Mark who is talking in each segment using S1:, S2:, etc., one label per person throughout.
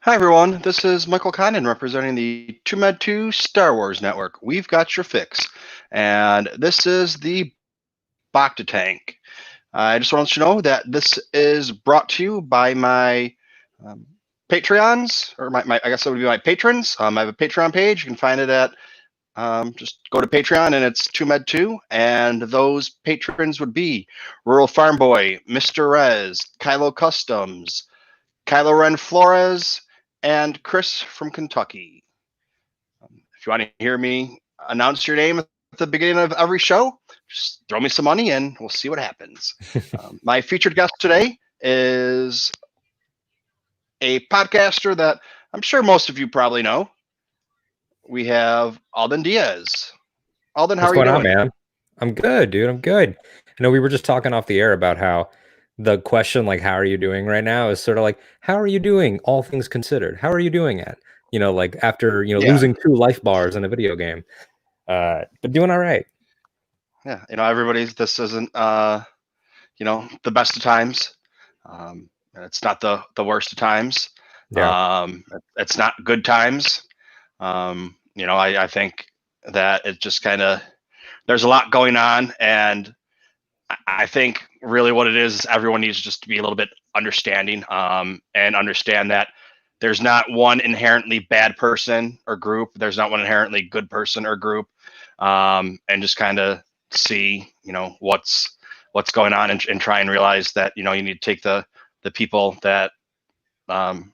S1: Hi, everyone. This is Michael Condon representing the TooMedToo's Star Wars Network. We've got your fix. And this is the Bacta tank. I just want to let you know that this is brought to you by my um, Patreons, or I guess it would be my patrons. I have a Patreon page. You can find it at just go to Patreon and it's TooMed2. And those patrons would be Rural Farm Boy, Mr. Rez, Kylo Customs, Kylo Ren Flores, and Chris from Kentucky. If you want to hear me announce your name at the beginning of every show, just throw me some money and we'll see what happens. My featured guest today is a podcaster that I'm sure most of you probably know. We have Alden Diaz. Alden, how
S2: What's
S1: are you
S2: going on,
S1: doing?
S2: man? I'm good, dude. I'm good. I know we were just talking off the air about how the question, like, how are you doing right now, is sort of like, how are you doing, all things considered? How are you doing at, like after,
S1: Yeah,
S2: losing 2 life bars in a video game? But doing all right.
S1: yeah. Everybody's. This isn't, the best of times. It's not the worst of times.
S2: Yeah.
S1: It's not good times. I think that it just kind of there's a lot going on, and I think really what it is everyone needs just to be a little bit understanding, and understand that there's not one inherently bad person or group. There's not one inherently good person or group, and just kind of see what's going on, and try and realize that you need to take the people that um,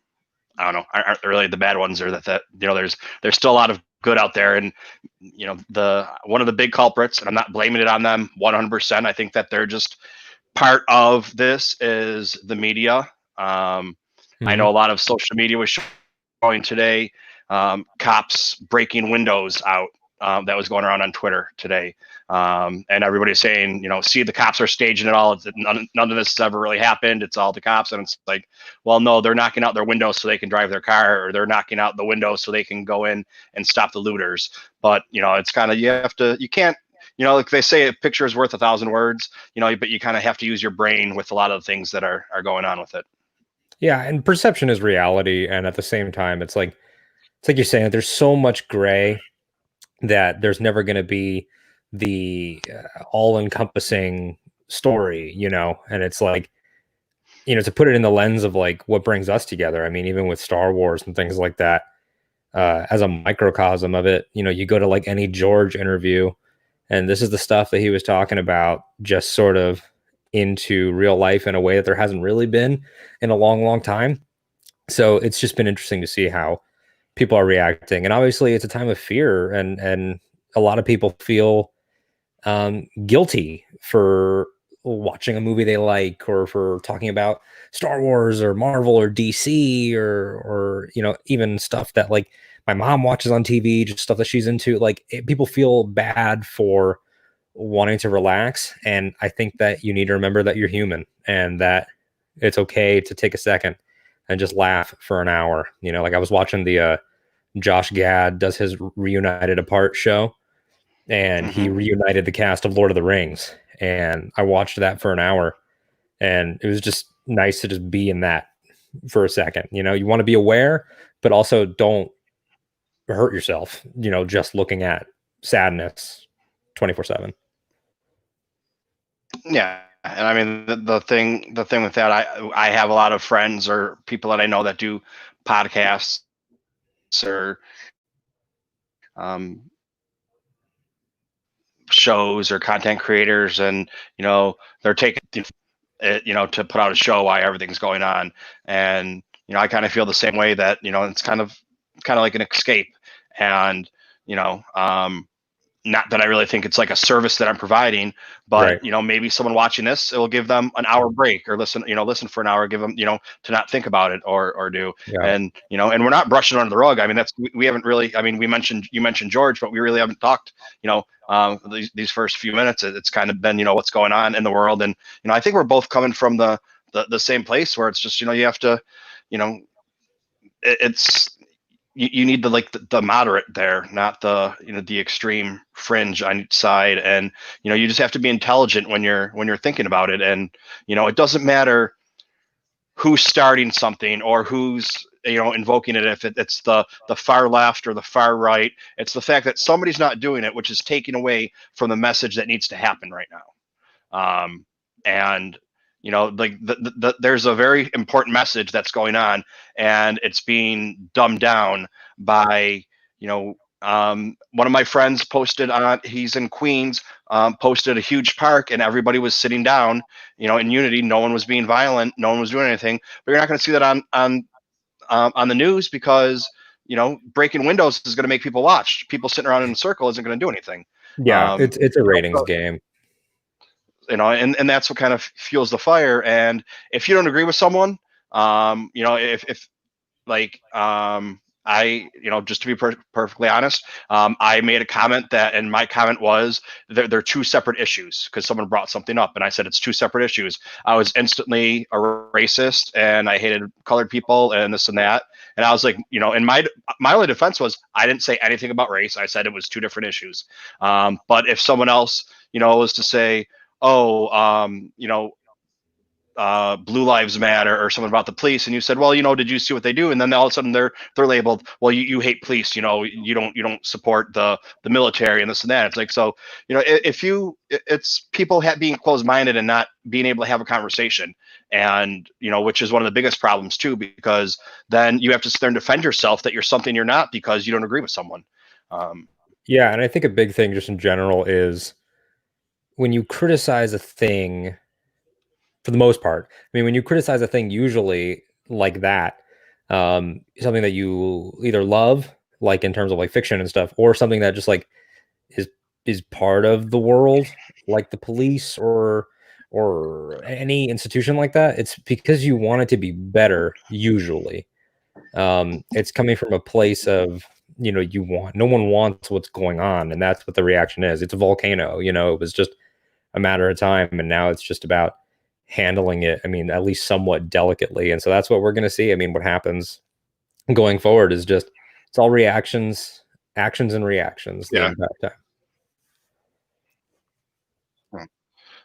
S1: I don't know aren't really the bad ones, or that there's still a lot of good out there. And the one of the big culprits, and I'm not blaming it on them 100%. I think that they're just part of this is the media. I
S2: Hmm.
S1: know a lot of social media was showing today, cops breaking windows out. That was going around on Twitter today. And everybody's saying, see, the cops are staging it all. None of this has ever really happened. It's all the cops. And it's like, well, no, they're knocking out their windows so they can drive their car, or they're knocking out the windows so they can go in and stop the looters. But, it's kind of, you can't, like they say, a picture is worth 1,000 words, but you kind of have to use your brain with a lot of the things that are going on with it.
S2: Yeah, and perception is reality, and at the same time, it's like you're saying, there's so much gray that there's never going to be the all-encompassing story, and it's like, to put it in the lens of like what brings us together. I mean, even with Star Wars and things like that, as a microcosm of it, you go to like any George interview, and this is the stuff that he was talking about, just sort of into real life in a way that there hasn't really been in a long, long time. So it's just been interesting to see how people are reacting, and obviously it's a time of fear, and a lot of people feel guilty for watching a movie they like, or for talking about Star Wars or Marvel or DC, or even stuff that like my mom watches on TV, just stuff that she's into. Like people feel bad for wanting to relax, and I think that you need to remember that you're human, and that it's okay to take a second and just laugh for an hour. Like I was watching the Josh Gad does his Reunited Apart show, and he
S1: Mm-hmm.
S2: reunited the cast of Lord of the Rings. And I watched that for an hour, and it was just nice to just be in that for a second. You want to be aware, but also don't hurt yourself, just looking at sadness 24/7.
S1: Yeah, and I mean the thing with that, I have a lot of friends or people that I know that do podcasts or um, shows or content creators, and they're taking it, to put out a show while everything's going on. And I kind of feel the same way, that it's kind of like an escape. And you know um, not that I really think it's like a service that I'm providing, but
S2: Right.
S1: maybe someone watching this, it will give them an hour break, or listen for an hour, give them, to not think about it, or do.
S2: Yeah.
S1: And and we're not brushing it under the rug. I mean, we haven't really. I mean, you mentioned George, but we really haven't talked. These first few minutes, it's kind of been what's going on in the world. And I think we're both coming from the same place, where it's just you have to, you know, it's you need the moderate there, not the extreme fringe on each side. And you just have to be intelligent when you're thinking about it. And it doesn't matter who's starting something, or who's invoking it if it's the far left or the far right. It's the fact that somebody's not doing it, which is taking away from the message that needs to happen right now. And like there's a very important message that's going on, and it's being dumbed down by one of my friends posted on, he's in Queens, posted a huge park, and everybody was sitting down, in unity. No one was being violent, no one was doing anything. But you're not going to see that on the news, because breaking windows is going to make people watch. People sitting around in a circle isn't going to do anything.
S2: Yeah, it's a ratings game.
S1: And that's what kind of fuels the fire. And if you don't agree with someone, if like I, just to be perfectly honest, I made a comment and my comment was they're two separate issues, because someone brought something up and I said it's two separate issues. I was instantly a racist and I hated colored people and this and that. And I was like, and my only defense was I didn't say anything about race. I said it was two different issues. But if someone else, was to say, Blue Lives Matter or something about the police, and you said, well, did you see what they do? And then all of a sudden they're labeled, well, you hate police, you don't support the military and this and that. It's like, so it's people being closed-minded and not being able to have a conversation, and which is one of the biggest problems too, because then you have to sit there and defend yourself that you're something you're not because you don't agree with someone.
S2: Yeah, and I think a big thing just in general is when you criticize a thing, for the most part, I mean, when you criticize a thing, usually like that, something that you either love, like in terms of like fiction and stuff, or something that just like is part of the world, like the police or any institution like that, it's because you want it to be better. Usually, it's coming from a place of no one wants what's going on, and that's what the reaction is. It's a volcano. It was just a matter of time, and now it's just about handling it, I mean, at least somewhat delicately. And so that's what we're going to see. I mean, what happens going forward is just, it's all reactions, actions and reactions.
S1: Yeah.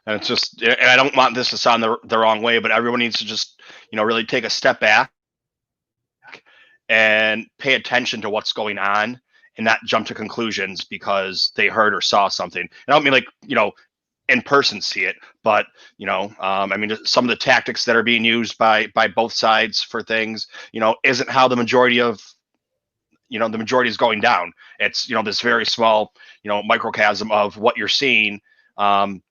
S1: And it's just, and I don't want this to sound the wrong way, but everyone needs to just, really take a step back and pay attention to what's going on and not jump to conclusions because they heard or saw something. I don't mean like, in person see it, but I mean, some of the tactics that are being used by both sides for things, isn't how the majority is going down. It's this very small microcosm of what you're seeing, and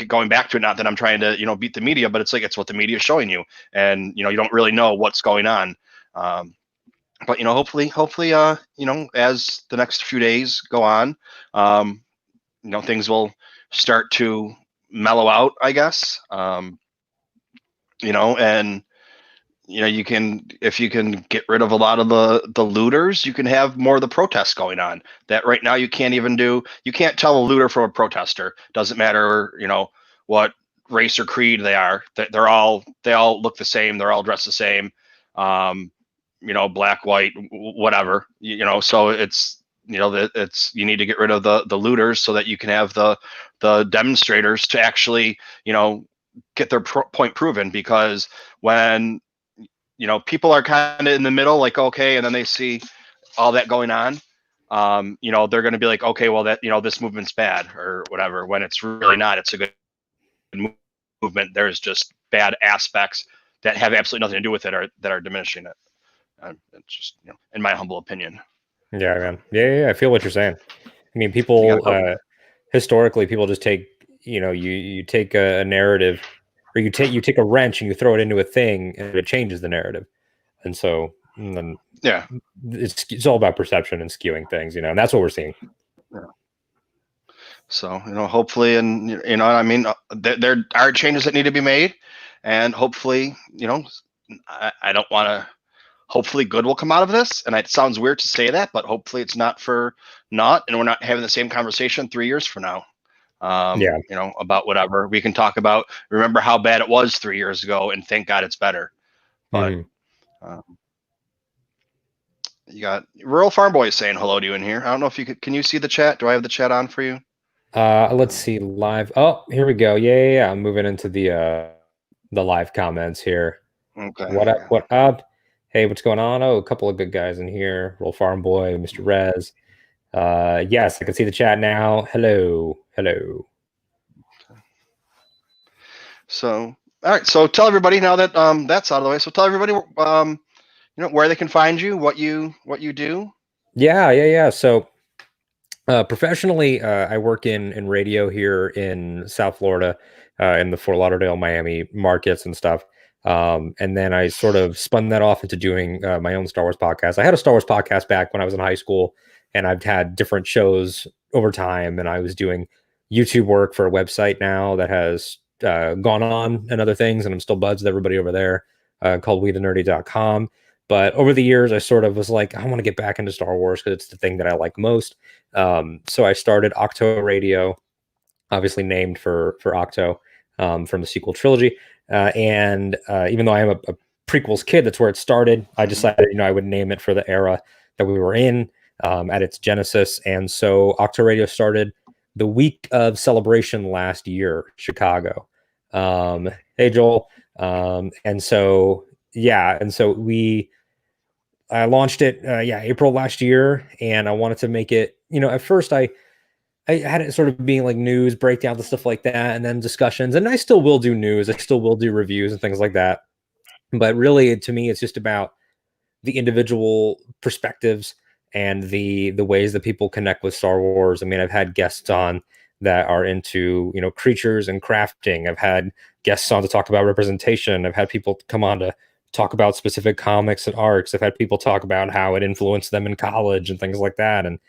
S1: going back to it, not that I'm trying to beat the media, but it's like it's what the media is showing you, and you don't really know what's going on. But hopefully as the next few days go on, things will start to mellow out, I guess. And you can, if you can get rid of a lot of the looters, you can have more of the protests going on that right now you can't even do. You can't tell a looter from a protester. Doesn't matter, what race or creed they are. They all look the same. They're all dressed the same. Black, white, whatever, so it's, it's, you need to get rid of the looters so that you can have the demonstrators to actually, get their point proven. Because when, people are kind of in the middle, like, okay, and then they see all that going on, they're going to be like, okay, well, that, this movement's bad or whatever, when it's really not. It's a good movement. There's just bad aspects that have absolutely nothing to do with it that are diminishing it. It's just, in my humble opinion.
S2: Yeah, man. Yeah. I feel what you're saying. I mean, people, historically, people just take, you take a narrative, or you take a wrench and you throw it into a thing and it changes the narrative. And so then it's all about perception and skewing things, and that's what we're seeing.
S1: Yeah. So, hopefully, and, I mean, there are changes that need to be made, and hopefully, I don't want to, hopefully good will come out of this. And it sounds weird to say that, but hopefully it's not for naught, and we're not having the same conversation 3 years from now. About whatever we can talk about. Remember how bad it was 3 years ago, and thank God it's better. But you got Rural Farm Boy saying hello to you in here. I don't know if you can you see the chat? Do I have the chat on for you?
S2: Let's see live. Oh, here we go. Yeah. I'm moving into the live comments here.
S1: Okay.
S2: What up? Hey, what's going on? Oh, a couple of good guys in here. Roll Farm Boy, Mr. Rez. Yes, I can see the chat now. Hello. Hello.
S1: So, all right. So tell everybody now that that's out of the way. So tell everybody where they can find you, what you do.
S2: Yeah. So professionally, I work in radio here in South Florida, in the Fort Lauderdale, Miami markets and stuff. And then I sort of spun that off into doing my own Star Wars podcast. I had a Star Wars podcast back when I was in high school, and I've had different shows over time. And I was doing YouTube work for a website now that has gone on and other things, and I'm still buds with everybody over there, called WeTheNerdy.com. But over the years, I sort of was like, I want to get back into Star Wars because it's the thing that I like most. So I started Ahch-To Radio, obviously named for Ahch-To, from the sequel trilogy. And even though I am a prequels kid, that's where it started. I decided, I would name it for the era that we were in, at its genesis. And so Ahch-To Radio started the week of Celebration last year, Chicago. Hey, Joel. And so, yeah. And so I launched it, April last year, and I wanted to make it, at first I had it sort of being like news breakdowns and stuff like that, and then discussions, and I still will do news. I still will do reviews and things like that. But really, to me, it's just about the individual perspectives and the ways that people connect with Star Wars. I mean, I've had guests on that are into, creatures and crafting. I've had guests on to talk about representation. I've had people come on to talk about specific comics and arcs. I've had people talk about how it influenced them in college and things like that. And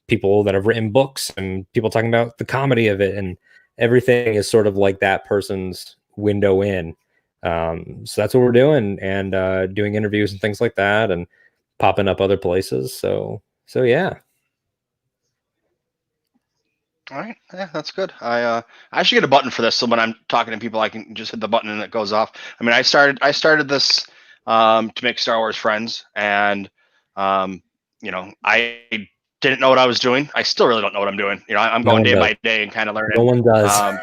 S2: people that have written books and people talking about the comedy of it, and everything is sort of like that person's window in. So that's what we're doing, and doing interviews and things like that, and popping up other places. So yeah.
S1: All right, yeah, that's good. I should get a button for this, so when I'm talking to people, I can just hit the button and it goes off. I mean, I started this to make Star Wars friends, and I didn't know what I was doing. I still really don't know what I'm doing. I'm going day by day and kind of learning.
S2: No one does.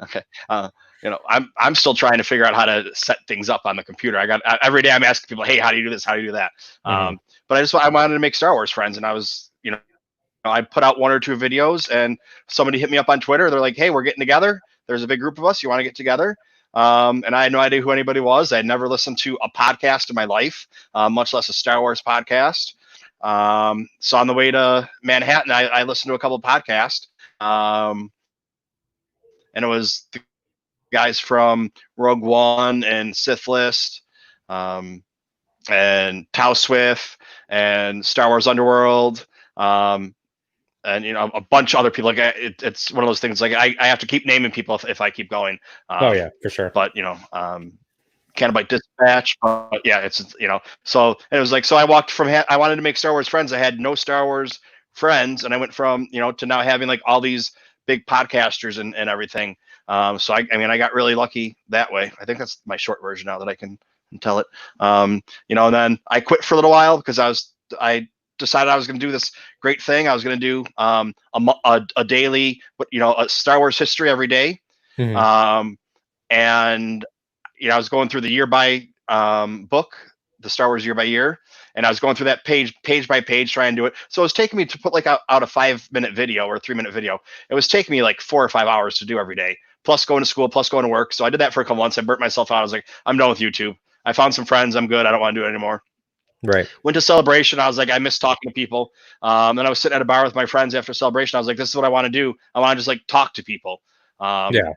S1: Okay. I'm still trying to figure out how to set things up on the computer. Every day I'm asking people, hey, how do you do this? How do you do that? But I wanted to make Star Wars friends, and I was, I put out 1 or 2 videos, and somebody hit me up on Twitter. They're like, hey, we're getting together. There's a big group of us. You want to get together? And I had no idea who anybody was. I had never listened to a podcast in my life, much less a Star Wars podcast. So on the way to Manhattan, I listened to a couple of podcasts. And it was the guys from Rogue One and Sith List, and Tau Swift and Star Wars Underworld. And a bunch of other people. Like it's one of those things. Like I have to keep naming people if I keep going.
S2: Oh yeah, for sure.
S1: But Cannabite Dispatch. But yeah, it's So it was like, so I walked from. I wanted to make Star Wars friends. I had no Star Wars friends, and I went from to now having like all these big podcasters and everything. So I got really lucky that way. I think that's my short version now that I can tell it. And then I quit for a little while because I decided I was going to do this great thing. I was going to do a daily, a Star Wars history every day.
S2: Mm-hmm.
S1: And I was going through the year by book, the Star Wars year by year, and I was going through that page by page trying to do it. So it was taking me to put like out a 5-minute video or a 3-minute video. It was taking me like 4 or 5 hours to do every day, plus going to school, plus going to work. So I did that for a couple months. I burnt myself out. I was like, I'm done with YouTube. I found some friends. I'm good. I don't want to do it anymore.
S2: Right.
S1: Went to Celebration. I was like, I miss talking to people. And I was sitting at a bar with my friends after Celebration. I was like, this is what I want to do. I want to just like talk to people.
S2: Yeah.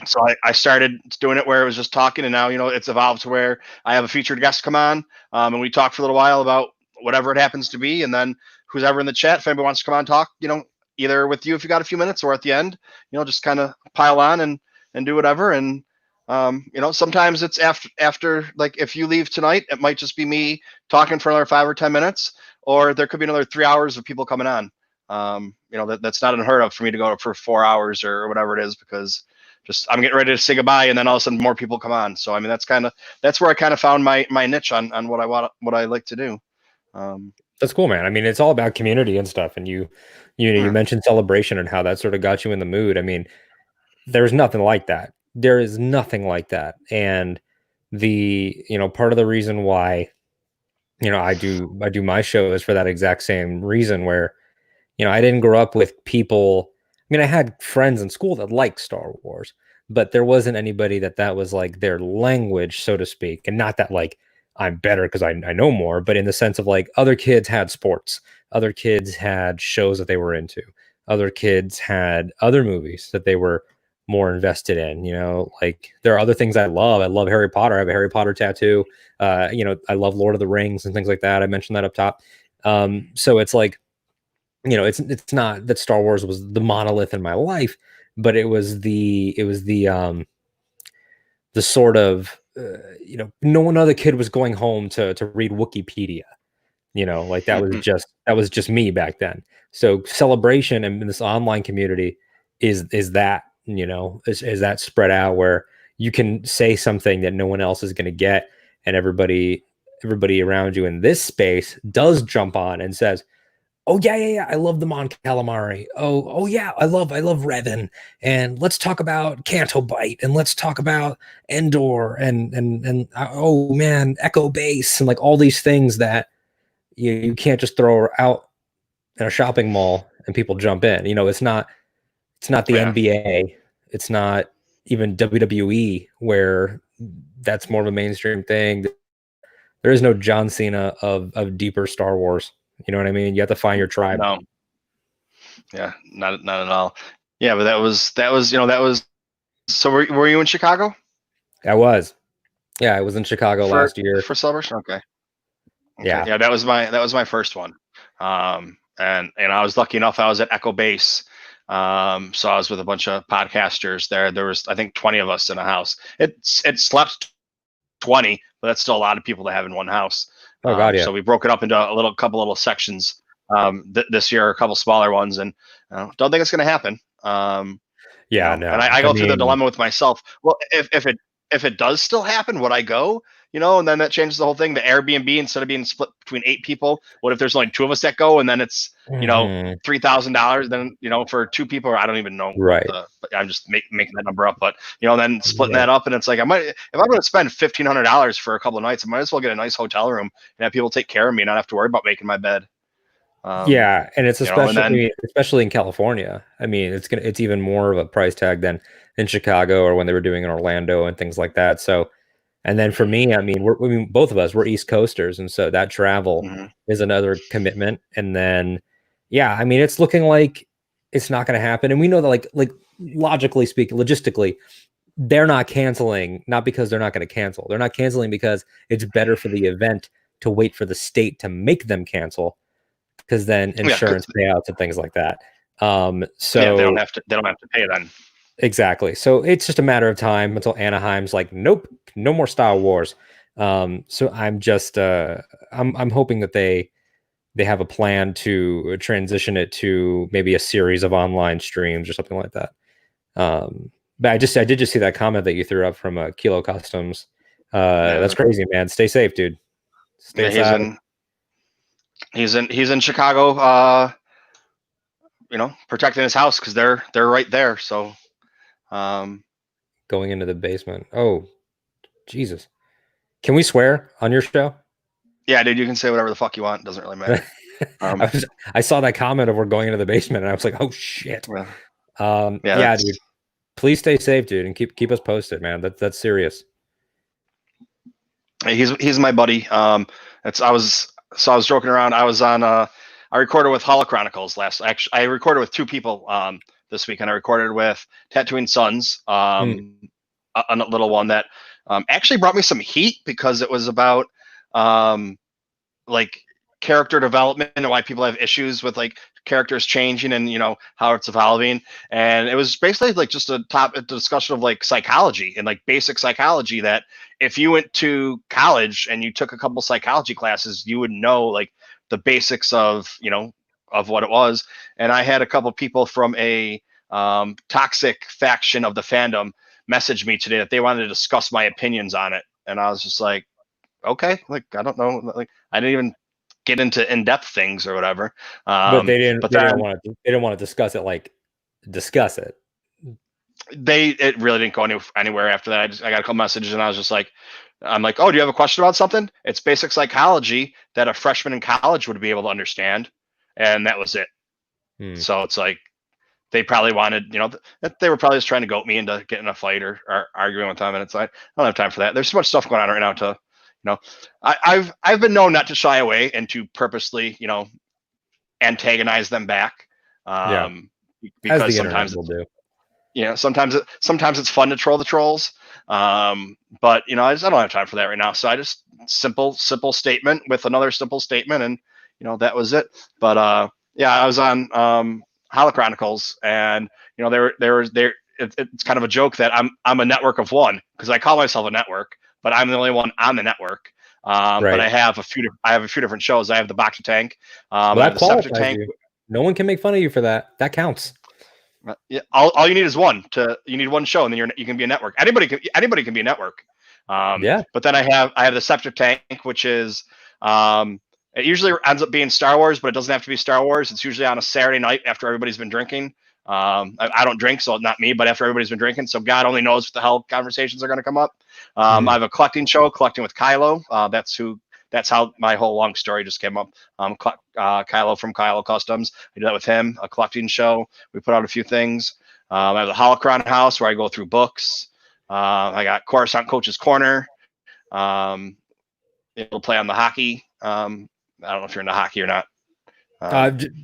S1: So I started doing it where it was just talking, and now it's evolved to where I have a featured guest come on, and we talk for a little while about whatever it happens to be, and then who's ever in the chat, if anybody wants to come on and talk, either with you if you got a few minutes, or at the end, just kind of pile on and do whatever. And sometimes it's after like if you leave tonight, it might just be me talking for another 5 or 10 minutes, or there could be another 3 hours of people coming on. That's not unheard of for me to go for 4 hours or whatever it is, because I'm getting ready to say goodbye, and then all of a sudden more people come on. So that's where I kind of found my niche on what I like to do.
S2: That's cool, man. I mean, it's all about community and stuff. And you mentioned Celebration and how that sort of got you in the mood. I mean, there's nothing like that. There is nothing like that. And part of the reason why, I do my show is for that exact same reason where, I didn't grow up with people. I mean, I had friends in school that liked Star Wars, but there wasn't anybody that was like their language, so to speak. And not that like I'm better because I know more, but in the sense of like other kids had sports, other kids had shows that they were into, other kids had other movies that they were more invested in. Like there are other things I love. I love Harry Potter. I have a Harry Potter tattoo. I love Lord of the Rings and things like that. I mentioned that up top. So it's like, it's not that Star Wars was the monolith in my life, but it was the sort of no one other kid was going home to read Wikipedia. Like that was just me back then. So celebration and this online community is that, is that spread out where you can say something that no one else is going to get, and everybody around you in this space does jump on and says, "Oh yeah. I love the Mon Calamari. Oh yeah, I love Revan. And let's talk about Canto Bite, and let's talk about Endor, and oh man, Echo Base, and like all these things that you can't just throw out in a shopping mall and people jump in. It's not the NBA. It's not even WWE where that's more of a mainstream thing. There is no John Cena of deeper Star Wars. You know what I mean? You have to find your tribe.
S1: No. Yeah, not at all. Yeah, but that was. So were you in Chicago?
S2: I was. Yeah, I was in Chicago last year
S1: for Celebration. Okay.
S2: Yeah.
S1: That was my first one. And I was lucky enough. I was at Echo Base. So I was with a bunch of podcasters there. There was, I think, 20 of us in a house. It slept 20, but that's still a lot of people to have in one house.
S2: Oh God, yeah.
S1: So we broke it up into a couple little sections this year, a couple smaller ones, and don't think it's going to happen.
S2: No.
S1: And I go through the dilemma with myself. Well, if it does still happen, would I go? And then that changes the whole thing. The Airbnb, instead of being split between 8 people, what if there's only 2 of us that go, and then it's $3,000? Then for 2 people, or I don't even know.
S2: Right.
S1: I'm just making that number up, but then splitting that up, and it's like if I'm going to spend $1,500 for a couple of nights, I might as well get a nice hotel room and have people take care of me, and not have to worry about making my bed.
S2: And it's especially in California. I mean, it's even more of a price tag than in Chicago or when they were doing in Orlando and things like that. So, and then for me, I mean, both of us, we're East Coasters, and so that travel is another commitment. And then, I mean, it's looking like it's not going to happen, and we know that, like logically speaking, logistically, they're not canceling, not because they're not going to cancel. They're not canceling because it's better for the event to wait for the state to make them cancel, because then insurance payouts and things like that. So
S1: they don't have to pay then.
S2: Exactly. So it's just a matter of time until Anaheim's like, nope, no more Star Wars. So I'm just I'm hoping that they have a plan to transition it to maybe a series of online streams or something like that. But I did just see that comment that you threw up from Kilo Customs. That's crazy, man. Stay safe, dude. Stay safe.
S1: He's in Chicago, protecting his house because they're right there. So,
S2: going into the basement. Oh, Jesus! Can we swear on your show?
S1: Yeah, dude, you can say whatever the fuck you want. It doesn't really matter.
S2: I saw that comment of we're going into the basement, and I was like, oh shit. Dude. Please stay safe, dude, and keep us posted, man. That's serious.
S1: He's my buddy. I was joking around. I was on I recorded with Holo Chronicles I recorded with 2 people this week, and I recorded with Tattooing Sons, a little one that actually brought me some heat because it was about like character development and why people have issues with like characters changing and how it's evolving. And it was basically like just a discussion of like psychology and like basic psychology, that if you went to college and you took a couple psychology classes, you would know like the basics of of what it was. And I had a couple people from a toxic faction of the fandom message me today that they wanted to discuss my opinions on it, and I was just like, okay, like I don't know, like I didn't even get into in-depth things or whatever.
S2: But they didn't. They didn't want to discuss it. Like discuss it.
S1: It really didn't go anywhere after that. I got a couple messages, and I was just like, I'm like, oh, do you have a question about something? It's basic psychology that a freshman in college would be able to understand, and that was it. So it's like they probably wanted, they were probably just trying to goat me into getting a fight or arguing with them, and it's like I don't have time for that. There's so much stuff going on right now to, I've been known not to shy away and to purposely, antagonize them back. Because
S2: as the
S1: sometimes
S2: internet will do.
S1: Sometimes it's fun to troll the trolls. But I don't have time for that right now. So I just simple statement with another simple statement, and that was it. But I was on Holo Chronicles, and it's kind of a joke that I'm a network of one, because I call myself a network, but I'm the only one on the network. But I have a few different shows. I have the Bacta tank.
S2: Well, that qualifies tank. You. No one can make fun of you for that. That counts.
S1: Yeah, all you need is one. You need one show, and then you can be a network. Anybody can be a network. But then I have the septic tank, which is it usually ends up being Star Wars, but it doesn't have to be Star Wars. It's usually on a Saturday night after everybody's been drinking. I don't drink, so not me, but after everybody's been drinking, so God only knows what the hell conversations are going to come up. I have a collecting show, Collecting with Kylo. That's how my whole long story just came up. Kylo from Kylo Customs. I do that with him, a collecting show. We put out a few things. I have the Holocron House, where I go through books. I got Coruscant Coach's Corner. It'll play on the hockey. I don't know if you're into hockey or not.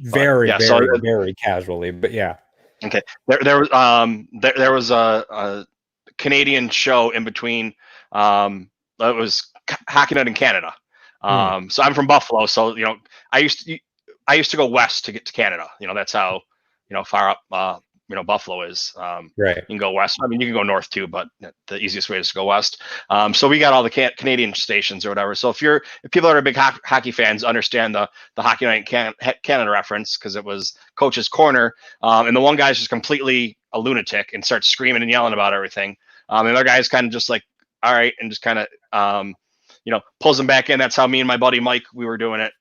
S2: Very casually, but yeah.
S1: Okay. There was a Canadian show in between. It was Hockey Night in Canada. So I'm from Buffalo, so I used to go west to get to Canada. That's how far up Buffalo is.
S2: Right.
S1: You can go west. I mean, you can go north too, but the easiest way is to go west. So we got all the Canadian stations or whatever. So if people that are big hockey fans understand the Hockey Night in Canada reference, because it was Coach's Corner, and the one guy's just completely a lunatic and starts screaming and yelling about everything. And the other guy's kind of just like, all right, and just kind of pulls him back in. That's how me and my buddy Mike, we were doing it.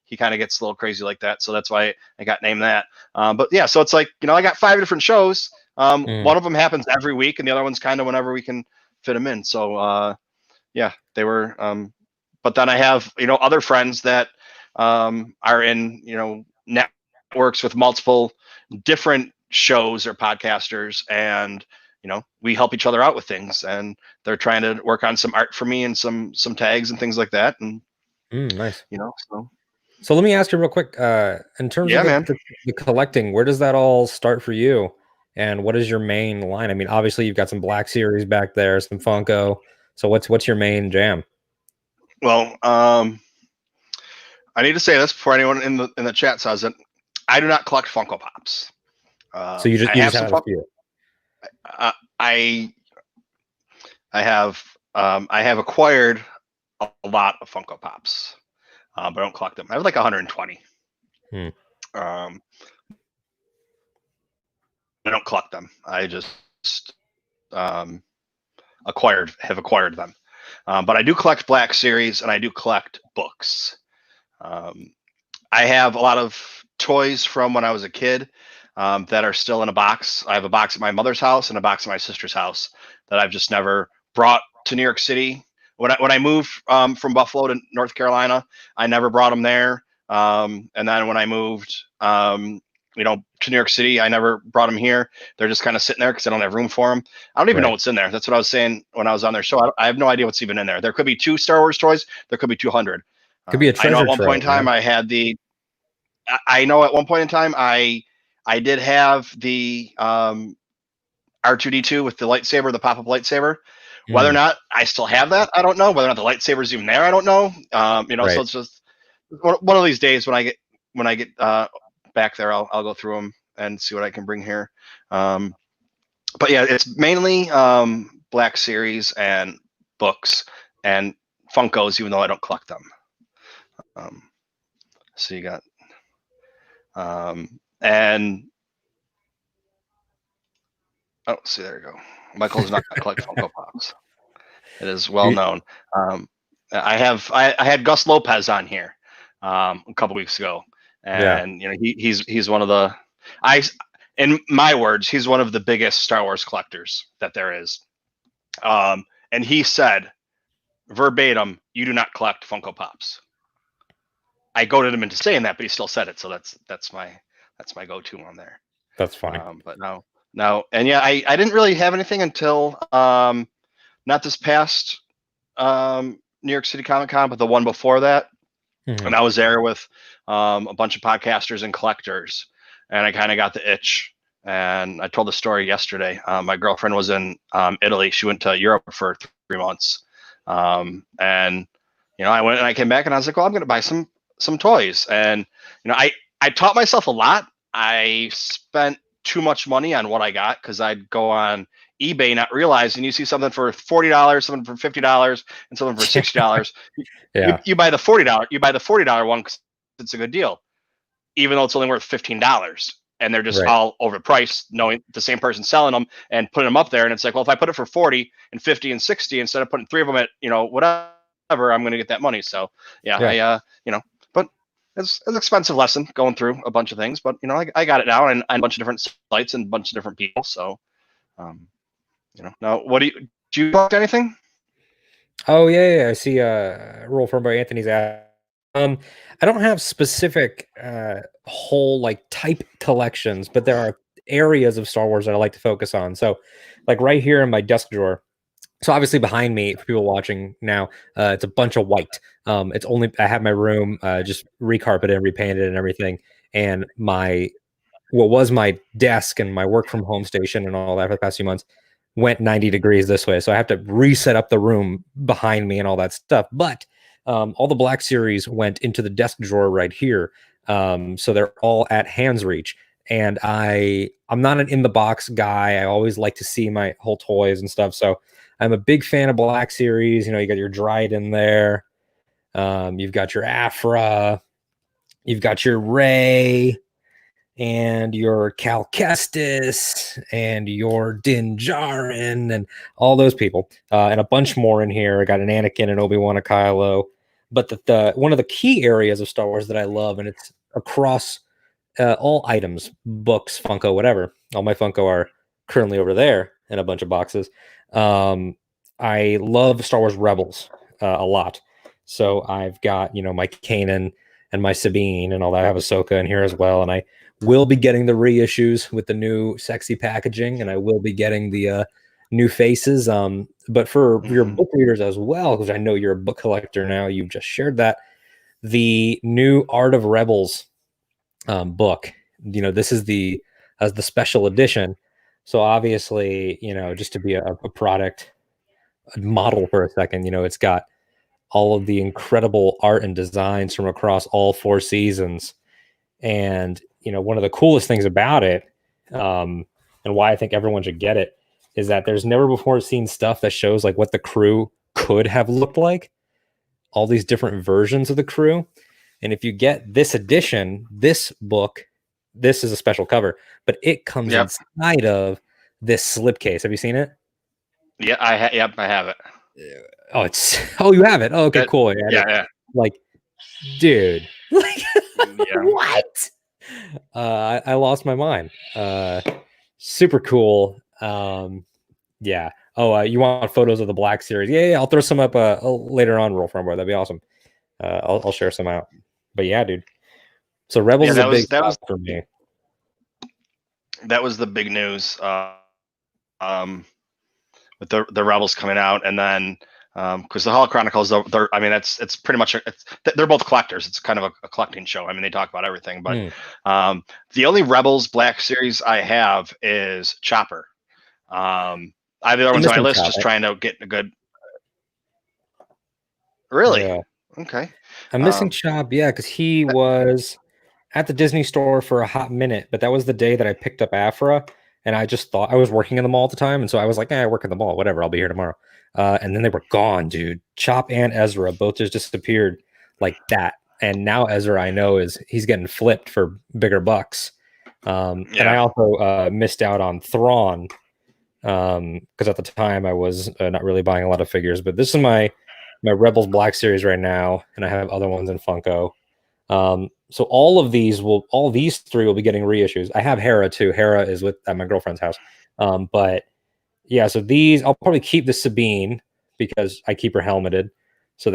S1: He kind of gets a little crazy like that, so that's why I got named that. But yeah, so it's like I got 5 different shows. One of them happens every week, and the other one's kind of whenever we can fit them in. So they were. But then I have other friends that are in networks with multiple different shows or podcasters, and we help each other out with things, and they're trying to work on some art for me and some tags and things like that. And
S2: nice.
S1: So
S2: let me ask you real quick, in terms of the collecting, where does that all start for you? And what is your main line? I mean, obviously you've got some Black Series back there, some Funko. So what's your main jam?
S1: Well, I need to say this before anyone in the chat says it. I do not collect Funko Pops.
S2: So you just have a few.
S1: I have acquired a lot of Funko Pops, but I don't collect them. I have like 120. I don't collect them. I just have acquired them. But I do collect Black Series, and I do collect books. I have a lot of toys from when I was a kid that are still in a box. I have a box at my mother's house and a box at my sister's house that I've just never brought to New York City. When I moved from Buffalo to North Carolina, I never brought them there. And then when I moved, to New York City, I never brought them here. They're just kind of sitting there because I don't have room for them. I don't even know what's in there. That's what I was saying when I was on their show. I have no idea what's even in there. There could be 2 Star Wars toys. There could be 200.
S2: Could be a treasure
S1: I know at one point in time
S2: right?
S1: I had the. I know at one point in time I did have the R2D2 with the lightsaber, the pop-up lightsaber. Whether or not I still have that, I don't know. Whether or not the lightsaber's even there, I don't know. So it's just one of these days when I get back there, I'll go through them and see what I can bring here. But yeah, it's mainly Black Series and books and Funkos, even though I don't collect them. So you got and oh, see, there you go. Michael does not collect Funko Pops. It is well known. I had Gus Lopez on here a couple weeks ago, and he's one of the in my words, he's one of the biggest Star Wars collectors that there is. And he said verbatim, "You do not collect Funko Pops." I goaded him into saying that, but he still said it. So that's my go-to on there.
S2: That's funny.
S1: But no, and yeah, I didn't really have anything until not this past New York City Comic Con, but the one before that.
S2: Mhm.
S1: And I was there with a bunch of podcasters and collectors, and I kind of got the itch. And I told the story yesterday. My girlfriend was in Italy. She went to Europe for 3 months, and I went and I came back and I was like, well, I'm going to buy some toys. And I taught myself a lot. I spent too much money on what I got because I'd go on eBay not realizing you see something for $40, something for $50, and something for $60.
S2: Yeah.
S1: You buy the $40 one because it's a good deal, even though it's only worth $15, and they're just
S2: Right.
S1: all overpriced, knowing the same person selling them and putting them up there. And it's like, well, if I put it for 40 and 50 and 60 instead of putting 3 of them at whatever, I'm going to get that money. So yeah. But it's an expensive lesson going through a bunch of things. But I got it now, and a bunch of different sites and a bunch of different people. So now what do you collect anything?
S2: Oh yeah. I see a roll from by Anthony's app. I don't have specific whole like type collections, but there are areas of Star Wars that I like to focus on. So like right here in my desk drawer. So obviously behind me, for people watching now, it's a bunch of white. It's only I have my room just recarpeted and repainted and everything, and what was my desk and my work from home station and all that for the past few months went 90 degrees this way. So I have to reset up the room behind me and all that stuff. But all the Black Series went into the desk drawer right here. So they're all at hand's reach. And I'm not an in the box guy. I always like to see my whole toys and stuff. So I'm a big fan of Black Series. You got your Dryden there. You've got your Afra. You've got your Rey and your Cal Kestis and your Din Djarin and all those people, and a bunch more in here. I got an Anakin and Obi-Wan and Kylo. But the one of the key areas of Star Wars that I love, and it's across all items, books, Funko, whatever. All my Funko are currently over there in a bunch of boxes. I love Star Wars Rebels a lot. So I've got, my Kanan and my Sabine and all that. I have Ahsoka in here as well. And I will be getting the reissues with the new sexy packaging, and I will be getting the new faces. But for your book readers as well, because I know you're a book collector now, you've just shared that, the new Art of Rebels book, this is the special edition. So obviously, just to be a product model for a second, it's got all of the incredible art and designs from across all 4 seasons. And one of the coolest things about it, and why I think everyone should get it, is that there's never before seen stuff that shows like what the crew could have looked like, all these different versions of the crew. And if you get this edition, this book, this is a special cover, but it comes inside of this slipcase. Have you seen it?
S1: Yeah, I have it.
S2: Oh, you have it. Oh, okay, cool.
S1: Yeah.
S2: Like, dude, like, what? I lost my mind. Super cool. Yeah. Oh, you want photos of the Black Series? Yeah. I'll throw some up later on. Roll from where that'd be awesome. I'll share some out. But yeah, dude. So Rebels is a big spot for me.
S1: That was the big news. With the Rebels coming out, and then because the Hall Chronicles, it's pretty much they're both collectors. It's kind of a collecting show. I mean, they talk about everything, but the only Rebels Black Series I have is Chopper. I have the other ones on my list, just trying to get a good. Really?
S2: Yeah.
S1: Okay.
S2: I'm missing Chop, because he was at the Disney store for a hot minute, but that was the day that I picked up Afra, and I just thought I was working in the mall at the time, and so I was like, I work in the mall, whatever, I'll be here tomorrow. And then they were gone, dude. Chop and Ezra both just disappeared like that. And now Ezra, I know, he's getting flipped for bigger bucks. And I also missed out on Thrawn, because at the time I was not really buying a lot of figures. But this is my Rebels Black Series right now, and I have other ones in Funko. So all these 3 will be getting reissues. I have Hera too. Hera is at my girlfriend's house. But yeah, so these I'll probably keep the Sabine because I keep her helmeted. So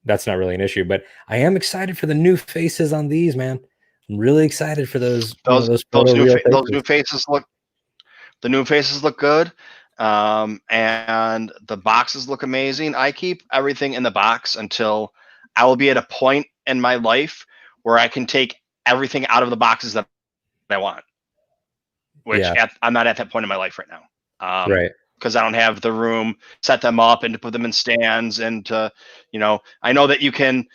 S2: that's not really an issue. But I am excited for the new faces on these, man. I'm really excited for those, those photoreal
S1: those new
S2: faces.
S1: faces look The new faces look good, and the boxes look amazing. I keep everything in the box until I will be at a point in my life where I can take everything out of the boxes that I want. Which
S2: Yeah,
S1: I'm not at that point in my life right now,
S2: right.
S1: because I don't have the room set them up and to put them in stands and to, I know that you can.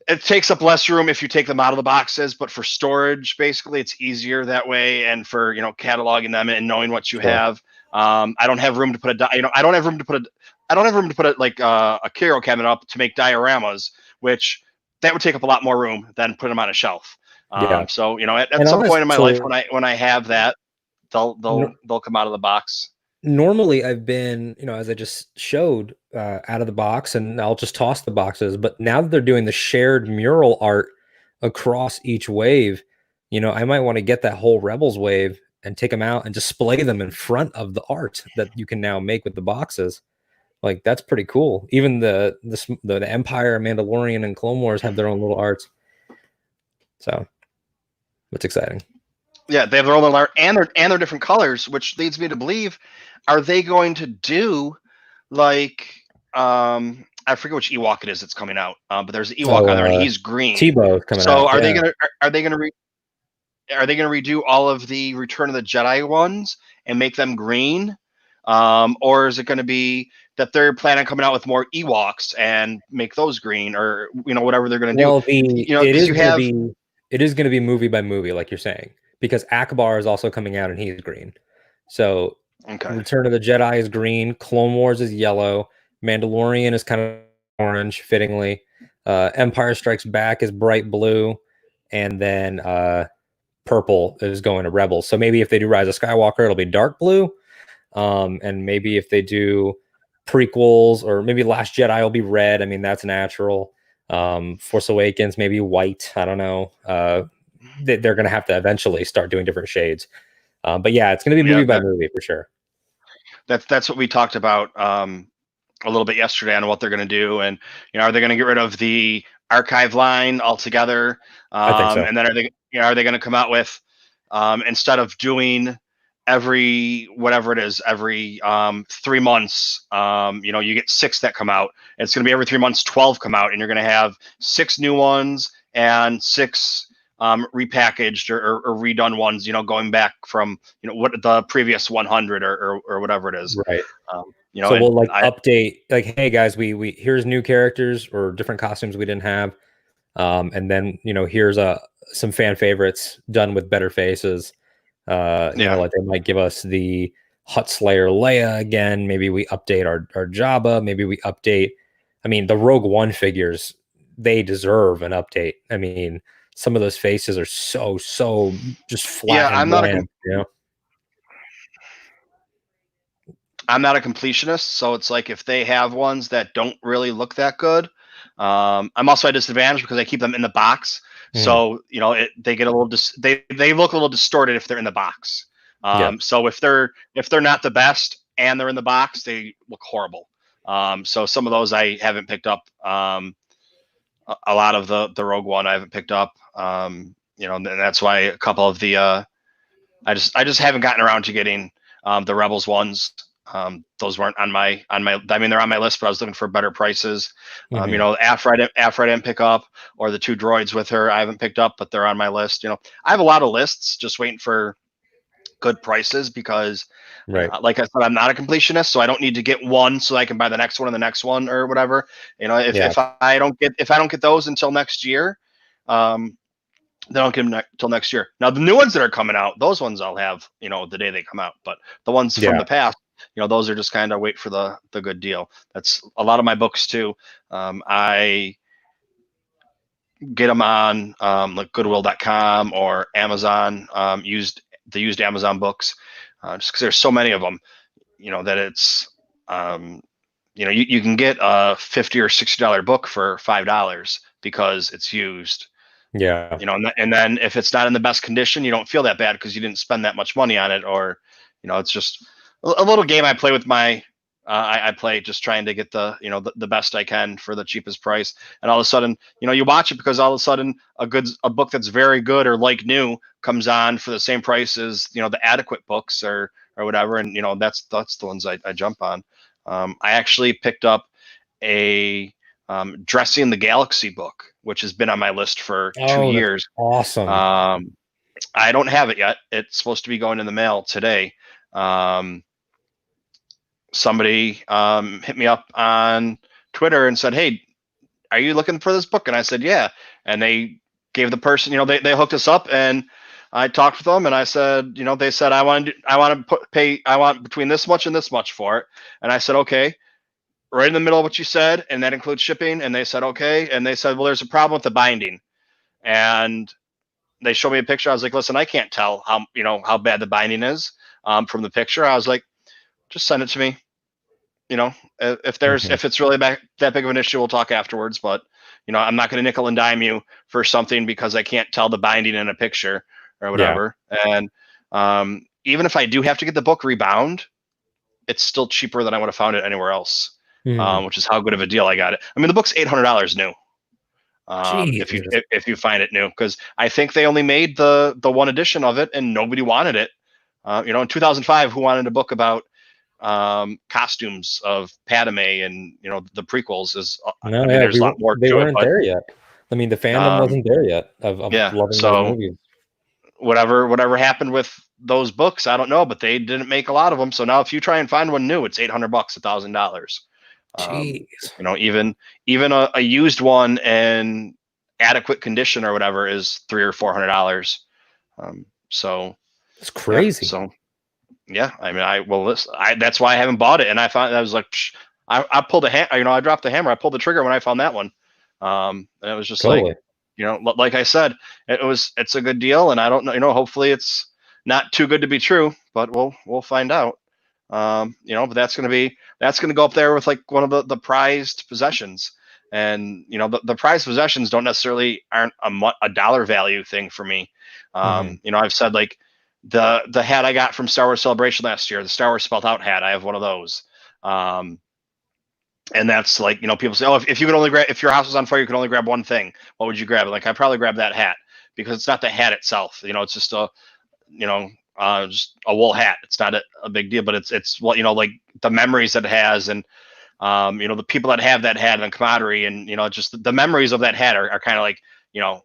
S1: It takes up less room if you take them out of the boxes, but for storage, basically, it's easier that way. And for cataloging them and knowing what you
S2: Sure.
S1: have, I don't have room to put I don't have room to put I don't have room to put like a curio cabinet up to make dioramas, which that would take up a lot more room than put them on a shelf.
S2: Yeah.
S1: So at
S2: And
S1: some
S2: honest,
S1: point in my life
S2: so
S1: when I have that, they'll
S2: no,
S1: they'll they'll come out of the box.
S2: normally I've been, as I just showed, out of the box, and I'll just toss the boxes. But now that they're doing the shared mural art across each wave, I might want to get that whole Rebels wave and take them out and display them in front of the art that you can now make with the boxes. Like that's pretty cool. Even the Empire, Mandalorian, and Clone Wars have their own little arts. So it's exciting.
S1: Yeah, they have their own art and they're different colors, which leads me to believe, are they going to do like I forget which Ewok it is that's coming out, but there's an Ewok
S2: So
S1: on there and he's green.
S2: Tebow coming
S1: So
S2: out. Yeah.
S1: are they gonna redo all of the Return of the Jedi ones and make them green, or is it going to be that they're planning on coming out with more Ewoks and make those green, or whatever they're going to do?
S2: Well,
S1: Because you have
S2: it is going to be movie by movie, like you're saying, because Akbar is also coming out and he's green. So
S1: okay,
S2: Return of the Jedi is green, Clone Wars is yellow, Mandalorian is kind of orange, fittingly. Empire Strikes Back is bright blue, and then purple is going to Rebels. So maybe if they do Rise of Skywalker, it'll be dark blue. And maybe if they do prequels, or maybe Last Jedi will be red. I mean, that's natural. Force Awakens, maybe white. I don't know. They're going to have to eventually start doing different shades. But yeah, it's going to be
S1: yeah,
S2: movie by movie for sure.
S1: that's what we talked about a little bit yesterday on what they're going to do, and are they going to get rid of the archive line altogether,
S2: I think so.
S1: and then are they going to come out with, instead of doing every whatever it is every 3 months, you get 6 that come out. It's going to be every 3 months 12 come out, and you're going to have 6 new ones and 6 repackaged or redone ones, going back from what the previous 100 or whatever it is.
S2: Right.
S1: So
S2: we'll like update, like, hey guys, we here's new characters or different costumes we didn't have, and then here's some fan favorites done with better faces. Like they might give us the Hutt Slayer Leia again. Maybe we update our Jabba. Maybe we update. I mean, the Rogue One figures, they deserve an update. I mean, some of those faces are so just flat and bland.
S1: I'm not a completionist, so it's like if they have ones that don't really look that good, I'm also at a disadvantage because I keep them in the box. So they get a little they look a little distorted if they're in the box. So if they're not the best and they're in the box, they look horrible. So some of those I haven't picked up. A lot of the Rogue One I haven't picked up. And that's why a couple of the I just haven't gotten around to getting the Rebels ones. Those weren't on my. I mean, they're on my list, but I was looking for better prices. Afra I didn't pick up, or the 2 droids with her I haven't picked up, but they're on my list. I have a lot of lists, just waiting for good prices because, like I said, I'm not a completionist, so I don't need to get one so I can buy the next one and the next one or whatever. If I don't get those until next year, they don't get them till next year. Now the new ones that are coming out, those ones I'll have, the day they come out. But the ones from the past, those are just kind of wait for the good deal. That's a lot of my books too. I get them on like Goodwill.com or Amazon, used Amazon books, just because there's so many of them, that it's, you can get a $50 or $60 book for $5 because it's used.
S2: Yeah.
S1: And then if it's not in the best condition, you don't feel that bad because you didn't spend that much money on it, or, it's just a little game I play with my I play just trying to get the the best I can for the cheapest price. And all of a sudden, you watch it because all of a sudden a book that's very good or like new comes on for the same price as the adequate books or whatever. And that's the ones I jump on. I actually picked up a Dressing the Galaxy book, which has been on my list for 2 years.
S2: Awesome.
S1: I don't have it yet. It's supposed to be going in the mail today. Somebody hit me up on Twitter and said, "Hey, are you looking for this book?" And I said, "Yeah." And they gave the person, they hooked us up, and I talked with them, and I said, they said, I want between this much and this much for it. And I said, okay, right in the middle of what you said, and that includes shipping. And they said, okay. And they said, well, there's a problem with the binding. And they showed me a picture. I was like, listen, I can't tell how bad the binding is from the picture. I was like, just send it to me. If it's really that big of an issue, we'll talk afterwards. But I'm not going to nickel and dime you for something because I can't tell the binding in a picture or whatever. Yeah. And even if I do have to get the book rebound, it's still cheaper than I would have found it anywhere else. Which is how good of a deal I got it. I mean, the book's $800 new. If you find it new, because I think they only made the one edition of it and nobody wanted it. In 2005, who wanted a book about costumes of Padme and the prequels? There's a lot more
S2: they
S1: to
S2: weren't
S1: it,
S2: there yet. I mean, the fandom wasn't there yet of loving those movies.
S1: Whatever happened with those books, I don't know, but they didn't make a lot of them. So now if you try and find one new, it's $800, $1,000. Even a used one in adequate condition or whatever is $300 or $400. So
S2: it's crazy.
S1: Yeah, I mean, that's why I haven't bought it. And I found, I was like, I pulled I dropped the hammer. I pulled the trigger when I found that one. And it was just like, like I said, it's a good deal. And I don't know, hopefully it's not too good to be true, but we'll find out. But that's going to go up there with like one of the prized possessions. And, the prized possessions aren't a dollar value thing for me. I've said like the hat I got from Star Wars Celebration last year, the Star Wars Spelled Out hat, I have one of those. And that's like, people say, oh, if you could only grab, if your house was on fire, you could only grab one thing. What would you grab? Like, I'd probably grab that hat because it's not the hat itself. It's just just a wool hat. It's not a big deal, but it's what, like the memories that it has and, the people that have that hat and the camaraderie and, just the memories of that hat are kind of like,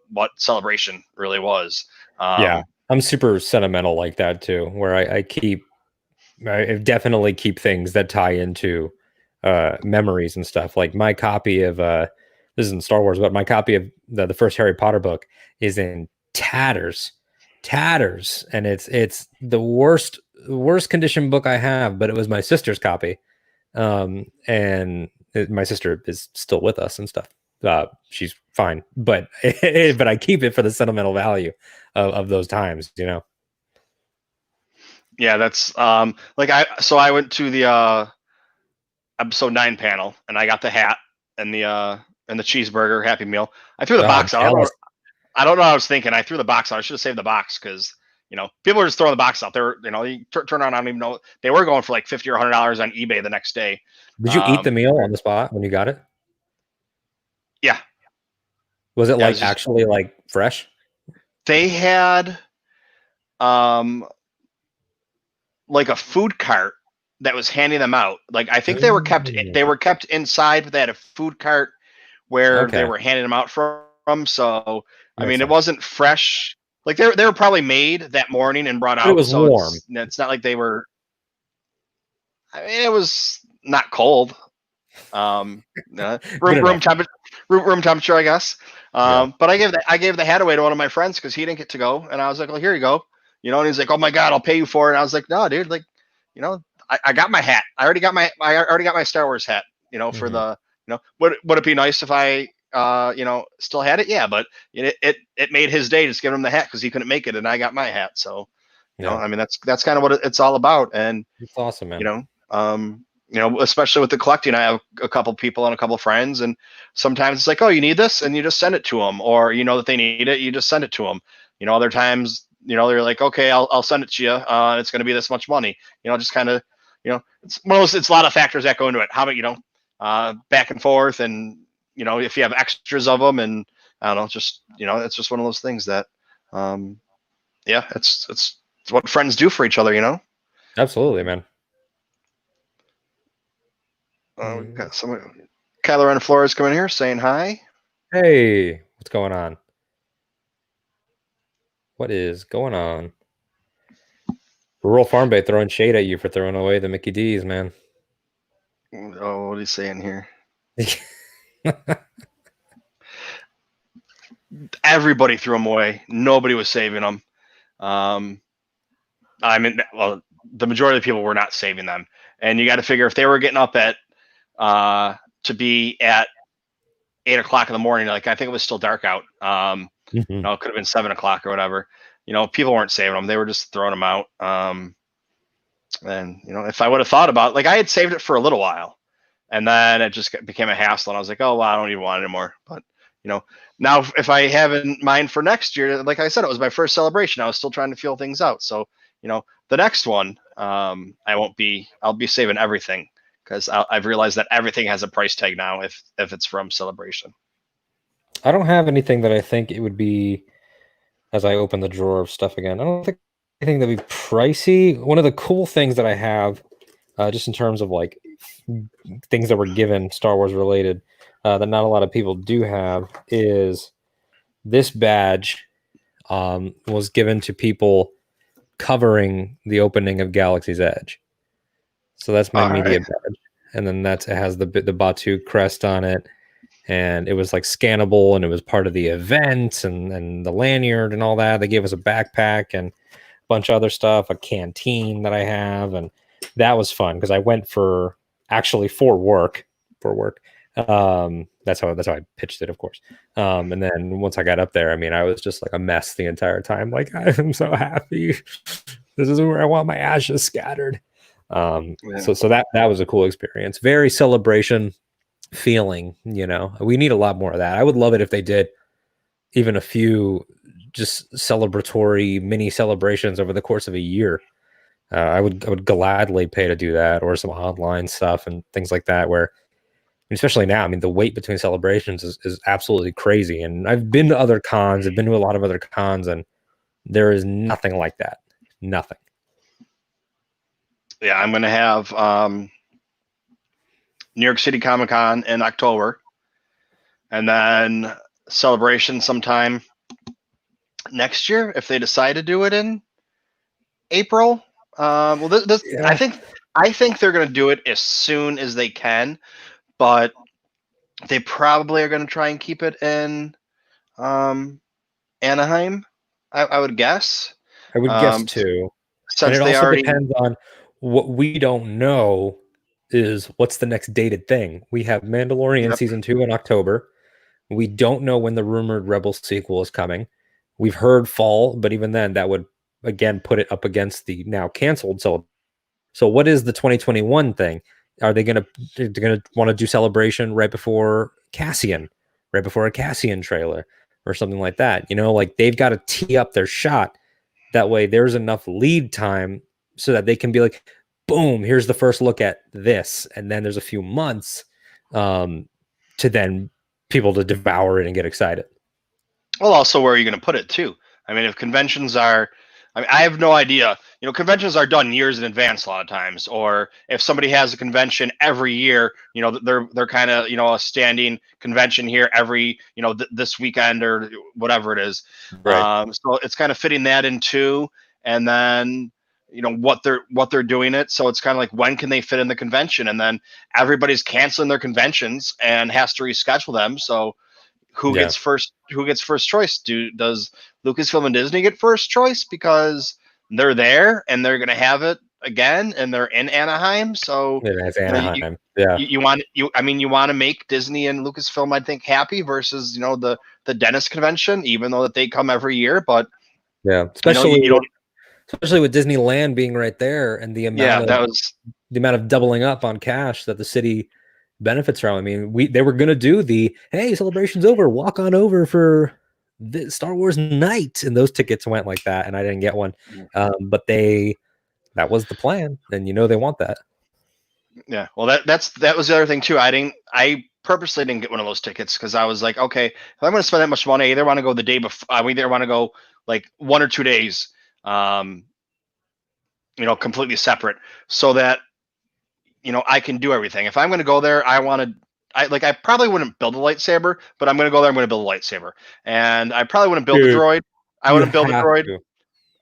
S1: what Celebration really was.
S2: I'm super sentimental like that too, where I definitely keep things that tie into memories and stuff. Like my copy of this isn't Star Wars, but my copy of the first Harry Potter book is in tatters, and it's the worst condition book I have, but it was my sister's copy. My sister is still with us and stuff. She's fine, but I keep it for the sentimental value of those times,
S1: Yeah, that's I went to the episode 9 panel and I got the hat and the cheeseburger Happy Meal. I threw the box out. I don't know what I was thinking. I threw the box out. I should have saved the box because people are just throwing the box out there. You turn around, I don't even know. They were going for like $50 or $100 on eBay the next day.
S2: Did you eat the meal on the spot when you got it?
S1: Yeah.
S2: Was it actually like fresh?
S1: They had like a food cart that was handing them out. Like I think they were kept inside, but they had a food cart where they were handing them out from. So I mean, it wasn't fresh. Like they were probably made that morning and brought out.
S2: It was warm.
S1: It's not like they were. I mean, it was not cold. Room temperature, I guess. But I gave the hat away to one of my friends because he didn't get to go, and I was like, "Well, here you go." And he's like, "Oh my God, I'll pay you for it." And I was like, "No, dude, like, I got my hat. I already got my Star Wars hat. For the, would it be nice if I, still had it? Yeah, but it made his day just giving him the hat because he couldn't make it, and I got my hat. So, I mean, that's kind of what it's all about. And
S2: it's awesome, man.
S1: Especially with the collecting, I have a couple people and a couple friends, and sometimes it's like, oh, you need this, and you just send it to them, or that they need it, you just send it to them. Other times, they're like, okay, I'll send it to you. It's going to be this much money. Just kind of, it's one of those. It's a lot of factors that go into it. How about back and forth, and if you have extras of them, and I don't know, just it's just one of those things that, yeah, it's what friends do for each other.
S2: Absolutely, man.
S1: We've got someone, Kyler and Flores coming here saying hi.
S2: Hey, what's going on? What is going on? Rural Farm Bay throwing shade at you for throwing away the Mickey D's, man.
S1: Oh, what are you saying here? Everybody threw them away. Nobody was saving them. I mean, well, the majority of the people were not saving them. And you got to figure if they were getting up at to be at 8 o'clock in the morning, like I think it was still dark out. It could have been 7 o'clock or whatever. People weren't saving them; they were just throwing them out. And if I would have thought about, like, I had saved it for a little while, and then it just became a hassle, and I was like, oh, well, I don't even want it anymore. But now if I have in mind for next year, like I said, it was my first celebration. I was still trying to feel things out. So the next one, I'll be saving everything, because I've realized that everything has a price tag now if it's from Celebration.
S2: I don't have anything that I think it would be, as I open the drawer of stuff again. I don't think anything that'd be pricey. One of the cool things that I have, just in terms of like things that were given Star Wars related, that not a lot of people do have, is this badge was given to people covering the opening of Galaxy's Edge. So that's my media badge. And then it has the Bacta crest on it. And it was like scannable, and it was part of the event, and the lanyard and all that. They gave us a backpack and a bunch of other stuff, a canteen that I have, and that was fun because I went for work. That's how I pitched it, of course. And then once I got up there, I mean, I was just like a mess the entire time. Like, I'm so happy. This is where I want my ashes scattered. So that was a cool experience. Very Celebration feeling. We need a lot more of that. I would love it if they did even a few just celebratory mini celebrations over the course of a year. I would gladly pay to do that, or some online stuff and things like that, where especially now, I mean, the wait between celebrations is absolutely crazy. And I've been to other cons, I've been to a lot of other cons, and there is nothing like that. Nothing.
S1: Yeah, I'm going to have New York City Comic Con in October, and then Celebration sometime next year if they decide to do it in April. I think they're going to do it as soon as they can, but they probably are going to try and keep it in Anaheim. I would guess.
S2: I would guess too.
S1: Since
S2: and it
S1: they
S2: also
S1: already
S2: depends on what we don't know is what's the next dated thing. We have Mandalorian season 2 in October. We don't know when the rumored Rebels sequel is coming. We've heard fall, but even then, that would again put it up against the now canceled. So what is the 2021 thing? Are they gonna want to do Celebration right before Cassian, right before a Cassian trailer or something like that? Like they've got to tee up their shot. That way, there's enough lead time so that they can be like, boom, here's the first look at this. And then there's a few months to then people to devour it and get excited.
S1: Well, also, where are you going to put it too? I mean, if conventions are, I have no idea. Conventions are done years in advance a lot of times. Or if somebody has a convention every year, they're kind of a standing convention here every this weekend or whatever it is.
S2: Right.
S1: So it's kind of fitting that in too, and then what they're doing it. So it's kind of like, when can they fit in the convention? And then everybody's canceling their conventions and has to reschedule them. So who gets first choice? Does Lucasfilm and Disney get first choice because they're there and they're going to have it again and they're in Anaheim? So
S2: it's Anaheim.
S1: You want to make Disney and Lucasfilm, I think, happy versus the Dennis convention, even though that they come every year. But
S2: especially with Disneyland being right there and the amount of doubling up on cash that the city benefits from. I mean, they were going to do the, hey, Celebration's over, walk on over for the Star Wars night, and those tickets went like that, and I didn't get one. But that was the plan, and they want that.
S1: Yeah. Well, that was the other thing too. I purposely didn't get one of those tickets because I was like, okay, if I'm going to spend that much money, I either want to go the day before, I either want to go like 1 or 2 days, um, completely separate, so that I can do everything. If I'm going to go there, I probably wouldn't build a lightsaber, but I'm going to go there. I'm going to build a lightsaber, and I probably wouldn't build the
S2: Dude,
S1: droid. I
S2: you
S1: wouldn't build the
S2: have
S1: droid.
S2: to.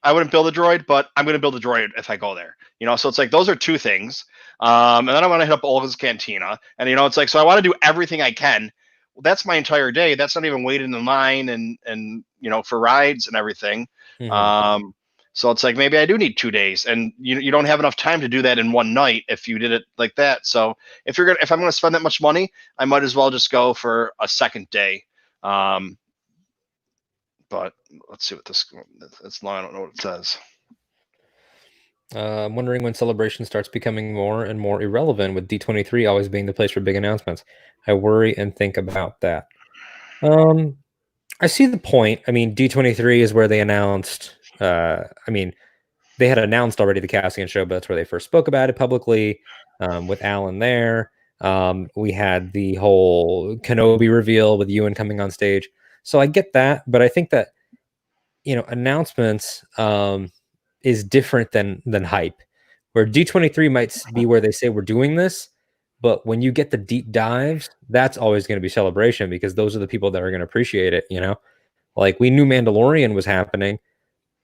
S1: I wouldn't build a droid, but I'm going to build a droid if I go there. So it's like those are two things. And then I want to hit up Olga's Cantina, and it's like so I want to do everything I can. Well, that's my entire day. That's not even waiting in line and for rides and everything.
S2: Mhm.
S1: So it's like maybe I do need 2 days, and you don't have enough time to do that in one night if you did it like that. So if I'm gonna spend that much money, I might as well just go for a second day. Um, but let's see what this. It's long. I don't know what it says.
S2: I'm wondering when Celebration starts becoming more and more irrelevant, with D23 always being the place for big announcements. I worry and think about that. Um, I see the point. I mean, D23 is where they announced. They had announced already the casting and show, but that's where they first spoke about it publicly, with Alan there. We had the whole Kenobi reveal with Ewan coming on stage. So I get that, but I think that announcements is different than hype. Where D23 might be where they say we're doing this, but when you get the deep dives, that's always going to be Celebration, because those are the people that are going to appreciate it. Like, we knew Mandalorian was happening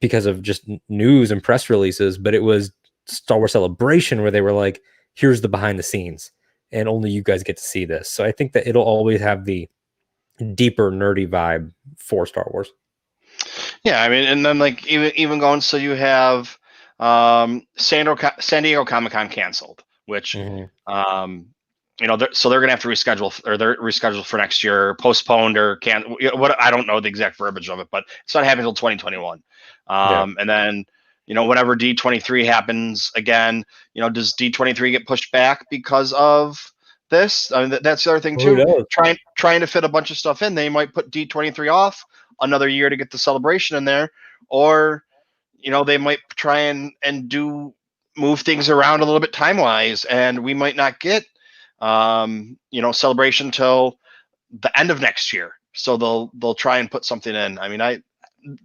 S2: because of just news and press releases, but it was Star Wars Celebration where they were like, here's the behind the scenes, and only you guys get to see this. So I think that it'll always have the deeper nerdy vibe for Star Wars.
S1: Yeah, I mean, and then like even going, so you have San Diego Comic-Con canceled, which so they're gonna have to reschedule, or they're rescheduled for next year, postponed, or what, I don't know the exact verbiage of it, but it's not happening until 2021.
S2: Yeah.
S1: And then whenever D23 happens again, does D23 get pushed back because of this? I mean, that's the other thing
S2: Who
S1: too.
S2: knows?
S1: Trying to fit a bunch of stuff in, they might put D23 off another year to get the Celebration in there, or they might try and do move things around a little bit time wise, and we might not get Celebration till the end of next year. So they'll try and put something in. I mean,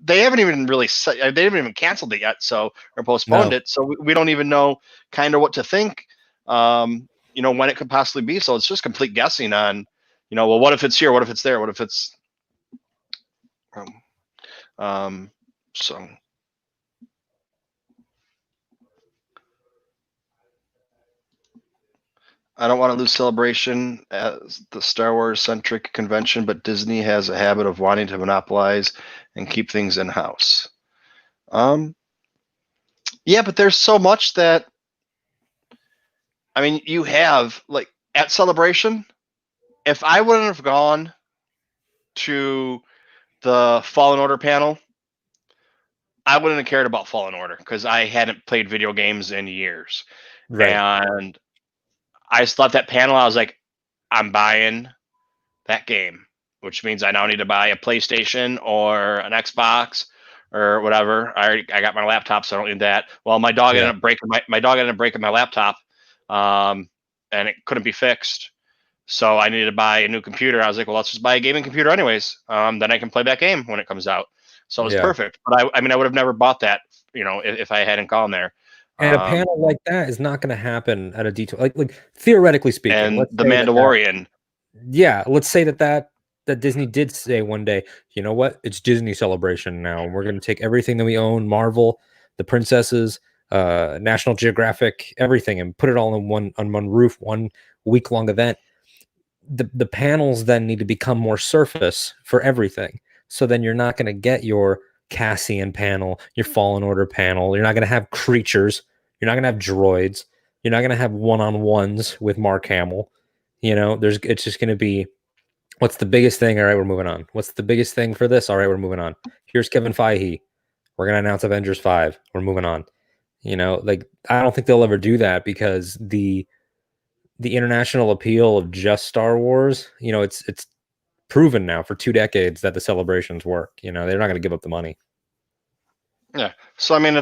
S1: they haven't even really they haven't even canceled it yet, so, or postponed
S2: No.
S1: it, so we don't even know kind of what to think. When it could possibly be. So it's just complete guessing on, well, what if it's here? What if it's there? What if it's so I don't want to lose Celebration as the Star Wars centric convention, but Disney has a habit of wanting to monopolize and keep things in house. Yeah, but there's so much that, I mean, you have like at Celebration. If I wouldn't have gone to the Fallen Order panel, I wouldn't have cared about Fallen Order because I hadn't played video games in years.
S2: Right.
S1: And I just thought that panel, I was like, I'm buying that game, which means I now need to buy a PlayStation or an Xbox or whatever. I got my laptop, so I don't need that. Well, my dog ended up breaking my laptop, and it couldn't be fixed. So I needed to buy a new computer. I was like, well, let's just buy a gaming computer anyways. Then I can play that game when it comes out. So it was perfect. But I mean, I would have never bought that, if I hadn't gone there.
S2: And a panel like that is not going to happen at a detail, like theoretically speaking.
S1: And
S2: Let's
S1: The
S2: say
S1: Mandalorian.
S2: let's say that Disney did say one day, you know what, it's Disney Celebration now. We're going to take everything that we own, Marvel, the princesses, National Geographic, everything, and put it all on one roof, 1 week-long event. The panels then need to become more surface for everything. So then you're not going to get your Cassian panel, your Fallen Order panel. You're not going to have creatures. You're not going to have droids. You're not going to have one-on-ones with Mark Hamill. It's just going to be, what's the biggest thing? All right, we're moving on. What's the biggest thing for this? All right, we're moving on. Here's Kevin Feige. We're going to announce Avengers 5. We're moving on. Like, I don't think they'll ever do that, because the international appeal of just Star Wars, it's proven now for 2 decades that the celebrations work. They're not going to give up the money.
S1: Yeah. So I mean,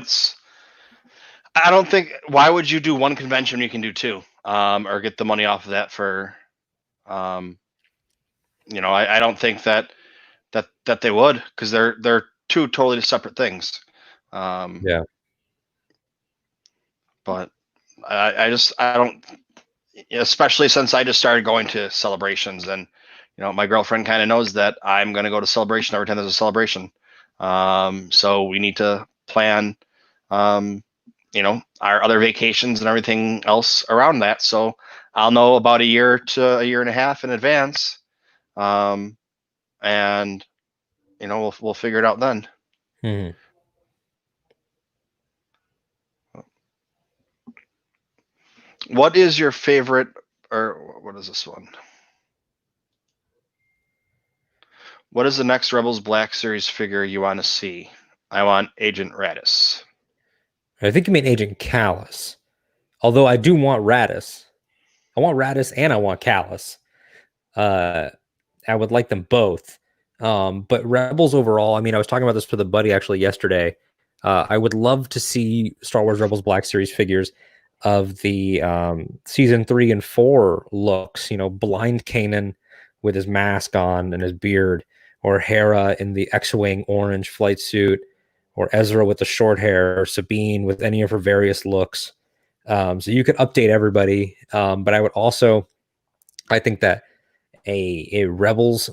S1: I don't think, why would you do one convention when you can do two? or get the money off of that for, I don't think that they would, because they're two totally separate things.
S2: Yeah.
S1: But I don't, especially since I just started going to celebrations, and my girlfriend kind of knows that I'm going to go to celebration every time there's a celebration. So we need to plan, our other vacations and everything else around that. So I'll know about a year to a year and a half in advance, and we'll figure it out then.
S2: Mhm.
S1: What is your favorite, or what is this one? What is the next Rebels Black Series figure you want to see? I want Agent Radis.
S2: I think you mean Agent Callus. Although I do want Radis. I want Radis and I want Callus. Uh, I would like them both. But Rebels overall, I mean, I was talking about this with a buddy actually yesterday. I would love to see Star Wars Rebels Black Series figures of the season 3 and 4 looks. Blind Kanan with his mask on and his beard, or Hera in the X-wing orange flight suit, or Ezra with the short hair, or Sabine with any of her various looks. So you could update everybody. But I think that a Rebels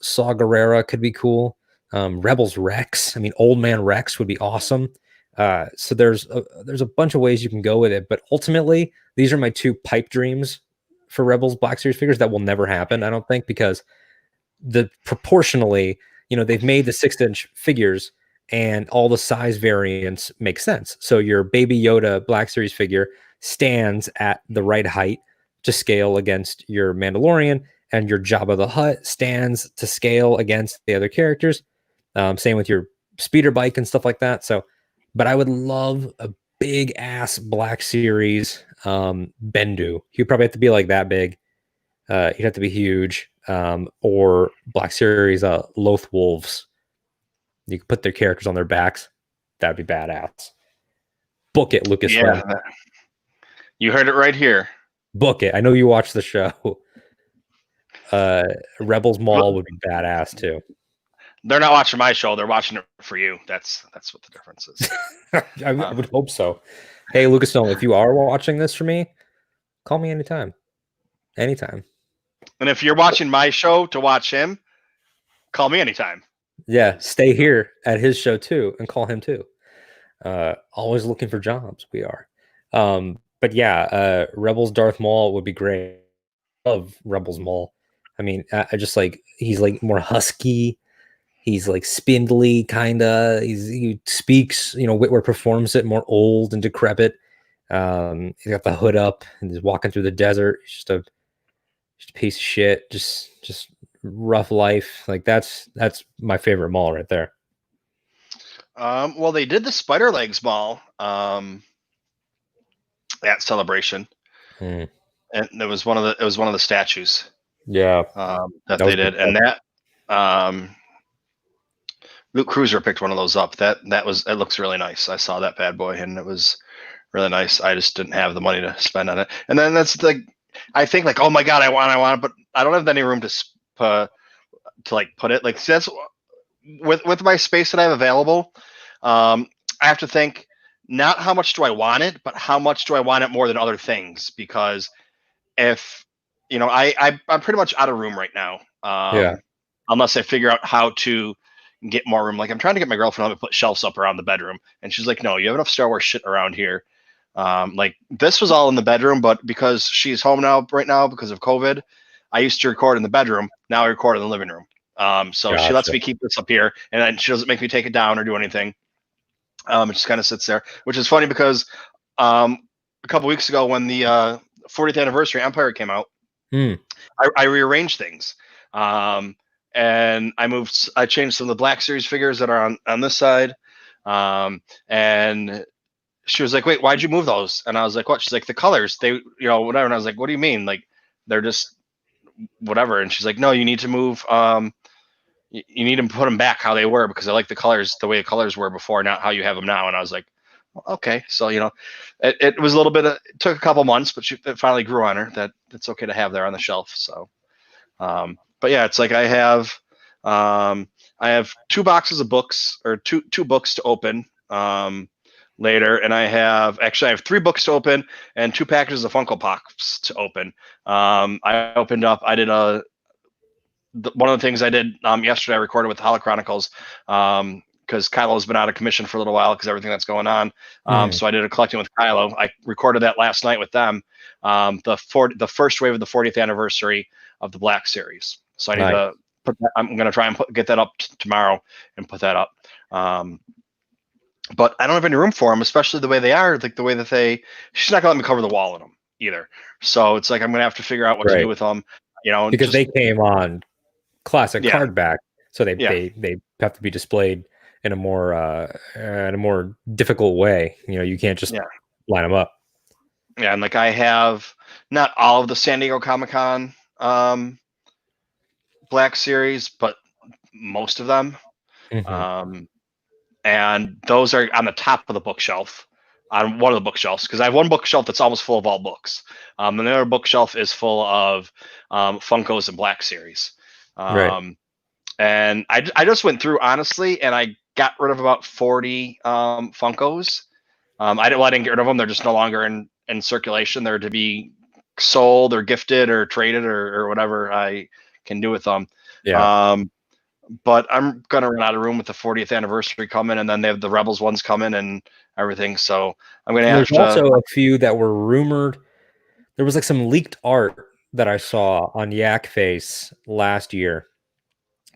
S2: Saw Gerrera could be cool. Rebels Rex, I mean, Old Man Rex would be awesome. So there's a bunch of ways you can go with it, but ultimately, these are my two pipe dreams for Rebels Black Series figures that will never happen, I don't think, because proportionally, they've made the 6-inch figures and all the size variants make sense. So your Baby Yoda Black Series figure stands at the right height to scale against your Mandalorian, and your Jabba the Hutt stands to scale against the other characters. Same with your speeder bike and stuff like that. So, but I would love a big ass Black Series Bendu. He'd probably have to be like that big. He'd have to be huge. Or Black Series Loth Wolves. You could put their characters on their backs. That'd be badass. Book it, Lucasfilm.
S1: Yeah, you heard it right here.
S2: Book it. I know you watch the show. Rebels Mall would be badass too.
S1: They're not watching my show. They're watching it for you. That's what the difference is.
S2: I would hope so. Hey, Lucasfilm, if you are watching this for me, call me anytime. Anytime.
S1: And if you're watching my show to watch him, call me anytime.
S2: Yeah, stay here at his show too and call him too. Always looking for jobs. We are. But yeah, Rebels Darth Maul would be great. Love Rebels Maul. I mean, I just like, he's like more husky. He's like spindly, kind of. He speaks, Whitwer performs it, more old and decrepit. He's got the hood up and he's walking through the desert. He's just a piece of shit. Just rough life. Like that's my favorite Maul right there.
S1: Well, they did the Spider Legs Mall at Celebration, and it was one of the statues.
S2: Yeah,
S1: that they did, and that Luke Cruiser picked one of those up. It looks really nice. I saw that bad boy, and it was really nice. I just didn't have the money to spend on it. And then that's I think like, oh my god, I want it, but I don't have any room to like put it. Like that's with my space that I have available. I have to think, not how much do I want it, but how much do I want it more than other things? Because if I'm pretty much out of room right now.
S2: Yeah.
S1: Unless I figure out how to get more room. Like I'm trying to get my girlfriend to put shelves up around the bedroom, and she's like, "No, you have enough Star Wars shit around here." Like this was all in the bedroom, but because she's home right now because of COVID, I used to record in the bedroom. Now I record in the living room. So
S2: Gotcha.
S1: she lets me keep this up here, and then she doesn't make me take it down or do anything. It just kind of sits there, which is funny because a couple weeks ago when the 40th anniversary Empire came out, I rearranged things. And I changed some of the Black Series figures that are on this side. And she was like, "Wait, why'd you move those?" And I was like, "What?" She's like, "The colors, they, whatever." And I was like, "What do you mean? Like, they're just whatever." And she's like, "No, you need to move. You need to put them back how they were, because I like the colors the way the colors were before, not how you have them now." And I was like, Okay, so it was a little bit. It took a couple months, but it finally grew on her. That it's okay to have there on the shelf. So, but yeah, it's like I have 2 boxes of books or two books to open later, and I have 3 books to open and 2 packages of Funko Pops to open. I opened up. I did one of the things I did yesterday. I recorded with Holo Chronicles. Because Kylo's been out of commission for a little while because everything that's going on. So I did a collecting with Kylo. I recorded that last night with them. The first wave of the 40th anniversary of the Black Series. So I need to put that. I'm going to try and get that up tomorrow and put that up. But I don't have any room for them, especially the way they are. Like the way that she's not going to let me cover the wall in them either. So it's like I'm going to have to figure out what to do with them.
S2: Because they came on classic card back, so they have to be displayed in a more difficult way. You can't just line them up.
S1: Yeah, and like I have not all of the San Diego Comic-Con Black Series, but most of them.
S2: Mm-hmm.
S1: And those are on the top of the bookshelf, on one of the bookshelves, because I have one bookshelf that's almost full of all books. And the other bookshelf is full of Funkos and Black Series.
S2: Right.
S1: And I just went through, honestly, and I got rid of about 40 Funkos. I didn't get rid of them. They're just no longer in circulation. They're to be sold or gifted or traded or whatever I can do with them.
S2: Yeah.
S1: But I'm going to run out of room with the 40th anniversary coming, and then they have the Rebels ones coming and everything. So I'm going to have to.
S2: There's also a few that were rumored. There was like some leaked art that I saw on Yak Face last year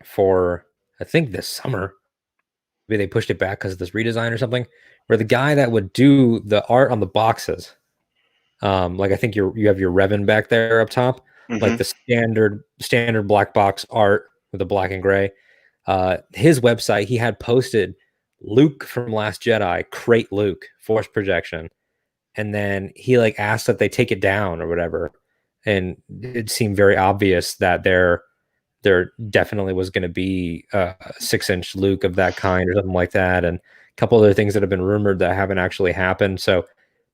S2: for, I think, this summer. Maybe they pushed it back because of this redesign or something, where the guy that would do the art on the boxes, like I think you have your Revan back there up top, like the standard black box art with the black and gray. His website, he had posted Luke from Last Jedi, crate Luke, force projection, and then he like asked that they take it down or whatever, and it seemed very obvious that there definitely was going to be a 6-inch Luke of that kind or something like that, and a couple other things that have been rumored that haven't actually happened. So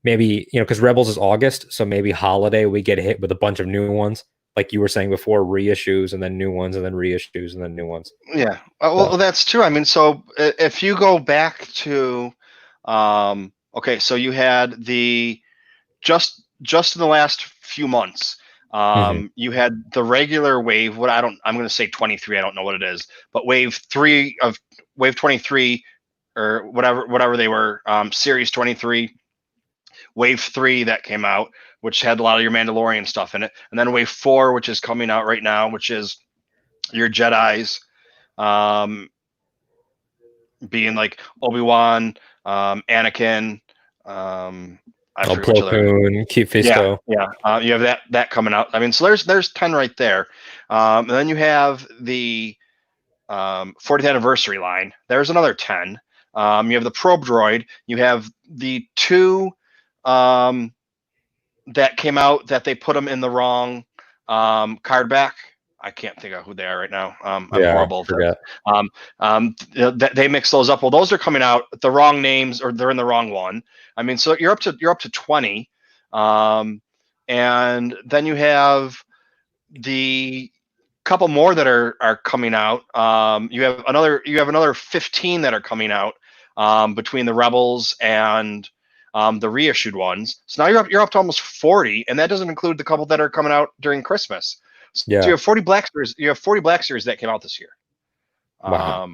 S2: maybe, because Rebels is August, so maybe holiday we get hit with a bunch of new ones, like you were saying before, reissues and then new ones and then reissues and then new ones.
S1: Yeah, well, that's true. I mean, so if you go back to, okay, so you had just in the last few months, you had the regular wave. I'm going to say 23. I don't know what it is, but wave 23 or whatever they were, series 23, wave 3 that came out, which had a lot of your Mandalorian stuff in it, and then wave 4, which is coming out right now, which is your Jedis, being like Obi-Wan, Anakin, I forget which other.
S2: Keep Fisto.
S1: Yeah. You have that coming out. I mean, so there's 10 right there. And then you have the 40th anniversary line. There's another 10. You have the probe droid. You have the 2 that came out that they put them in the wrong card back. I can't think of who they are right now. I'm horrible. They mix those up. Well, those are coming out the wrong names, or they're in the wrong one. I mean, so you're up to 20, and then you have the couple more that are coming out. You have another 15 that are coming out between the Rebels and the reissued ones. So now you're up to almost 40, and that doesn't include the couple that are coming out during Christmas. So you have 40 Black Series. You have 40 Black Series that came out this year.
S2: Wow.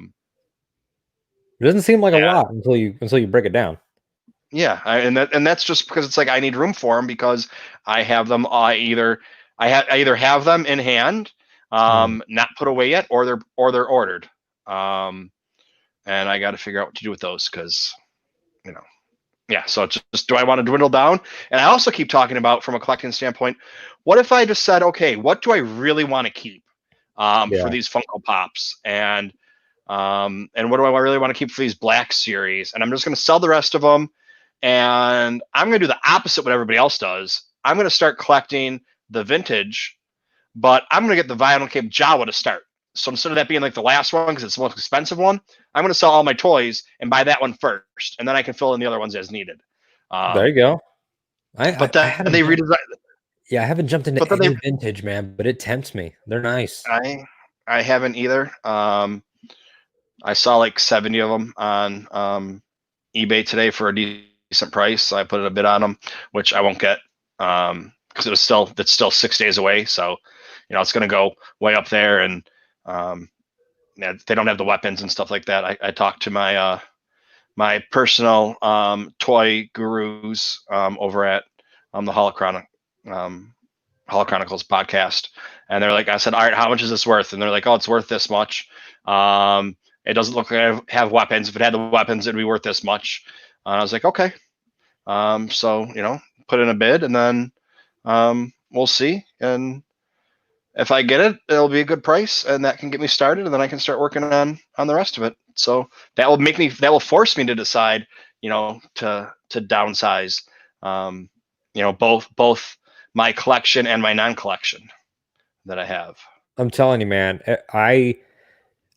S2: It doesn't seem like a lot until you break it down.
S1: Yeah, and that's just because it's like I need room for them, because I have them. I either have them in hand, not put away yet, or they're ordered. And I got to figure out what to do with those, because yeah, so it's just, do I want to dwindle down? And I also keep talking about, from a collecting standpoint, what if I just said, okay, what do I really want to keep for these Funko Pops? And what do I really want to keep for these Black Series? And I'm just going to sell the rest of them. And I'm going to do the opposite what everybody else does. I'm going to start collecting the vintage, but I'm going to get the Vinyl Cape Jawa to start. So instead of that being like the last one because it's the most expensive one, I'm going to sell all my toys and buy that one first, and then I can fill in the other ones as needed.
S2: There you go.
S1: But
S2: I
S1: then
S2: haven't
S1: they
S2: jumped,
S1: redesigned.
S2: yeah, I haven't jumped into
S1: But then they,
S2: any vintage, man, but it tempts me. They're nice.
S1: I haven't either. I saw like 70 of them on eBay today for a decent price. So I put a bid on them, which I won't get because it's still 6 days away. So it's going to go way up there, and yeah, they don't have the weapons and stuff like that. I talked to my my personal toy gurus over at the Holochronic Chronicles podcast, and they're like, I said, all right, how much is this worth? And they're like, oh, it's worth this much. It doesn't look like I have weapons. If it had the weapons, it'd be worth this much. I was like, okay. So put in a bid, and then we'll see. And if I get it, it'll be a good price, and that can get me started, and then I can start working on the rest of it. So that will force me to decide, to downsize, both my collection and my non-collection that I have.
S2: I'm telling you, man, I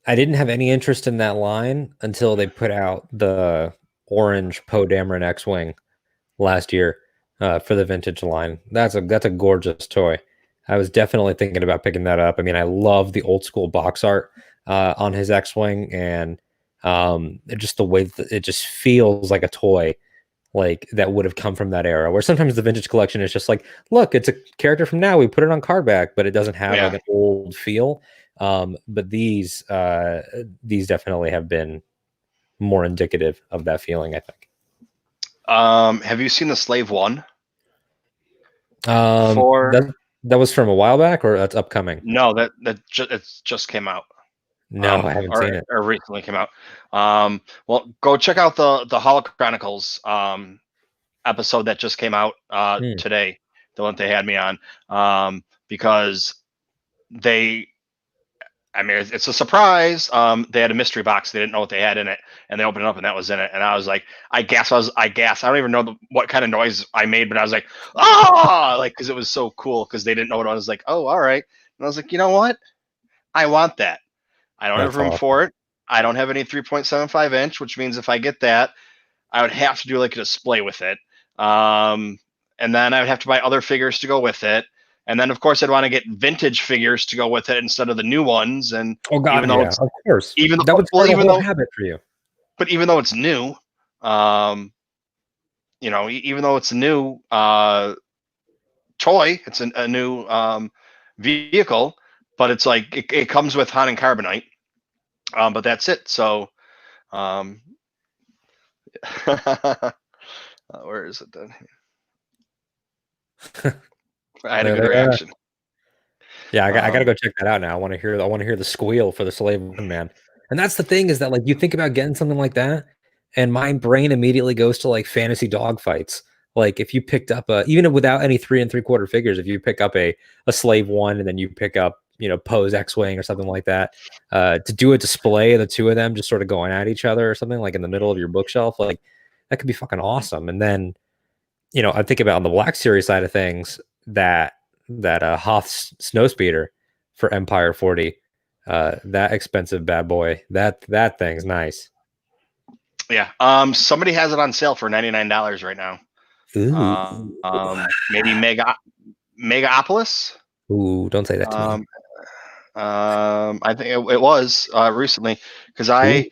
S2: didn't have any interest in that line until they put out the orange Poe Dameron X-Wing last year for the vintage line. That's a gorgeous toy. I was definitely thinking about picking that up. I mean, I love the old school box art on his X-Wing, and just the way that it just feels like a toy like that would have come from that era, where sometimes the vintage collection is just like, look, it's a character from now, we put it on card back, but it doesn't have like an old feel. But these definitely have been more indicative of that feeling, I think.
S1: Have you seen the Slave One?
S2: That was from a while back, or that's upcoming?
S1: No, it just came out.
S2: No, I haven't seen it.
S1: Or recently came out. Well, go check out the Holo Chronicles episode that just came out today, the one they had me on, because it's a surprise. They had a mystery box. They didn't know what they had in it, and they opened it up, and that was in it. And I was like, I guess. I don't even know what kind of noise I made, but I was like, because it was so cool because they didn't know what I was like. Oh, all right. And I was like, you know what? I want that. I don't have room for it. I don't have any 3.75 inch, which means if I get that, I would have to do like a display with it. And then I would have to buy other figures to go with it. And then, of course, I'd want to get vintage figures to go with it instead of the new ones. And
S2: of course,
S1: even
S2: that would start a whole habit for you.
S1: But even though it's new, even though it's a new toy, it's a new vehicle, but it's like it comes with Han and Carbonite. But that's it. So, where is it then? I had a good reaction.
S2: Yeah, I got to go check that out now. I want to hear the squeal for the Slave One, man. And that's the thing, is that like you think about getting something like that, and my brain immediately goes to like fantasy dogfights. Like if you picked up even without any 3 3/4 figures, if you pick up a Slave One and then you pick up Poe's X-Wing or something like that, to do a display of the two of them just sort of going at each other or something, like in the middle of your bookshelf, like that could be fucking awesome. And then I think about on the Black Series side of things, that Hoth's Snowspeeder for Empire 40, that expensive bad boy, that thing's nice.
S1: Yeah. Somebody has it on sale for $99 right now. Maybe Megapolis.
S2: Ooh, don't say that to me.
S1: I think it was recently, because I've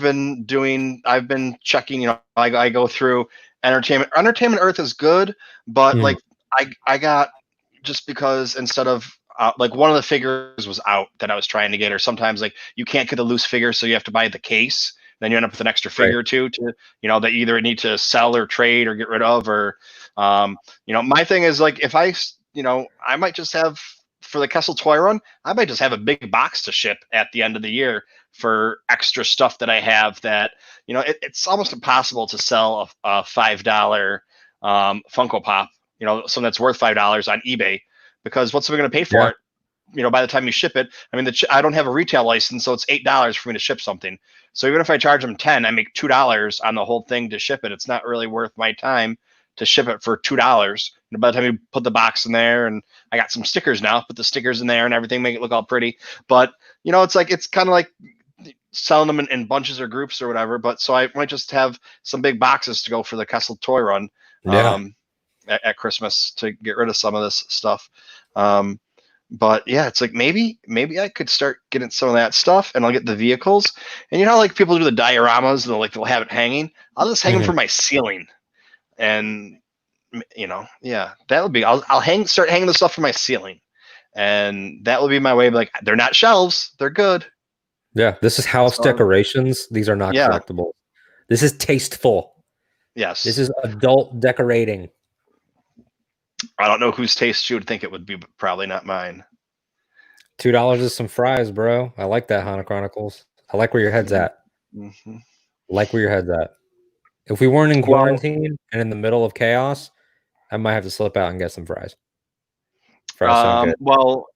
S1: been checking. I go through Entertainment Earth is good, but like I got, just because instead of like one of the figures was out that I was trying to get, or sometimes like you can't get the loose figure, so you have to buy the case. Then you end up with an extra figure or two to that you either need to sell or trade or get rid of, or my thing is like, if I might just have, for the Kessel Toy Run, I might just have a big box to ship at the end of the year for extra stuff that I have that, it's almost impossible to sell a $5 Funko Pop, something that's worth $5 on eBay, because what's someone going to pay for it? By the time you ship it, I mean, I don't have a retail license, so it's $8 for me to ship something. So even if I charge them $10, I make $2 on the whole thing to ship it. It's not really worth my time to ship it for $2. And by the time you put the box in there, and I got some stickers now, put the stickers in there and everything, make it look all pretty. But it's kind of like selling them in bunches or groups or whatever. But so I might just have some big boxes to go for the Kessel Toy Run at Christmas to get rid of some of this stuff. But yeah, it's like maybe I could start getting some of that stuff, and I'll get the vehicles. And like people do the dioramas, and they'll have it hanging. I'll just hang them from my ceiling, and that would be. I'll start hanging the stuff from my ceiling, and that will be my way of like, they're not shelves, they're good.
S2: Yeah, this is house decorations. These are not collectibles. This is tasteful.
S1: Yes.
S2: This is adult decorating.
S1: I don't know whose taste you would think it would be, but probably not mine.
S2: $2 is some fries, bro. I like that, Hana Chronicles. I like where your head's at.
S1: Mm-hmm.
S2: Like where your head's at. If we weren't in quarantine and in the middle of chaos, I might have to slip out and get some fries. Fries sound good.
S1: Well,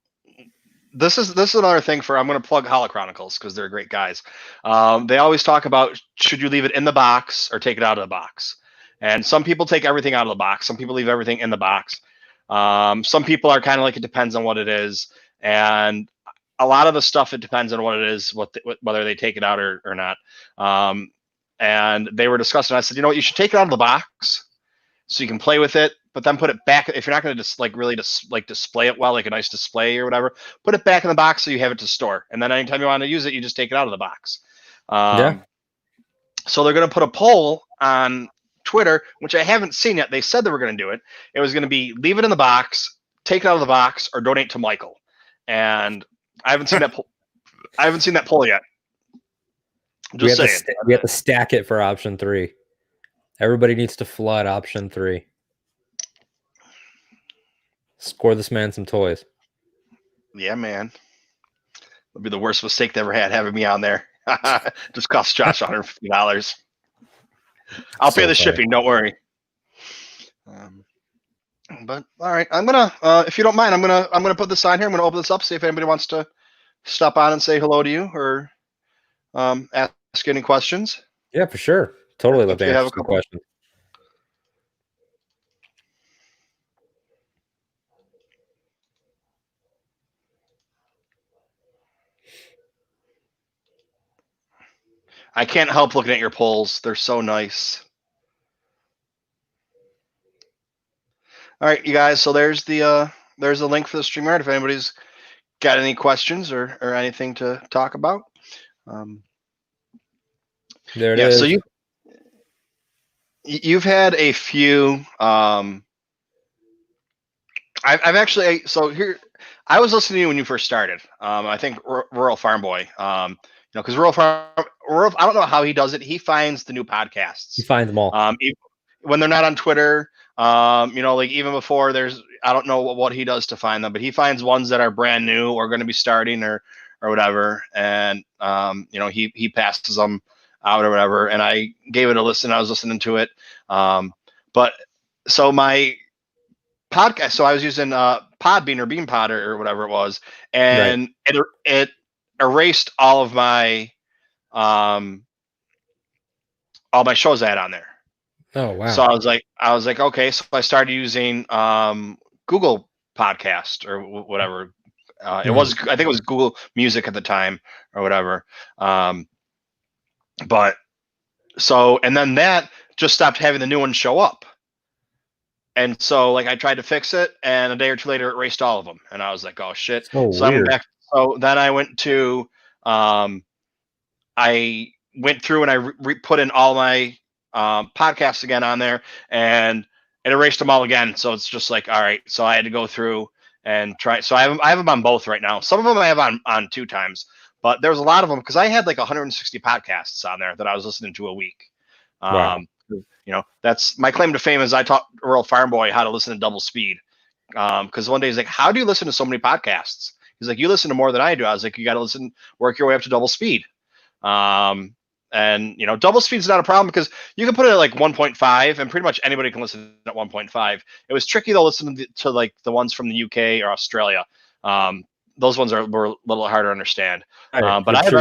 S1: this is another thing I'm going to plug Holo Chronicles because they're great guys. They always talk about, should you leave it in the box or take it out of the box? And some people take everything out of the box. Some people leave everything in the box. Some people are kind of like, it depends on what it is. And a lot of the stuff, it depends on what it is, whether they take it out or not. And they were discussing, I said, you should take it out of the box so you can play with it, but then put it back. If you're not going to just really display it well, like a nice display or whatever, put it back in the box so you have it to store. And then anytime you want to use it, you just take it out of the box. So they're going to put a poll on Twitter, which I haven't seen yet. They said they were going to do it. It was going to be leave it in the box, take it out of the box, or donate to Michael. And I haven't seen that poll. I haven't seen that poll yet. Just saying.
S2: We have to stack it for option 3. Everybody needs to flood option 3. Score this man some toys.
S1: Yeah, man. It'll be the worst mistake they ever had having me on there. Just cost Josh $150. I'll pay the shipping. Don't worry. But all right, I'm gonna, if you don't mind, I'm gonna put this on here. I'm gonna open this up, see if anybody wants to stop on and say hello to you or ask any questions.
S2: Yeah, for sure. Totally love to answer some questions.
S1: I can't help looking at your polls. They're so nice. All right, you guys. So there's the link for the StreamYard if anybody's got any questions or anything to talk about.
S2: There it is.
S1: So you've had a few. I've actually, so here, I was listening to you when you first started. I think Rural Farm Boy. Because Rural, I don't know how he does it. He finds the new podcasts.
S2: He finds them all.
S1: When they're not on Twitter, like even before I don't know what he does to find them, but he finds ones that are brand new or going to be starting or whatever. And, he passes them out or whatever. And I gave it a listen. I was listening to it. But so my podcast, so I was using Podbean or BeanPod or whatever it was. And it erased all of my shows I had on there.
S2: Oh wow!
S1: So I was like, okay. So I started using Google Podcast or whatever. It was, I think it was Google Music at the time or whatever. But so, and then that just stopped having the new ones show up. And so I tried to fix it, and a day or two later it erased all of them. And I was like, oh shit.
S2: So
S1: I went back. So then I went to, I went through and I put in all my podcasts again on there, and it erased them all again. So it's just like, all right. So I had to go through and try. So I have them on both right now. Some of them I have on 2 times, but there's a lot of them because I had 160 podcasts on there that I was listening to a week.
S2: Wow.
S1: That's my claim to fame is I taught Rural Farm Boy how to listen to double speed. Because one day he's like, how do you listen to so many podcasts? He's like, you listen to more than I do. I was like, you got to work your way up to double speed. And double speed is not a problem because you can put it at 1.5 and pretty much anybody can listen at 1.5. It was tricky though, listening to the ones from the UK or Australia. Those ones were a little harder to understand. But I have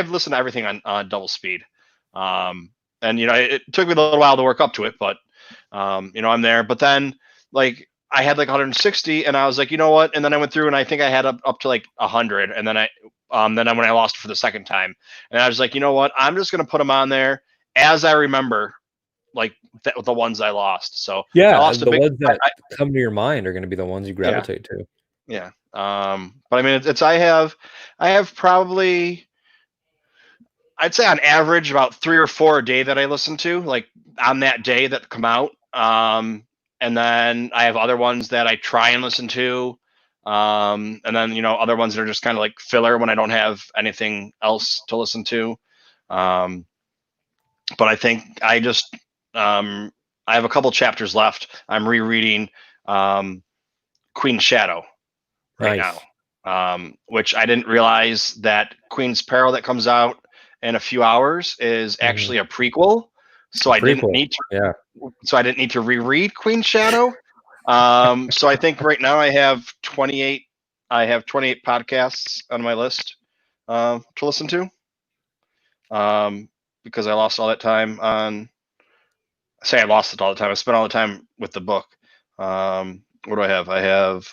S1: listened to everything on double speed. And and it took me a little while to work up to it, but I'm there. But then like I had like 160, and I was like, you know what? And then I went through, and I think I had up to like 100, and then when I lost it for the second time, and I was like, you know what? I'm just gonna put them on there as I remember, like the ones I lost. So
S2: yeah,
S1: I lost
S2: the ones that come to your mind are going to be the ones you gravitate to.
S1: Yeah. But I mean, I have probably, I'd say on average about 3 or 4 a day that I listen to, like on that day that come out. And then I have other ones that I try and listen to. And then, other ones that are just kind of like filler when I don't have anything else to listen to. But I think I have a couple chapters left. I'm rereading Queen's Shadow right now, which I didn't realize that Queen's Peril that comes out in a few hours is actually a prequel. So I didn't need to reread Queen's Shadow. So I think right now I have 28 podcasts on my list to listen to. Because I lost all that time on. I lost it all the time. I spent all the time with the book. What do I have? I have.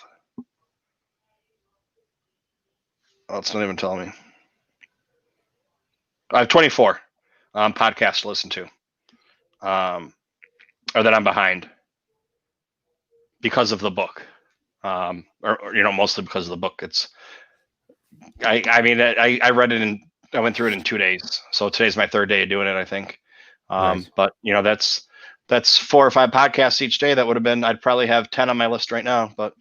S1: Oh, it's not even telling me. I have 24 podcasts to listen to, or that I'm behind because of the book, or mostly because of the book. I read it I went through it in 2 days, so today's my 3rd day of doing it, I think. Nice. But that's 4 or 5 podcasts each day. That would have been, I'd probably have 10 on my list right now. But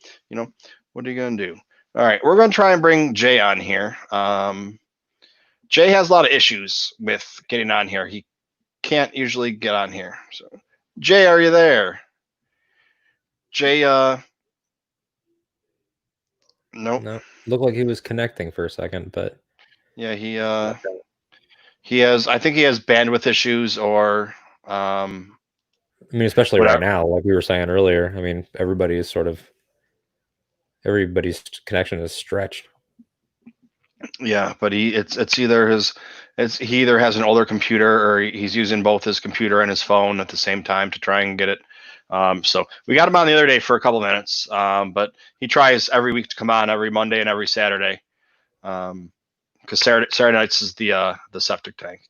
S1: what are you gonna do? All right, we're gonna try and bring Jay on here. Jay has a lot of issues with getting on here. He can't usually get on here. So, Jay, are you there? Jay, nope.
S2: No, looked like he was connecting for a second, but
S1: yeah, he has. I think he has bandwidth issues, or
S2: I mean, especially right now, like we were saying earlier. I mean, everybody's connection is stretched.
S1: Yeah, but he either has an older computer, or he's using both his computer and his phone at the same time to try and get it. So we got him on the other day for a couple minutes, but he tries every week to come on, every Monday and every Saturday, because Saturday nights is the septic tank.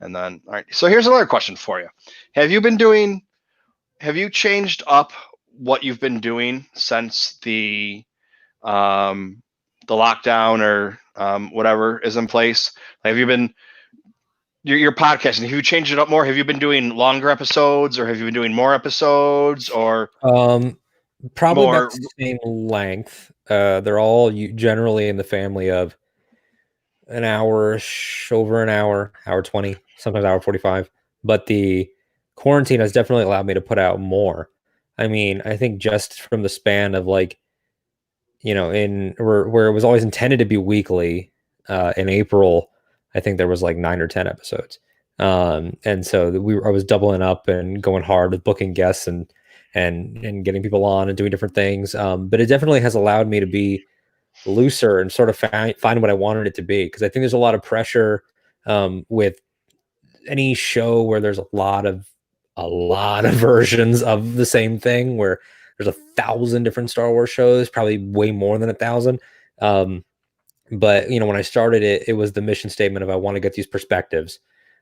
S1: And then, all right. So here's another question for you: Have you changed up what you've been doing since the lockdown or whatever is in place? Have you been your podcasting? Have you changed it up more? Have you been doing longer episodes, or have you been doing more episodes, or
S2: probably about the same length? They're all generally in the family of an hour-ish, over an hour 20, sometimes hour 45. But the quarantine has definitely allowed me to put out more. I mean, I think just from the span of like, in where it was always intended to be weekly, in April, I think there was like 9 or 10 episodes. And so I was doubling up and going hard with booking guests and getting people on and doing different things. But it definitely has allowed me to be looser and sort of find what I wanted it to be. Cause I think there's a lot of pressure, with any show where there's a lot of versions of the same thing, where there's 1,000 different Star Wars shows, probably way more than 1,000. But when I started it, it was the mission statement of I want to get these perspectives.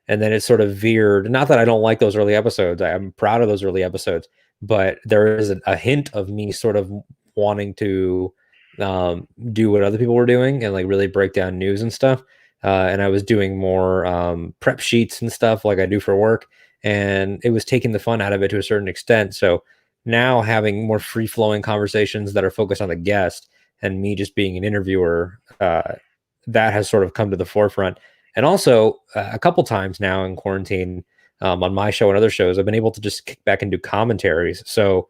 S2: And then it sort of veered. Not that I don't like those early episodes. I'm proud of those early episodes, but there is a hint of me sort of wanting to do what other people were doing and like really break down news and stuff. And I was doing more prep sheets and stuff like I do for work. And it was taking the fun out of it to a certain extent. So now having more free-flowing conversations that are focused on the guest and me just being an interviewer, that has sort of come to the forefront. And also a couple times now in quarantine, on my show and other shows, I've been able to just kick back and do commentaries. So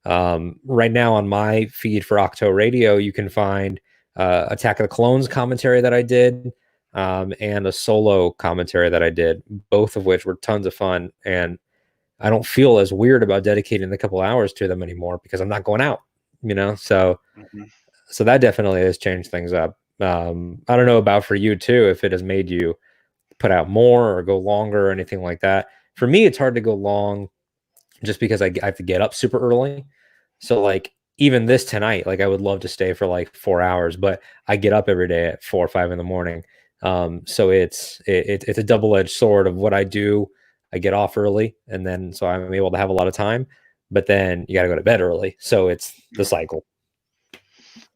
S2: right now on my feed for Ahch-To Radio, you can find Attack of the Clones commentary that I did, and a solo commentary that I did, both of which were tons of fun. And I don't feel as weird about dedicating a couple hours to them anymore because I'm not going out, so so that definitely has changed things up. I don't know about for you too, if it has made you put out more or go longer or anything like that. for me, it's hard to go long just because I have to get up super early. So like even this tonight, like I would love to stay for like 4 hours, but I get up every day at 4 or 5 in the morning. So it's a double-edged sword of what I do. I get off early, and then so I'm able to have a lot of time, but then you got to go to bed early. So it's the cycle.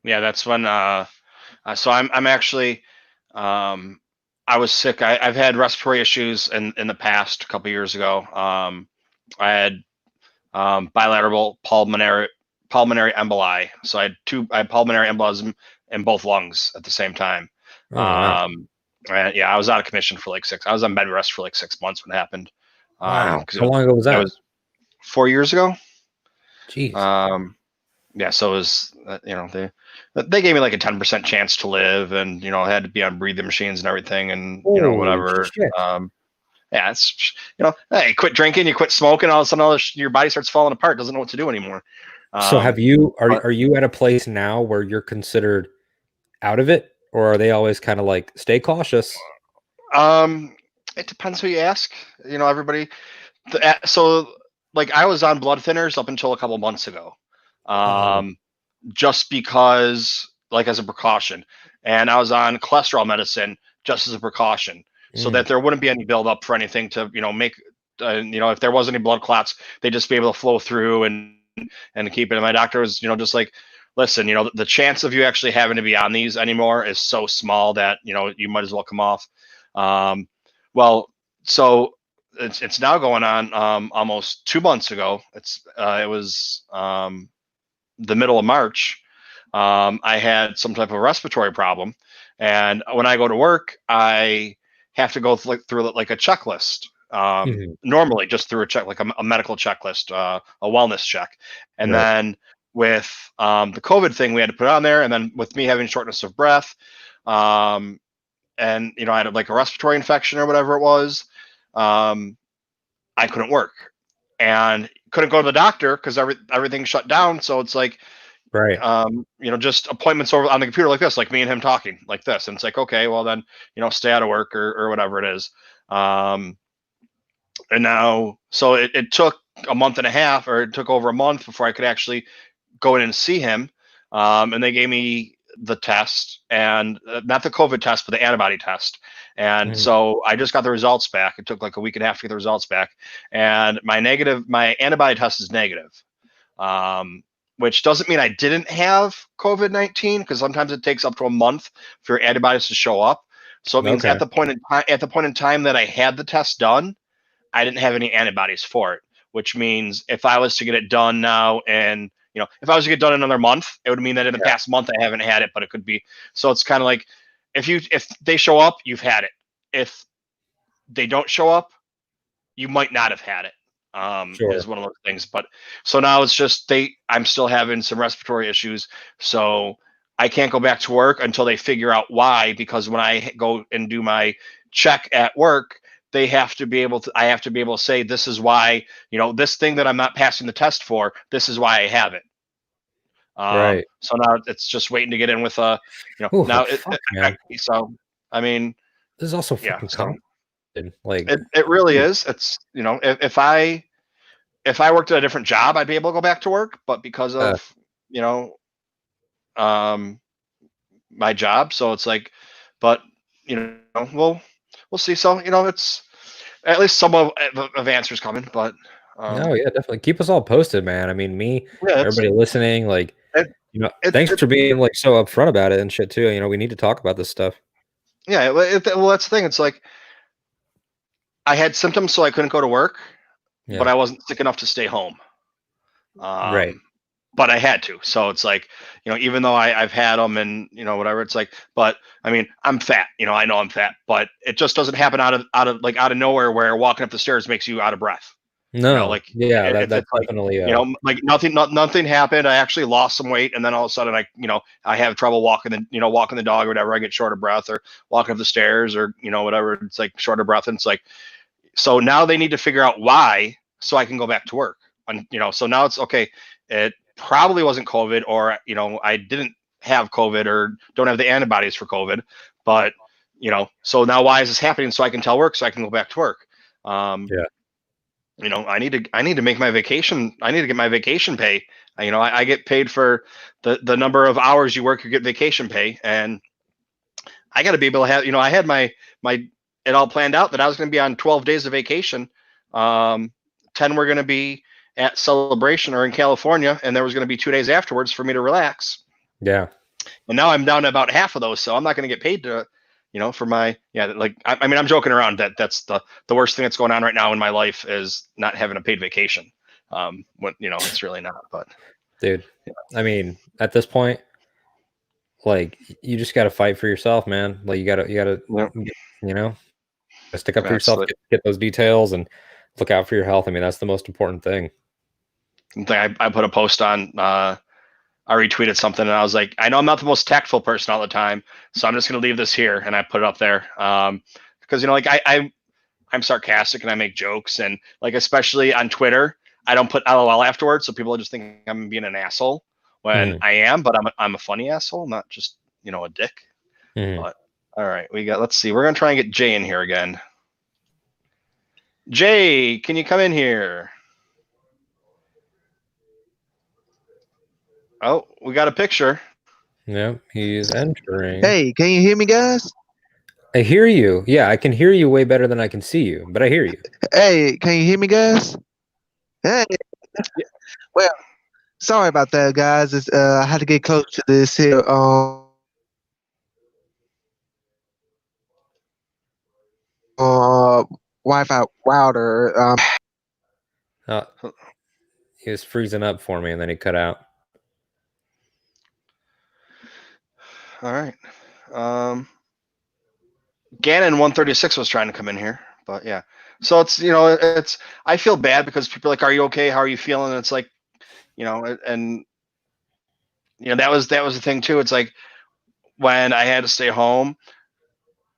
S1: Yeah, that's when. So I'm actually, I was sick. I've had respiratory issues in the past, a couple years ago. I had bilateral pulmonary emboli. So I had pulmonary embolism in both lungs at the same time.
S2: Oh wow,
S1: And yeah, I was out of commission for like I was on bed rest for like 6 months when it happened.
S2: wow.
S1: Because
S2: How long ago was
S1: it
S2: that?
S1: was 4 years ago.
S2: Jeez.
S1: Yeah, so it was, they gave me like a 10% chance to live, and I had to be on breathing machines and everything, and
S2: Holy
S1: whatever.
S2: shit.
S1: Yeah, it's hey, quit drinking, you quit smoking, all of a sudden your body starts falling apart, doesn't know what to do anymore.
S2: So have you
S1: But
S2: are you at a place now where you're considered out of it, or are they always kind of like stay cautious?
S1: it depends who you ask. Everybody. So like I was on blood thinners up until a couple months ago.
S2: Oh,
S1: Um, just because, like, as a precaution. And I was on cholesterol medicine just as a precaution, so
S2: mm,
S1: that there wouldn't be any buildup for anything to, make, if there was any blood clots, they'd just be able to flow through and keep it. And my doctor was, just like, listen, the chance of you actually having to be on these anymore is so small that, you might as well come off. Um, well, so it's now going on almost 2 months ago. It was the middle of March. I had some type of respiratory problem, and when I go to work, I have to go through like a checklist.
S2: mhm,
S1: Normally, just through like a medical checklist, a wellness check, and
S2: right.
S1: then with the COVID thing, we had to put it on there, and then with me having shortness of breath, um, and I had like a respiratory infection or whatever it was, um, I couldn't work and couldn't go to the doctor because everything shut down. So it's like,
S2: Right.
S1: just appointments over on the computer like this, like me and him talking like this. And it's like, okay, well then, stay out of work or whatever it is. Um, and now, so it took a month and a half, or it took over a month before I could actually go in and see him. And they gave me the test, and not the COVID test, but the antibody test. And
S2: Mhm,
S1: so I just got the results back. It took like a week and a half to get the results back. And my antibody test is negative. Um, which doesn't mean I didn't have COVID-19, because sometimes it takes up to a month for your antibodies to show up. So it means
S2: okay.
S1: at the point in time that I had the test done, I didn't have any antibodies for it. Which means if I was to get it done now, and if I was to get done another month, it would mean that in the
S2: Yeah,
S1: past month I haven't had it, but it could be. So it's kind of like, if they show up, you've had it. If they don't show up, you might not have had it.
S2: sure.
S1: Is one of those things. But so now it's just I'm still having some respiratory issues, so I can't go back to work until they figure out why. Because when I go and do my check at work, I have to be able to say, this is why, this thing that I'm not passing the test for, this is why I have it.
S2: Right.
S1: So now it's just waiting to get in with
S2: Oh,
S1: now
S2: fuck, man.
S1: so I mean,
S2: This is also
S1: yeah,
S2: fucking
S1: so
S2: complicated. Like,
S1: it really
S2: ooh,
S1: is. It's, if I worked at a different job, I'd be able to go back to work. But because
S2: uh,
S1: of, you know, um, my job, so it's like, but we'll see. So it's at least some of answers coming. But
S2: no, yeah, definitely keep us all posted, man. I mean, me,
S1: yeah,
S2: everybody listening, like,
S1: it, it,
S2: thanks
S1: it
S2: for being like so upfront about it and shit too. We need to talk about this stuff.
S1: yeah. Well, that's the thing. It's like I had symptoms, so I couldn't go to work, but
S2: Yeah.
S1: I wasn't sick enough to stay home.
S2: Right.
S1: Um, but I had to. So it's like, even though I've had them and, whatever, it's like, but I mean, I'm fat, I know I'm fat, but it just doesn't happen out of nowhere, where walking up the stairs makes you out of breath.
S2: No.
S1: Like
S2: Yeah, that's
S1: it's like,
S2: definitely
S1: like nothing happened. I actually lost some weight. And then all of a sudden I have trouble walking the dog or whatever. I get short of breath, or walking up the stairs, or, whatever. It's like short of breath. And it's like, so now they need to figure out why, so I can go back to work. And so now it's okay. It probably wasn't COVID, or I didn't have COVID, or don't have the antibodies for COVID. But so now why is this happening? So I can tell work, so I can go back to work. Um,
S2: yeah.
S1: I need to make my vacation. I need to get my vacation pay. I get paid for the number of hours you work, you get vacation pay, and I got to be able to have. I had my it all planned out that I was going to be on 12 days of vacation. 10 were going to be at Celebration or in California, and there was going to be 2 days afterwards for me to relax.
S2: Yeah.
S1: And now I'm down to about half of those, so I'm not going to get paid to, for my I mean, I'm joking around that's the worst thing that's going on right now in my life is not having a paid vacation. When it's really not, but
S2: dude, I mean, at this point, like you just got to fight for yourself, man. Like you got to, stick up for yourself, get those details, and look out for your health. I mean, that's the most important thing.
S1: I put a post on. I retweeted something and I was like, I know I'm not the most tactful person all the time, so I'm just going to leave this here. And I put it up there because I'm sarcastic and I make jokes, and like especially on Twitter, I don't put LOL afterwards, so people just think I'm being an asshole when I am, but I'm a funny asshole, not just a dick. But all right, let's see, we're gonna try and get Jay in here again. Jay, can you come in here? Oh, we got a picture.
S2: Yep, he's entering.
S3: Hey, can you hear me, guys?
S2: I hear you. Yeah, I can hear you way better than I can see you, but I hear you.
S3: Hey, can you hear me, guys? Hey. Well, sorry about that, guys. It's, I had to get close to this here Wi-Fi router.
S2: He was freezing up for me, and then he cut out.
S1: All right. Gannon 136 was trying to come in here, but yeah. So it's I feel bad because people are like, "Are you okay? How are you feeling?" And it's like, and that was the thing too. It's like when I had to stay home,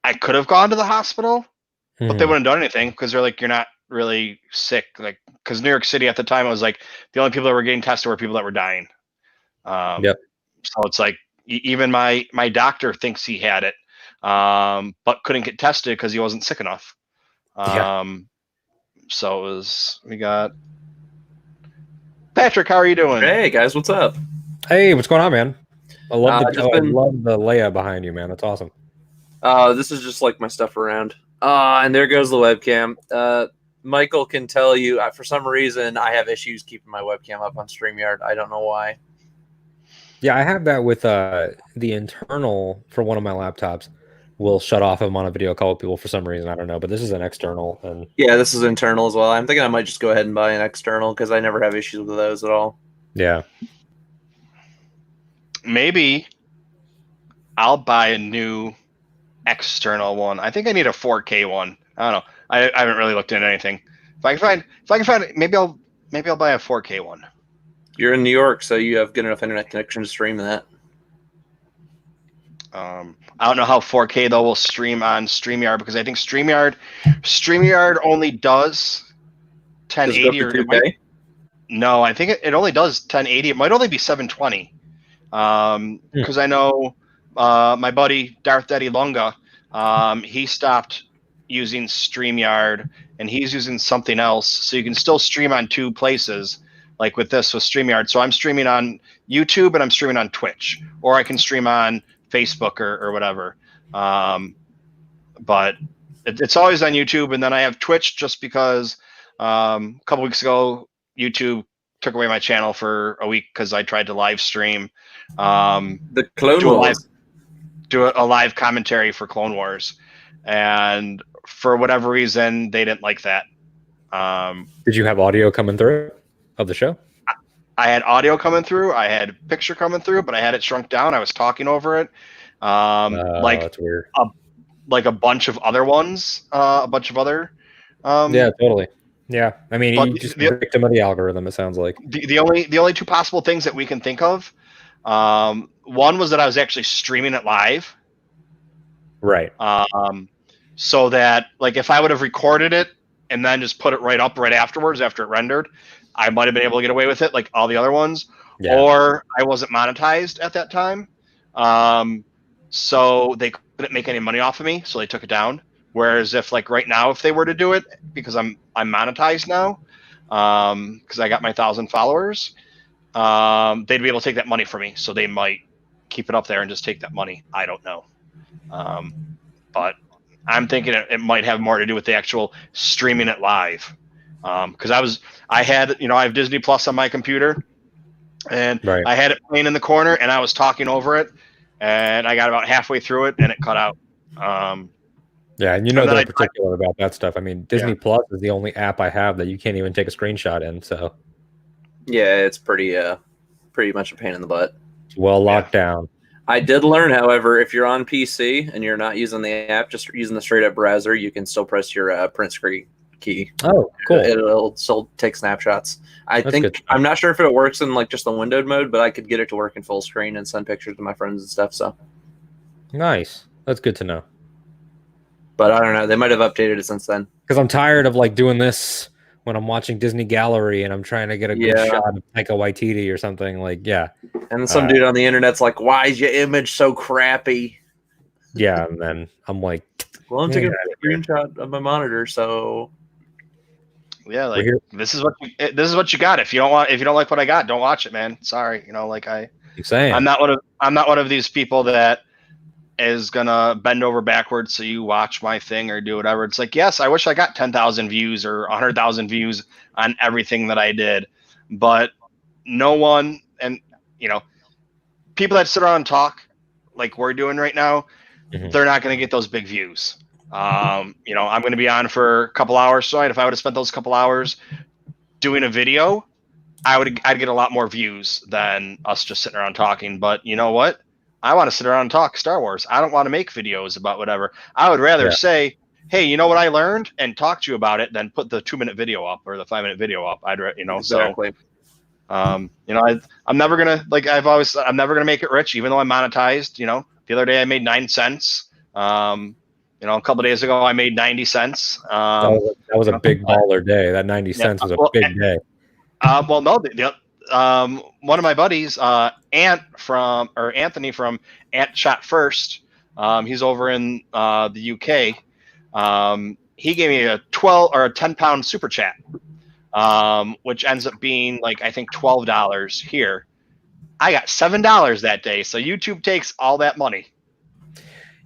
S1: I could have gone to the hospital, but they wouldn't have done anything because they're like, "You're not really sick." Like, because New York City at the time, it was like the only people that were getting tested were people that were dying.
S2: Yep.
S1: So it's like even my doctor thinks he had it, but couldn't get tested because he wasn't sick enough. So we got Patrick. How are you doing?
S4: Hey guys, what's up?
S2: Hey, what's going on, man? I love the layout behind you, man. That's awesome.
S4: This is just like my stuff around. And there goes the webcam. Michael can tell you, for some reason, I have issues keeping my webcam up on StreamYard. I don't know why.
S2: Yeah, I have that with the internal for one of my laptops will shut off if I'm on a video call with people for some reason. I don't know, but this is an external. And
S4: yeah, this is internal as well. I'm thinking I might just go ahead and buy an external because I never have issues with those at all.
S2: Yeah.
S1: Maybe I'll buy a new external one. I think I need a 4K one. I don't know. I haven't really looked into anything. If I can find it, maybe I'll buy a 4K one.
S4: You're in New York, so you have good enough internet connection to stream that.
S1: I don't know how 4K though will stream on StreamYard because I think StreamYard only does 1080
S4: or 2K?
S1: No, I think it only does 1080. It might only be 720. Because I know my buddy Darth Daddy Lunga, he stopped using StreamYard and he's using something else, so you can still stream on two places. Like with StreamYard. So I'm streaming on YouTube and I'm streaming on Twitch, or I can stream on Facebook or whatever. But it's always on YouTube, and then I have Twitch just because a couple weeks ago YouTube took away my channel for a week because I tried to live stream
S4: the Clone Wars.
S1: Do a live commentary for Clone Wars, and for whatever reason they didn't like that.
S2: Did you have audio coming through of the show?
S1: I had audio coming through. I had picture coming through, but I had it shrunk down. I was talking over it.
S2: That's weird.
S1: Like a bunch of other ones, a bunch of other.
S2: Yeah, totally. Yeah, I mean, you just victim of the algorithm. It sounds like
S1: the only two possible things that we can think of. One was that I was actually streaming it live.
S2: Right.
S1: So that like if I would have recorded it and then just put it right afterwards after it rendered, I might have been able to get away with it like all the other ones. Yeah. Or I wasn't monetized at that time. So they couldn't make any money off of me, so they took it down. Whereas if like right now, if they were to do it, because I'm monetized now, because I got my 1,000 followers, they'd be able to take that money from me. So they might keep it up there and just take that money. I don't know. But I'm thinking it might have more to do with the actual streaming it live. Because I have Disney Plus on my computer, and
S2: Right.
S1: I had it playing in the corner, and I was talking over it, and I got about halfway through it, and it cut out.
S2: Yeah, and
S1: then
S2: they're particular about that stuff. I mean, Disney
S1: Yeah.
S2: Plus is the only app I have that you can't even take a screenshot in, so
S4: Yeah, it's pretty much a pain in the butt.
S2: it's well locked down.
S4: I did learn, however, if you're on PC and you're not using the app, just using the straight up browser, you can still press your print screen key.
S2: Oh, cool.
S4: It'll still take snapshots.
S2: That's good.
S4: I'm not sure if it works in like just the windowed mode, but I could get it to work in full screen and send pictures to my friends and stuff. So
S2: Nice. That's good to know.
S4: but I don't know. They might have updated it since then.
S2: Because I'm tired of like doing this when I'm watching Disney Gallery and I'm trying to get a good shot of Taika Waititi or something. Like, yeah.
S4: And some dude on the internet's like, "Why is your image so crappy?"
S2: Yeah, and then I'm like,
S4: "Well, I'm taking a screenshot of my monitor, so."
S1: Yeah, like this is what you got. If you don't like what I got, don't watch it, man. Sorry,
S2: I'm saying
S1: I'm not one of these people that is gonna bend over backwards so you watch my thing or do whatever. It's like, yes, I wish I got 10,000 views or 100,000 views on everything that I did, but no one, and people that sit around and talk like we're doing right now, they're not going to get those big views. I'm going to be on for a couple hours. So if I would have spent those couple hours doing a video, I'd get a lot more views than us just sitting around talking. But you know what? I want to sit around and talk Star Wars. I don't want to make videos about whatever. I would rather say, hey, you know what I learned, and talk to you about it than put the 2-minute video up or the 5-minute video up.
S4: Exactly.
S1: I'm never gonna, like I'm never gonna make it rich, even though I'm monetized. The other day I made 9 cents. A couple of days ago I made 90 cents.
S2: that was a big baller day. That 90 cents was a big day.
S1: Well, no, one of my buddies, Anthony from Ant Shot First, he's over in the UK. He gave me a 12 or a 10-pound super chat, which ends up being like I think $12 here. I got $7 that day, so YouTube takes all that money.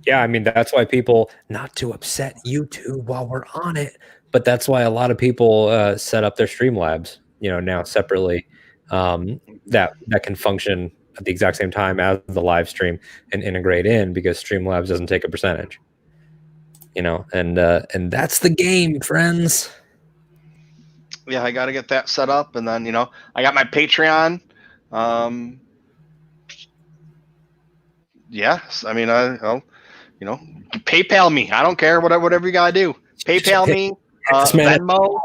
S2: Yeah, I mean that's why people, not to upset YouTube while we're on it, but that's why a lot of people set up their Streamlabs, now separately, that can function at the exact same time as the live stream and integrate in, because Streamlabs doesn't take a percentage. And that's the game, friends.
S1: Yeah, I got to get that set up, and then I got my Patreon. Yes, I mean PayPal me. I don't care, whatever you gotta do. PayPal me, Venmo.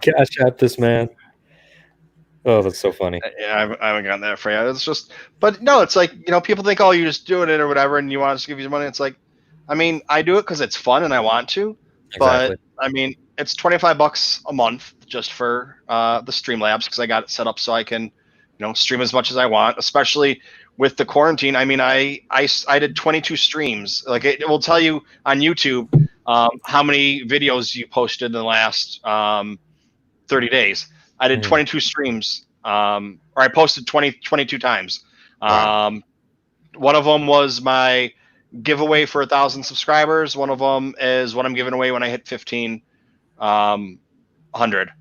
S2: Cash App this man. Oh, that's so funny.
S1: Yeah, I haven't gotten that for you. It's just, but no, it's like people think, oh, you're just doing it or whatever, and you want us to give you money. It's like, I mean, I do it because it's fun and I want to.
S2: Exactly.
S1: But I mean, it's $25 a month just for the Streamlabs, because I got it set up so I can, stream as much as I want, especially with the quarantine. I mean, I did 22 streams. Like it will tell you on YouTube how many videos you posted in the last 30 days. I did 22 streams, or I posted 22 times. Wow. One of them was my giveaway for 1,000 subscribers. One of them is what I'm giving away when I hit 1,500.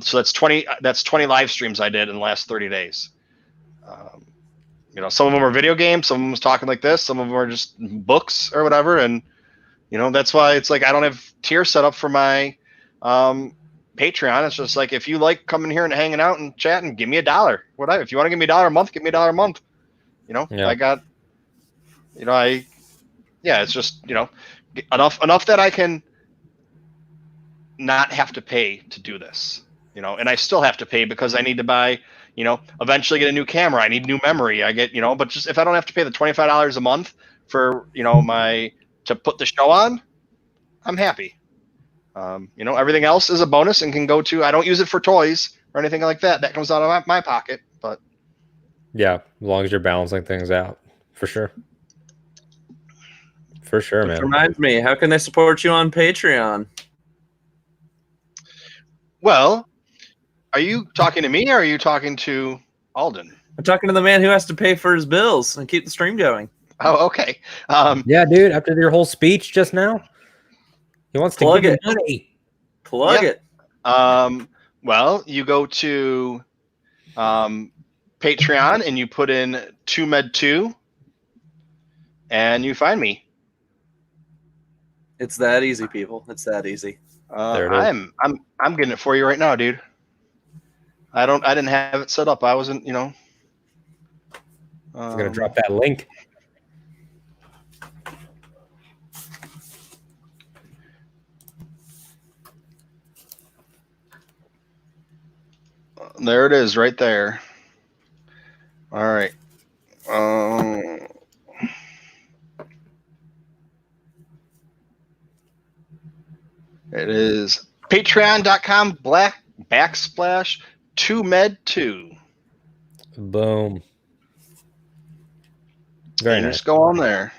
S1: So that's 20 live streams I did in the last 30 days. Some of them are video games, some of them was talking like this, some of them are just books or whatever. And, that's why it's like, I don't have tiers set up for my Patreon. It's just like, if you like coming here and hanging out and chatting, give me $1. Whatever. If you want to give me $1 a month, give me $1 a month. I got, it's just, enough that I can not have to pay to do this, and I still have to pay because I need to buy, eventually get a new camera. I need new memory. I get, but just if I don't have to pay the $25 a month for, to put the show on, I'm happy. Everything else is a bonus and can go to, I don't use it for toys or anything like that. That comes out of my pocket, but
S2: yeah, as long as you're balancing things out, for sure. For sure,
S4: Which
S2: man.
S4: reminds me, how can they support you on Patreon?
S1: Well, are you talking to me or are you talking to Alden?
S4: I'm talking to the man who has to pay for his bills and keep the stream going.
S1: Oh, okay.
S2: Yeah, dude. After your whole speech just now, he wants to
S4: Plug
S2: give
S4: it.
S2: you money.
S4: Plug
S1: Yeah.
S4: it.
S1: Well, you go to Patreon and you put in TooMedToo, and you find me.
S4: It's that easy, people. It's that easy.
S2: There it is.
S1: I'm getting it for you right now, dude. I didn't have it set up. I wasn't,
S2: I'm gonna drop that link.
S1: There it is, right there. All right. It is patreon.com/TooMedToo.
S2: Boom. Very
S1: And
S2: nice.
S1: just go on there.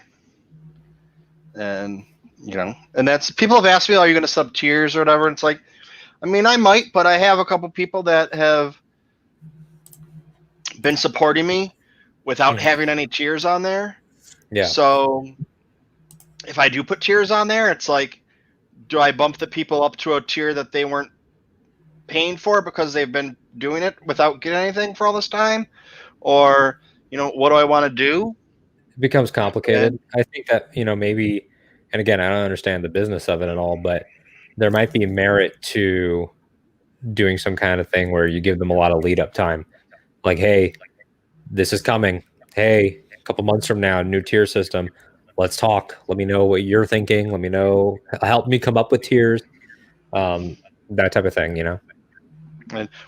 S1: And, and that's, people have asked me, are you going to sub tiers or whatever? And it's like, I mean, I might, but I have a couple people that have been supporting me without having any tiers on there.
S2: Yeah.
S1: So if I do put tiers on there, it's like, do I bump the people up to a tier that they weren't paying for because they've been doing it without getting anything for all this time? Or, what do I want to do?
S2: It becomes complicated. I think that, maybe, and again, I don't understand the business of it at all, but there might be merit to doing some kind of thing where you give them a lot of lead up time. Like, hey, this is coming. Hey, a couple months from now, new tier system. Let's talk. Let me know what you're thinking. Let me know. Help me come up with tiers. That type of thing, And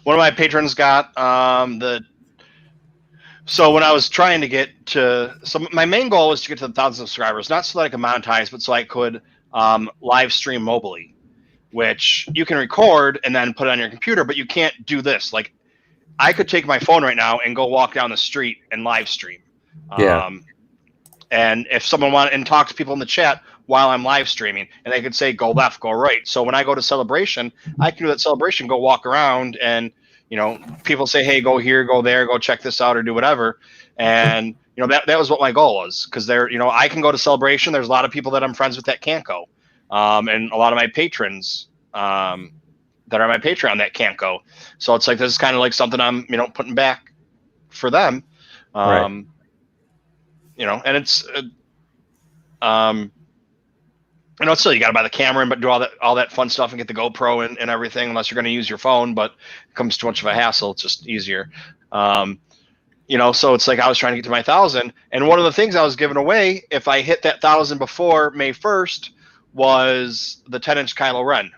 S1: one of my patrons got so when I was trying to get to, so my main goal was to get to 1,000 subscribers, not so that I could monetize, but so I could live stream mobily, which you can record and then put it on your computer, but you can't do this. Like, I could take my phone right now and go walk down the street and live stream.
S2: Yeah.
S1: And if someone wanted and talk to people in the chat while I'm live streaming, and they could say, go left, go right. So when I go to celebration, I can do that celebration, go walk around, and people say, hey, go here, go there, go check this out, or do whatever. And that was what my goal was, because I can go to celebration. There's a lot of people that I'm friends with that can't go, and a lot of my patrons that are my Patreon that can't go. So it's like, this is kind of like something I'm putting back for them.
S2: Right.
S1: And it's still, you got to buy the camera and do all that fun stuff and get the GoPro and everything, unless you're going to use your phone, but it becomes too much of a hassle. It's just easier. So it's like, I was trying to get to my 1,000, and one of the things I was giving away if I hit that 1,000 before May 1st was the 10-inch Kylo Ren.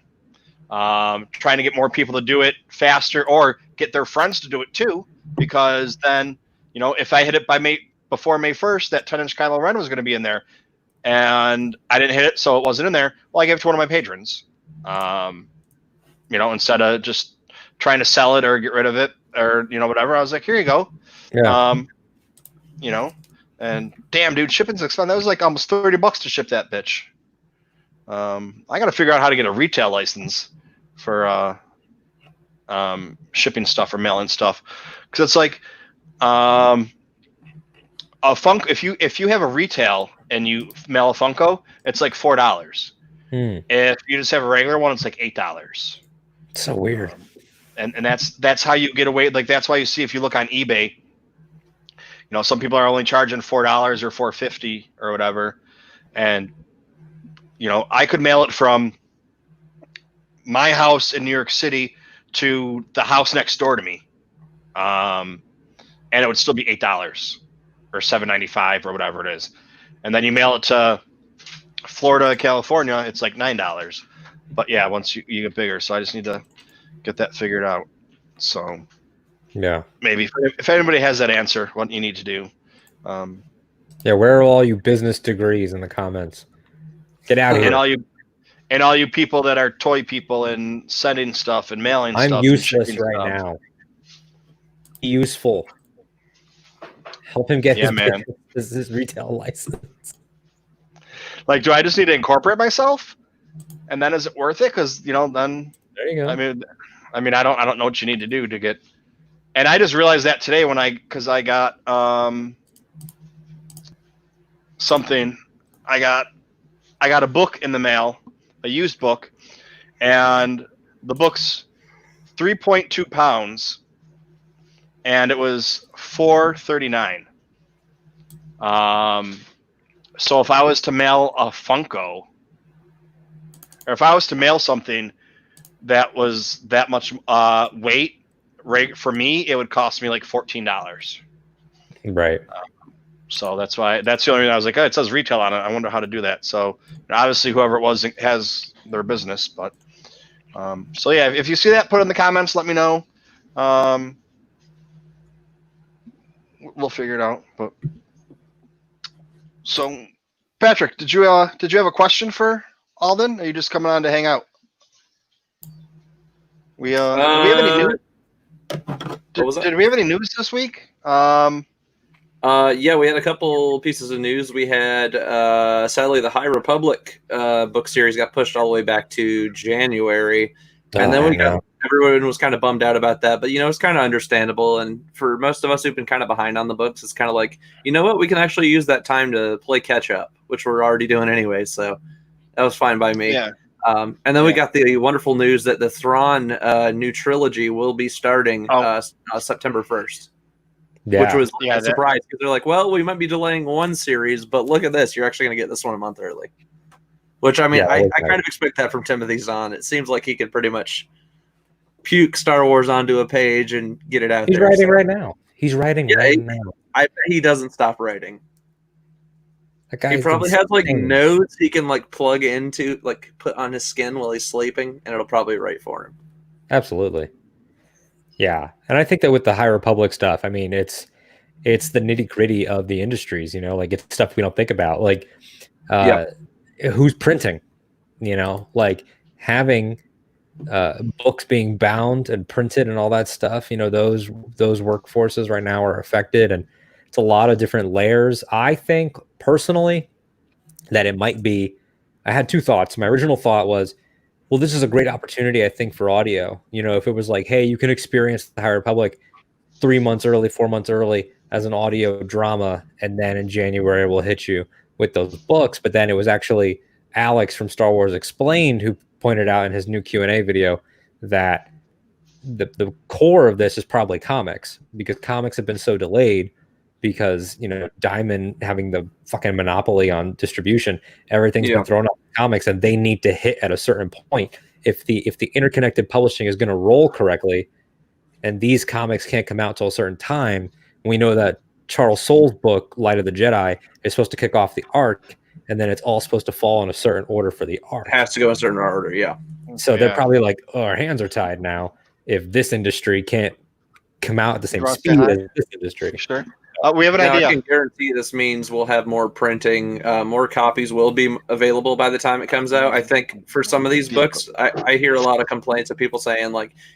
S1: Trying to get more people to do it faster, or get their friends to do it too, because then, if I hit it before May 1st, that 10-inch Kylo Ren was going to be in there, and I didn't hit it, so it wasn't in there. Well, I gave it to one of my patrons, instead of just trying to sell it or get rid of it or, whatever. I was like, here you go.
S2: Yeah.
S1: And damn, dude, shipping's expensive. That was like almost $30 to ship that bitch. I got to figure out how to get a retail license for shipping stuff or mailing stuff, because it's like a Funko. If you have a retail and you mail a Funko, it's like $4. If you just have a regular one, it's like $8.
S2: So weird.
S1: And that's how you get away. Like, that's why you see, if you look on eBay, some people are only charging $4 or $4.50 or whatever, and I could mail it from my house in New York City to the house next door to me, and it would still be $8 or $7.95 or whatever it is. And then you mail it to Florida, California, it's like $9. But yeah, once you get bigger, so I just need to get that figured out. So
S2: Yeah.
S1: maybe if anybody has that answer, what you need to do.
S2: Yeah. Where are all you business degrees in the comments? Get out of here.
S1: And all you people that are toy people and sending stuff and mailing stuff.
S2: I'm useless
S1: and
S2: right
S1: stuff.
S2: now. Be useful. Help him get his retail license.
S1: Like, do I just need to incorporate myself? And then is it worth it? Because then
S2: There you go.
S1: I mean, I don't know what you need to do to get. And I just realized that today because I got something. I got a book in the mail, a used book, and the book's 3.2 pounds, and it was $4.39. So if I was to mail a Funko, or if I was to mail something that was that much weight, right, for me, it would cost me like $14.
S2: Right.
S1: So that's the only reason I was like, oh, it says retail on it. I wonder how to do that. So obviously, whoever it was has their business, but so yeah, if you see that, put it in the comments. Let me know. We'll figure it out. But so, Patrick, did you have a question for Alden? Or are you just coming on to hang out? Do we have any news? Did we have any news this week?
S4: Yeah, we had a couple pieces of news. We had, sadly, the High Republic book series got pushed all the way back to January. And then everyone was kind of bummed out about that. But, it's kind of understandable. And for most of us who've been kind of behind on the books, it's kind of like, you know what? We can actually use that time to play catch up, which we're already doing anyway. So that was fine by me.
S1: Yeah.
S4: And then we got the wonderful news that the Thrawn new trilogy will be starting September 1st.
S2: Yeah.
S4: Which was a surprise because they're like, well, we might be delaying one series, but look at this. You're actually going to get this one a month early. Which, I mean, I kind of expect that from Timothy Zahn. It seems like he could pretty much puke Star Wars onto a page and get it out there.
S2: He's writing right now. He's writing right now.
S4: I bet he doesn't stop writing.
S2: He
S4: probably has nodes he can plug into, put on his skin while he's sleeping, and it'll probably write for him.
S2: Absolutely. Yeah, and I think that with the High Republic stuff, I mean, it's the nitty gritty of the industries, it's stuff we don't think about, who's printing, having books being bound and printed and all that stuff. Those workforces right now are affected, and it's a lot of different layers. I think personally that it might be. I had two thoughts. My original thought was, well, this is a great opportunity, I think, for audio. If it was like, hey, you can experience the High Republic 3 months early, 4 months early as an audio drama, and then in January we'll hit you with those books. But then it was actually Alex from Star Wars Explained who pointed out in his new Q&A video that the core of this is probably comics, because comics have been so delayed because, Diamond having the fucking monopoly on distribution, everything's been thrown up in comics, and they need to hit at a certain point. If the interconnected publishing is going to roll correctly, and these comics can't come out till a certain time, we know that Charles Soule's book, Light of the Jedi, is supposed to kick off the arc, and then it's all supposed to fall in a certain order for the arc.
S4: It has to go in a certain order, yeah.
S2: So they're probably like, oh, our hands are tied now if this industry can't come out at the same speed as this industry.
S1: Sure. We have an idea.
S4: I can guarantee this means we'll have more printing, more copies will be available by the time it comes out. I think for some of these books, I hear a lot of complaints of people saying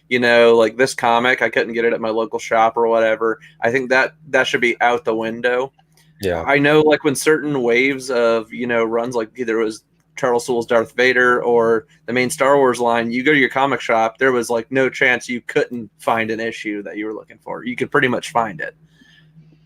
S4: this comic, I couldn't get it at my local shop or whatever. I think that should be out the window.
S2: Yeah.
S4: I know when certain waves of, runs, either it was Charles Soule's Darth Vader or the main Star Wars line, you go to your comic shop, there was no chance you couldn't find an issue that you were looking for. You could pretty much find it.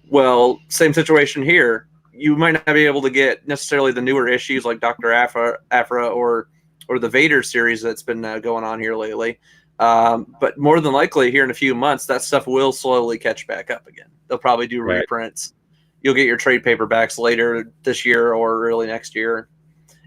S4: Well, same situation here. You might not be able to get necessarily the newer issues like Dr. Aphra or the Vader series that's been going on here lately. But more than likely, here in a few months, that stuff will slowly catch back up again. They'll probably do reprints. You'll get your trade paperbacks later this year or early next year.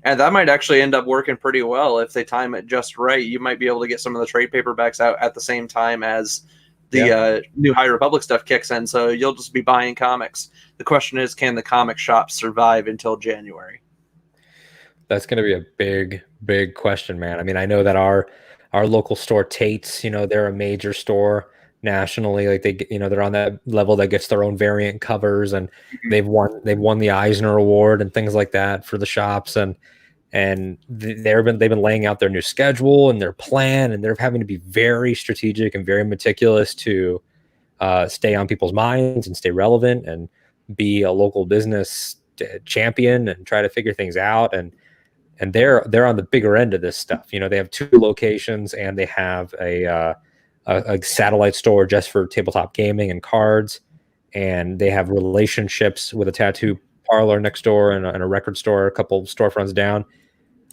S4: And that might actually end up working pretty well if they time it just right. You might be able to get some of the trade paperbacks out at the same time as the new High Republic stuff kicks in, so you'll just be buying comics. The question is, can the comic shops survive until January?
S2: That's going to be a big, big question, man. I mean, I know that our local store, Tate's, they're a major store nationally. They're on that level that gets their own variant covers, and they've won the Eisner Award and things like that for the shops, and they've been laying out their new schedule and their plan, and they're having to be very strategic and very meticulous to stay on people's minds and stay relevant and be a local business champion and try to figure things out, and they're on the bigger end of this stuff. You know, they have 2 locations, and they have a satellite store just for tabletop gaming and cards, and they have relationships with a tattoo parlor next door and a record store a couple storefronts down,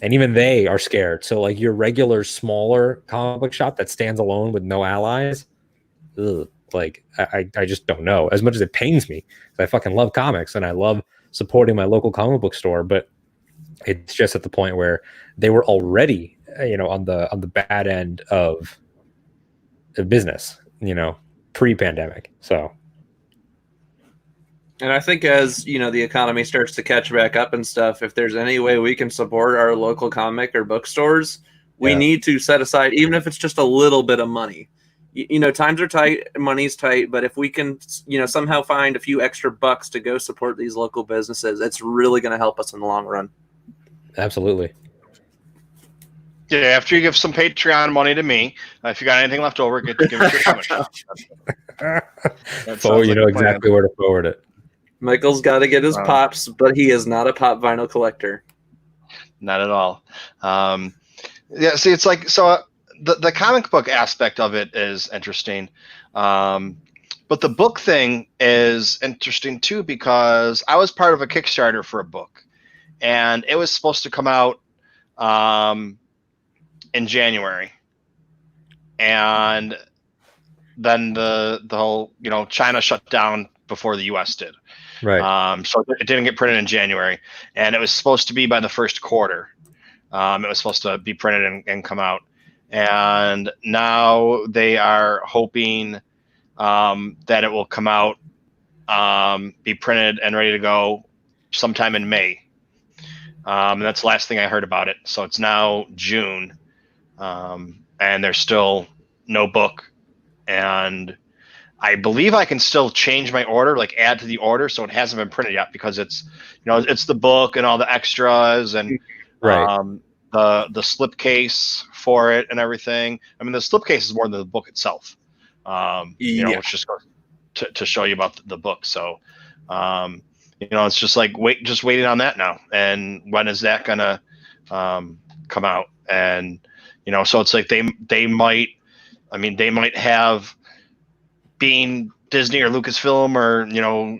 S2: and even they are scared. So like your regular smaller comic book shop that stands alone with no allies, like I just don't know. As much as it pains me, I fucking love comics and I love supporting my local comic book store, but it's just at the point where they were already, you know, on the bad end of business, you know, pre-pandemic. So,
S4: and I think as you know the economy starts to catch back up and stuff, if there's any way we can support our local comic or bookstores, we need to set aside, even if it's just a little bit of money. You know, times are tight, money's tight, but if we can, you know, somehow find a few extra bucks to go support these local businesses, it's really going to help us in the long run.
S2: Absolutely.
S1: Yeah, after you give some Patreon money to me, if you got anything left over, give it to your comic shop.
S2: You know exactly where to forward it.
S4: Michael's got to get his pops, but he is not a pop vinyl collector.
S1: Not at all. Yeah, see, it's like, so the comic book aspect of it is interesting. But the book thing is interesting too, because I was part of a Kickstarter for a book, and it was supposed to come out in January. And then the whole, you know, China shut down before the US did.
S2: Right.
S1: So it didn't get printed in January, and it was supposed to be by the first quarter. It was supposed to be printed and come out. And now they are hoping that it will come out, be printed and ready to go sometime in May. And that's the last thing I heard about it. So it's now June, and there's still no book. And I believe I can still change my order, like add to the order, so it hasn't been printed yet, because it's, you know, it's the book and all the extras and the slipcase for it and everything. I mean, the slipcase is more than the book itself. You know, which just goes to show you about the book. So, you know, it's just like waiting on that now. And when is that gonna come out? And you know, so it's like they might have, being Disney or Lucasfilm or, you know,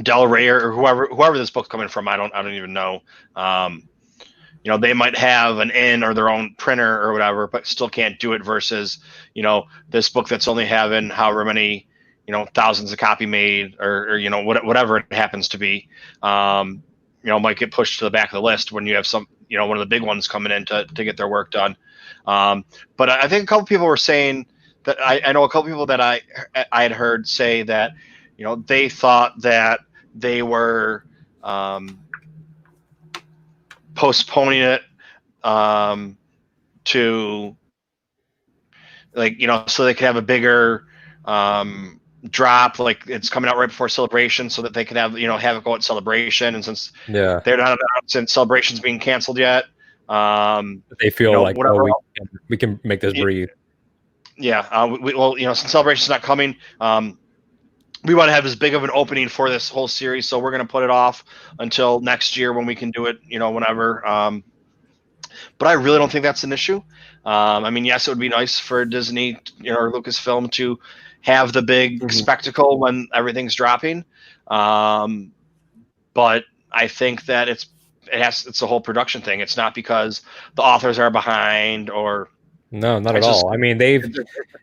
S1: Del Rey or whoever this book's coming from, I don't even know. You know, they might have an in or their own printer or whatever, but still can't do it, versus, you know, this book that's only having however many, you know, thousands of copy made or you know, whatever it happens to be, you know, might get pushed to the back of the list when you have some, you know, one of the big ones coming in to get their work done. But I think a couple people were saying that I know a couple people that I had heard say that, you know, they thought that they were postponing it to, like, you know, so they could have a bigger drop, like it's coming out right before Celebration, so that they could have, you know, have it go at Celebration. And since they're not, since Celebration's being canceled yet,
S2: they feel, you know, like,
S1: whatever,
S2: we can make this breathe.
S1: Yeah. Well, you know, since Celebration's not coming, we want to have as big of an opening for this whole series, so we're going to put it off until next year when we can do it, you know, whenever. But I really don't think that's an issue. I mean, yes, it would be nice for Disney, you know, or Lucasfilm to have the big spectacle when everything's dropping. But I think that it's a whole production thing. It's not because the authors are behind or.
S2: No, not at all. I mean, they've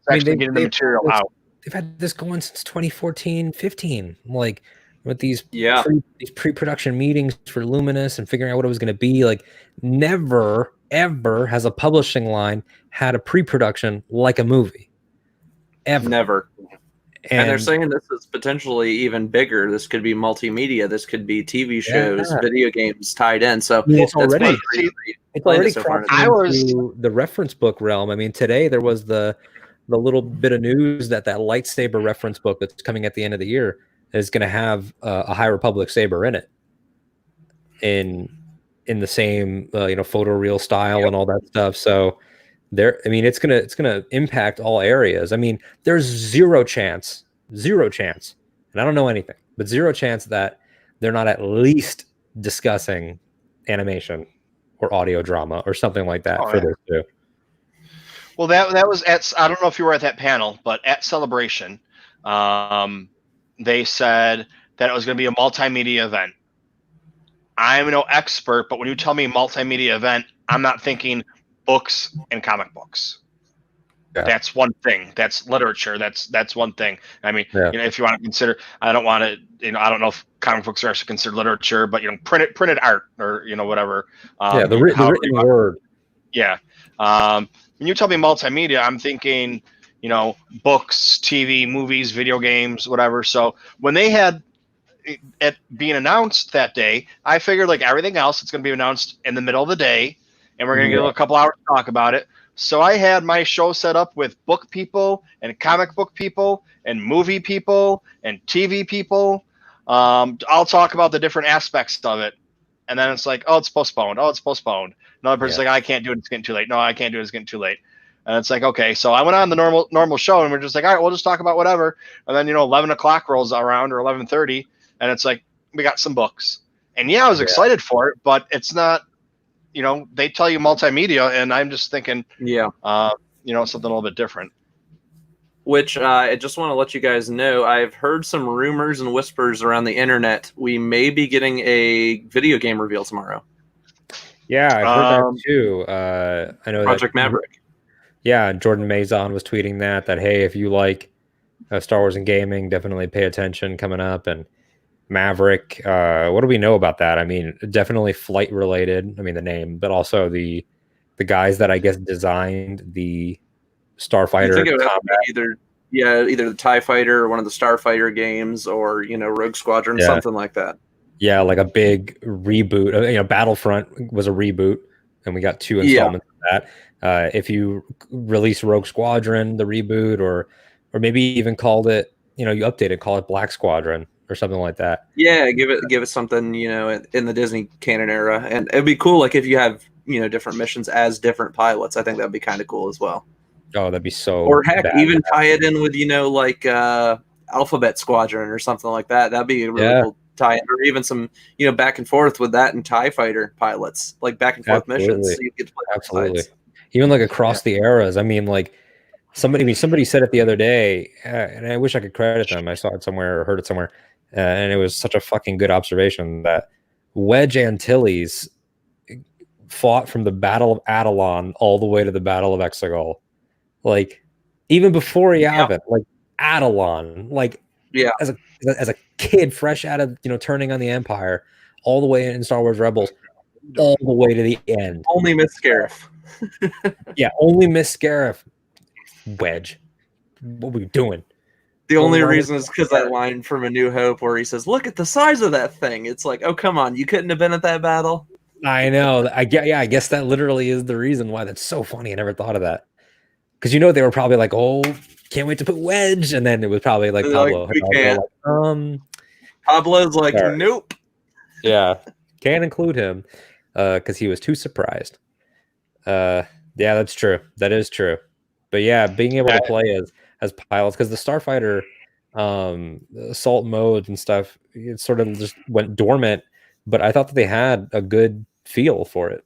S1: getting the material out.
S2: They've had this going since 2014, 15, like with these pre-production meetings for Luminous and figuring out what it was going to be. Like, never, ever has a publishing line had a pre-production like a movie. Ever.
S4: Never. And they're saying this is potentially even bigger. This could be multimedia. This could be TV shows, video games tied in. So
S2: it's already
S4: so
S2: into the reference book realm. I mean, today there was the little bit of news that lightsaber reference book that's coming at the end of the year is going to have a High Republic saber in it, in the same you know, photoreal style and all that stuff. So there, I mean, it's gonna impact all areas. I mean, there's zero chance and I don't know anything, but zero chance that they're not at least discussing animation or audio drama or something like that for this too.
S1: Well, that was at, I don't know if you were at that panel, but at Celebration, they said that it was going to be a multimedia event. I'm no expert, but when you tell me multimedia event, I'm not thinking books and comic books. Yeah. That's one thing. That's literature. That's one thing. I mean, if you want to consider, I don't want to, I don't know if comic books are actually considered literature, but printed art or whatever.
S2: The written word.
S1: Yeah. When you tell me multimedia, I'm thinking, books, TV, movies, video games, whatever. So when they had it being announced that day, I figured like everything else, it's going to be announced in the middle of the day, and we're going to get a couple hours to talk about it. So I had my show set up with book people and comic book people and movie people and TV people. I'll talk about the different aspects of it. And then it's like, oh, it's postponed. Oh, it's postponed. Another person's like, I can't do it. It's getting too late. No, I can't do it. It's getting too late. And it's like, okay. So I went on the normal show, and we're just like, all right, we'll just talk about whatever. And then 11 o'clock rolls around, or 11:30, and it's like, we got some books. And I was excited for it, but it's not. They tell you multimedia, and I'm just thinking, something a little bit different.
S4: Which I just want to let you guys know, I've heard some rumors and whispers around the internet. We may be getting a video game reveal tomorrow.
S2: Yeah, I've heard that too. I know
S4: Project Maverick.
S2: Yeah, Jordan Mazon was tweeting that hey, if you like Star Wars and gaming, definitely pay attention coming up. And Maverick, what do we know about that? I mean, definitely flight related. I mean, the name, but also the guys that I guess designed the Starfighter.
S4: I think it would either the TIE Fighter or one of the Starfighter games, or Rogue Squadron, something like that. Yeah,
S2: like a big reboot. Battlefront was a reboot, and we got 2 installments of that. If you release Rogue Squadron, the reboot, or maybe even called it, you update it, call it Black Squadron or something like that.
S4: Yeah, give it something, in the Disney canon era, and it'd be cool. Like if you have different missions as different pilots, I think that'd be kind of cool as well.
S2: Oh, that'd be so.
S4: Or heck, even tie it in with like Alphabet Squadron or something like that. That'd be a really cool tie-in. Or even some back and forth with that and TIE Fighter pilots, like back and forth missions. So you get to play
S2: even like across the eras. I mean, like somebody said it the other day, and I wish I could credit them. I saw it somewhere or heard it somewhere, and it was such a fucking good observation that Wedge Antilles fought from the Battle of Adelon all the way to the Battle of Exegol. Like, even before Yavin, like Adelon, like as a kid fresh out of turning on the Empire, all the way in Star Wars Rebels, all the way to the end.
S4: Only Miss Scarif.
S2: Only Miss Scarif. Wedge, what were you doing?
S4: The only reason is because that line from A New Hope where he says, "Look at the size of that thing." It's like, oh come on, you couldn't have been at that battle.
S2: I know. I guess that literally is the reason why. That's so funny. I never thought of that. Because they were probably like, "Oh, can't wait to put Wedge," and then it was probably like Pablo.
S4: Like, we can't. Pablo's like,
S2: sorry.
S4: Nope.
S2: Yeah, can't include him because he was too surprised. Yeah, that's true. That is true. But yeah, being able to play as pilots, because the Starfighter assault modes and stuff, it sort of just went dormant. But I thought that they had a good feel for it.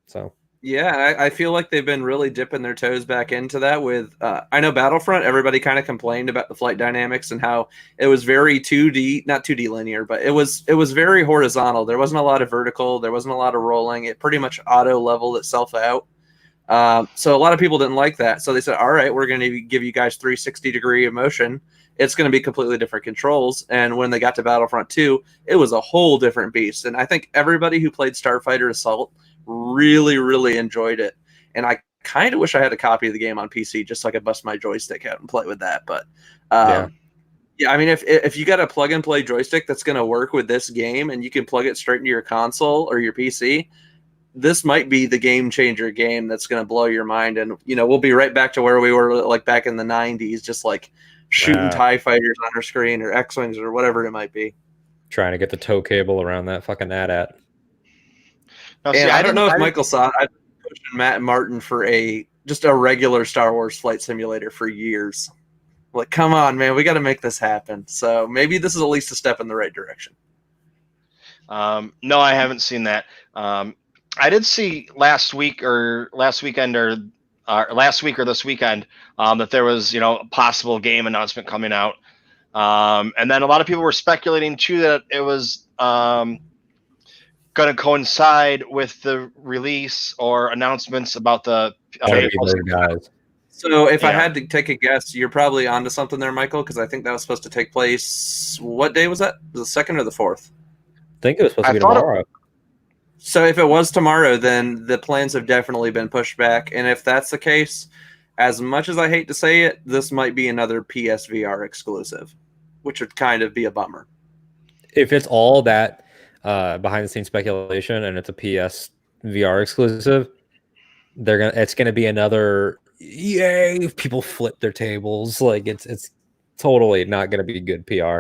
S2: So.
S4: Yeah, I feel like they've been really dipping their toes back into that with, I know Battlefront, everybody kind of complained about the flight dynamics and how it was very 2D, not 2D linear, but it was very horizontal. There wasn't a lot of vertical. There wasn't a lot of rolling. It pretty much auto leveled itself out. So a lot of people didn't like that. So they said, all right, we're going to give you guys 360-degree of motion. It's going to be completely different controls. And when they got to Battlefront 2, it was a whole different beast. And I think everybody who played Starfighter Assault really, really enjoyed it. And I kind of wish I had a copy of the game on PC just so I could bust my joystick out and play with that. But I mean, if you got a plug and play joystick that's going to work with this game and you can plug it straight into your console or your PC, this might be the game changer game that's going to blow your mind. And, we'll be right back to where we were like back in the 90s, just like shooting TIE fighters on our screen or X-Wings or whatever it might be.
S2: Trying to get the tow cable around that fucking AT-AT.
S4: And I don't know if Michael saw it. I've been pushing Matt and Martin for just a regular Star Wars flight simulator for years. Like, come on, man, we got to make this happen. So maybe this is at least a step in the right direction.
S1: No, I haven't seen that. I did see last week or this weekend that there was, a possible game announcement coming out. And then a lot of people were speculating too that it was going to coincide with the release or announcements about the
S2: guys.
S4: So if I had to take a guess, you're probably onto something there, Michael, because I think that was supposed to take place. What day was that? Was it the 2nd or the 4th?
S2: I think it was supposed to be tomorrow.
S4: So if it was tomorrow, then the plans have definitely been pushed back. And if that's the case, as much as I hate to say it, this might be another PSVR exclusive, which would kind of be a bummer.
S2: If it's all that behind the scenes speculation and it's a PSVR exclusive, it's gonna be another yay! People flip their tables. Like it's totally not gonna be good PR.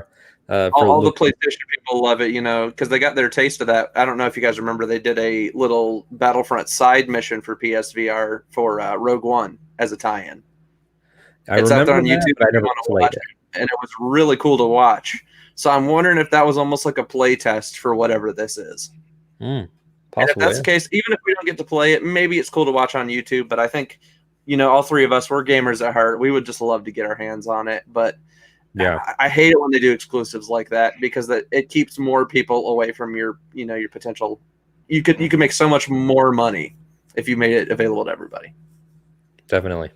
S4: All the PlayStation people love it, because they got their taste of that. I don't know if you guys remember, they did a little Battlefront side mission for PSVR for Rogue One as a tie-in. It's out there on YouTube.
S2: I never played it,
S4: and it was really cool to watch. So I'm wondering if that was almost like a play test for whatever this is.
S2: Possibly,
S4: and if that's the case, even if we don't get to play it, maybe it's cool to watch on YouTube. But I think, all three of us, we're gamers at heart. We would just love to get our hands on it. But yeah, I hate it when they do exclusives like that because it keeps more people away from your potential. You could make so much more money if you made it available to everybody.
S2: Definitely.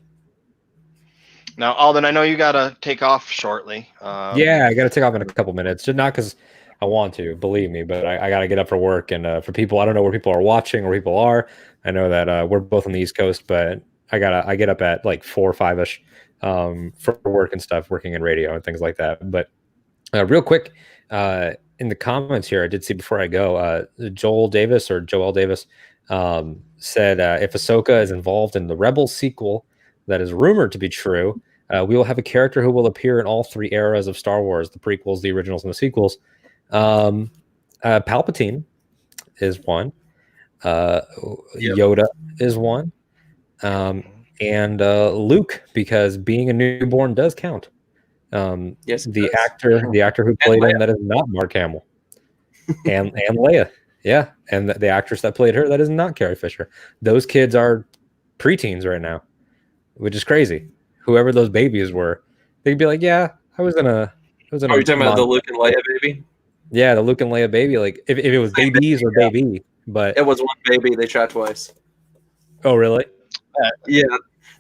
S1: Now, Alden, I know you got to take off shortly.
S2: Yeah, I got to take off in a couple minutes. Just not because I want to, believe me, but I got to get up for work. And for people, I don't know where people are watching, where people are. I know that we're both on the East Coast, but I get up at like 4 or 5-ish for work and stuff, working in radio and things like that. But real quick, in the comments here, I did see before I go, Joel Davis said if Ahsoka is involved in the Rebels sequel that is rumored to be true, we will have a character who will appear in all 3 eras of Star Wars, the prequels, the originals, and the sequels. Palpatine is one. Yoda is one. And Luke, because being a newborn does count.
S4: Yes,
S2: the actor who played him, that is not Mark Hamill. and Leia. Yeah. And the actress that played her, that is not Carrie Fisher. Those kids are preteens right now, which is crazy. Whoever those babies were, they'd be like, yeah, I was in a.
S4: Are you talking about the Luke and Leia baby?
S2: Yeah, the Luke and Leia baby. Like if it was babies or baby, but
S4: it was one baby. They shot twice.
S2: Oh, really?
S4: Yeah,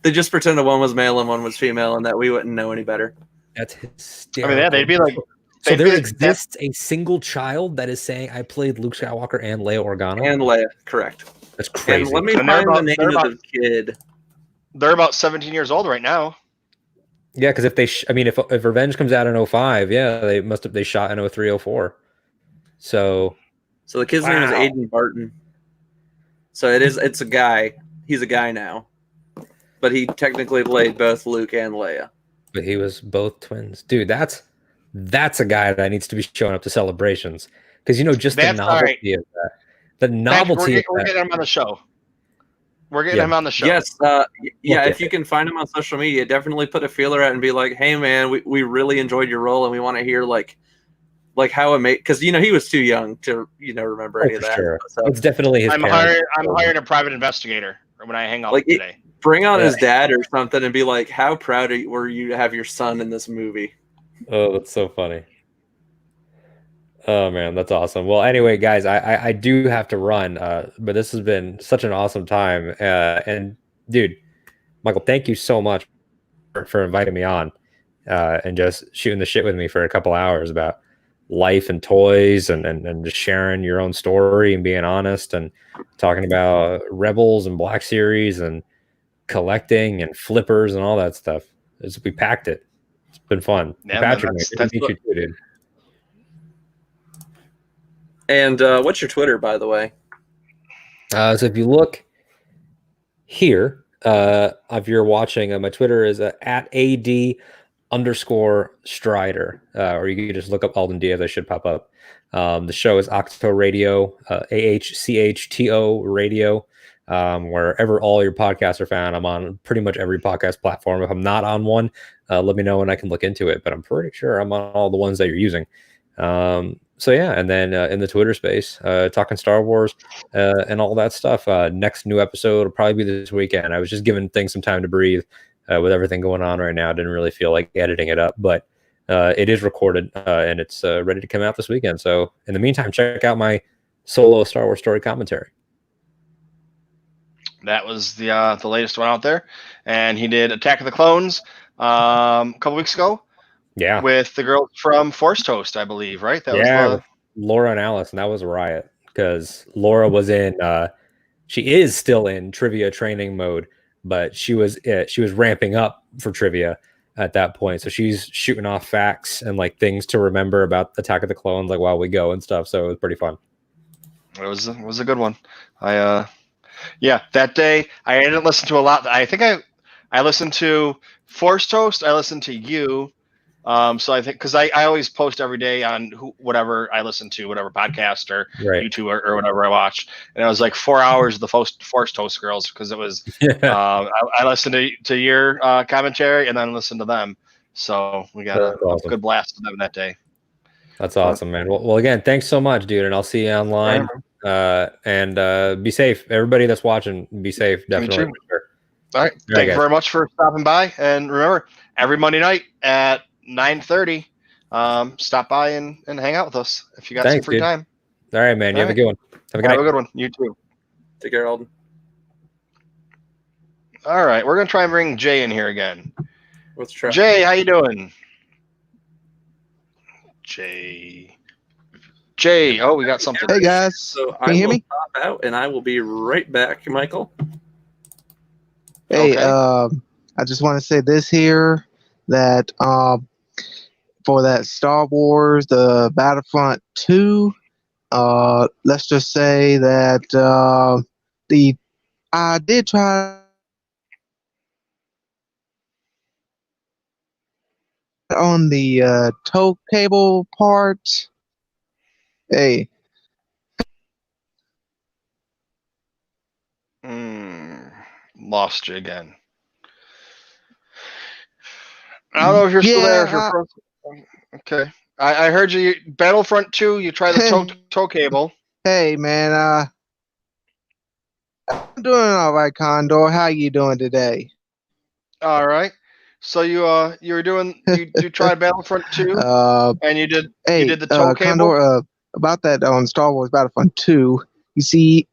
S4: they just pretended one was male and one was female, and that we wouldn't know any better.
S2: That's hysterical.
S1: I mean, yeah, they'd be like.
S2: So there exists a single child that is saying, I played Luke Skywalker and Leia Organa?
S4: And Leia, correct.
S2: That's crazy.
S4: And let me find the name of the kid.
S1: They're about 17 years old right now.
S2: Yeah, because if if Revenge comes out in 2005, yeah, they shot in 2003, 2004. So
S4: the kid's name is Aiden Barton. So it's a guy. He's a guy now. But he technically played both Luke and Leia.
S2: But he was both twins. Dude, that's a guy that needs to be showing up to celebrations. Because just the novelty of that. The novelty.
S1: We're getting him on the show. We're getting him on the show.
S4: Yes. If you can find him on social media, definitely put a feeler out and be like, hey man, we really enjoyed your role and we want to hear like how it made, because he was too young to remember any of that.
S2: Sure.
S4: So
S2: it's definitely his.
S1: I'm hiring a private investigator when I hang out today.
S4: Bring on his dad or something and be like, how proud were you to have your son in this movie?
S2: Oh, that's so funny. Oh man, that's awesome. Well, anyway, guys, I do have to run, but this has been such an awesome time. And dude, Michael, thank you so much for inviting me on and just shooting the shit with me for a couple hours about life and toys and just sharing your own story and being honest and talking about Rebels and Black Series and collecting and flippers and all that stuff. We packed it. It's been fun.
S1: Yeah,
S2: Patrick, good to meet you too, dude.
S4: And what's your Twitter, by the way?
S2: So if you look here, if you're watching, my Twitter is at @AD_Strider, or you can just look up Alden Diaz. I should pop up. The show is Ahch-To Radio, AHCHTO Radio. Wherever all your podcasts are found. I'm on pretty much every podcast platform. If I'm not on one, let me know when I can look into it. But I'm pretty sure I'm on all the ones that you're using. So yeah, and then in the Twitter space, talking Star Wars and all that stuff. Next new episode will probably be this weekend. I was just giving things some time to breathe with everything going on right now. Didn't really feel like editing it up, but it is recorded and it's ready to come out this weekend. So in the meantime, check out my solo Star Wars story commentary.
S1: That was the latest one out there, and he did Attack of the Clones a couple weeks ago.
S2: Yeah,
S1: with the girls from Force Toast, I believe, right? That
S2: with
S1: was
S2: Laura and Alice, and that was a riot because Laura was in. She is still in trivia training mode, but she was ramping up for trivia at that point. So she's shooting off facts and like things to remember about Attack of the Clones, like while we go and stuff. So it was pretty fun.
S1: It was a good one. Yeah, that day I didn't listen to a lot. I think I listened to Force Toast. I listened to you. So I think because I always post every day on whatever I listen to, whatever podcast or YouTube or whatever I watch, and it was like 4 hours of the Force Toast girls because it was I listened to your commentary and then listened to them. So we got a good blast of them that day.
S2: That's awesome, man. Well, again, thanks so much, dude, and I'll see you online. And be safe, everybody that's watching. Be safe, definitely.
S1: All right, thank you very much for stopping by, and remember, every Monday night at 9:30, stop by and hang out with us if you got some free time.
S2: All right, man. You have a good one. Have a good night.
S1: Have a good one. You too.
S4: Take care, Alden.
S1: All right, we're gonna try and bring Jay in here again.
S4: Let's try.
S1: Jay, how you doing? Jay. Oh, we got something.
S3: Hey guys,
S4: so
S3: can you hear me?
S4: Pop out, and I will be right back, Michael.
S3: Hey,
S1: Okay.
S3: I just want to say this here that for that Star Wars, the Battlefront 2, let's just say that I did try on the tow cable part. Hey.
S1: Lost you again. I don't know if you're still there. If you're okay. I heard you. Battlefront 2. You try the tow cable.
S3: Hey man, I'm doing all right, Condor. How you doing today?
S1: All right. So you were doing you tried Battlefront 2 and you did the tow cable.
S3: Condor, about that on Star Wars Battlefront 2. You see,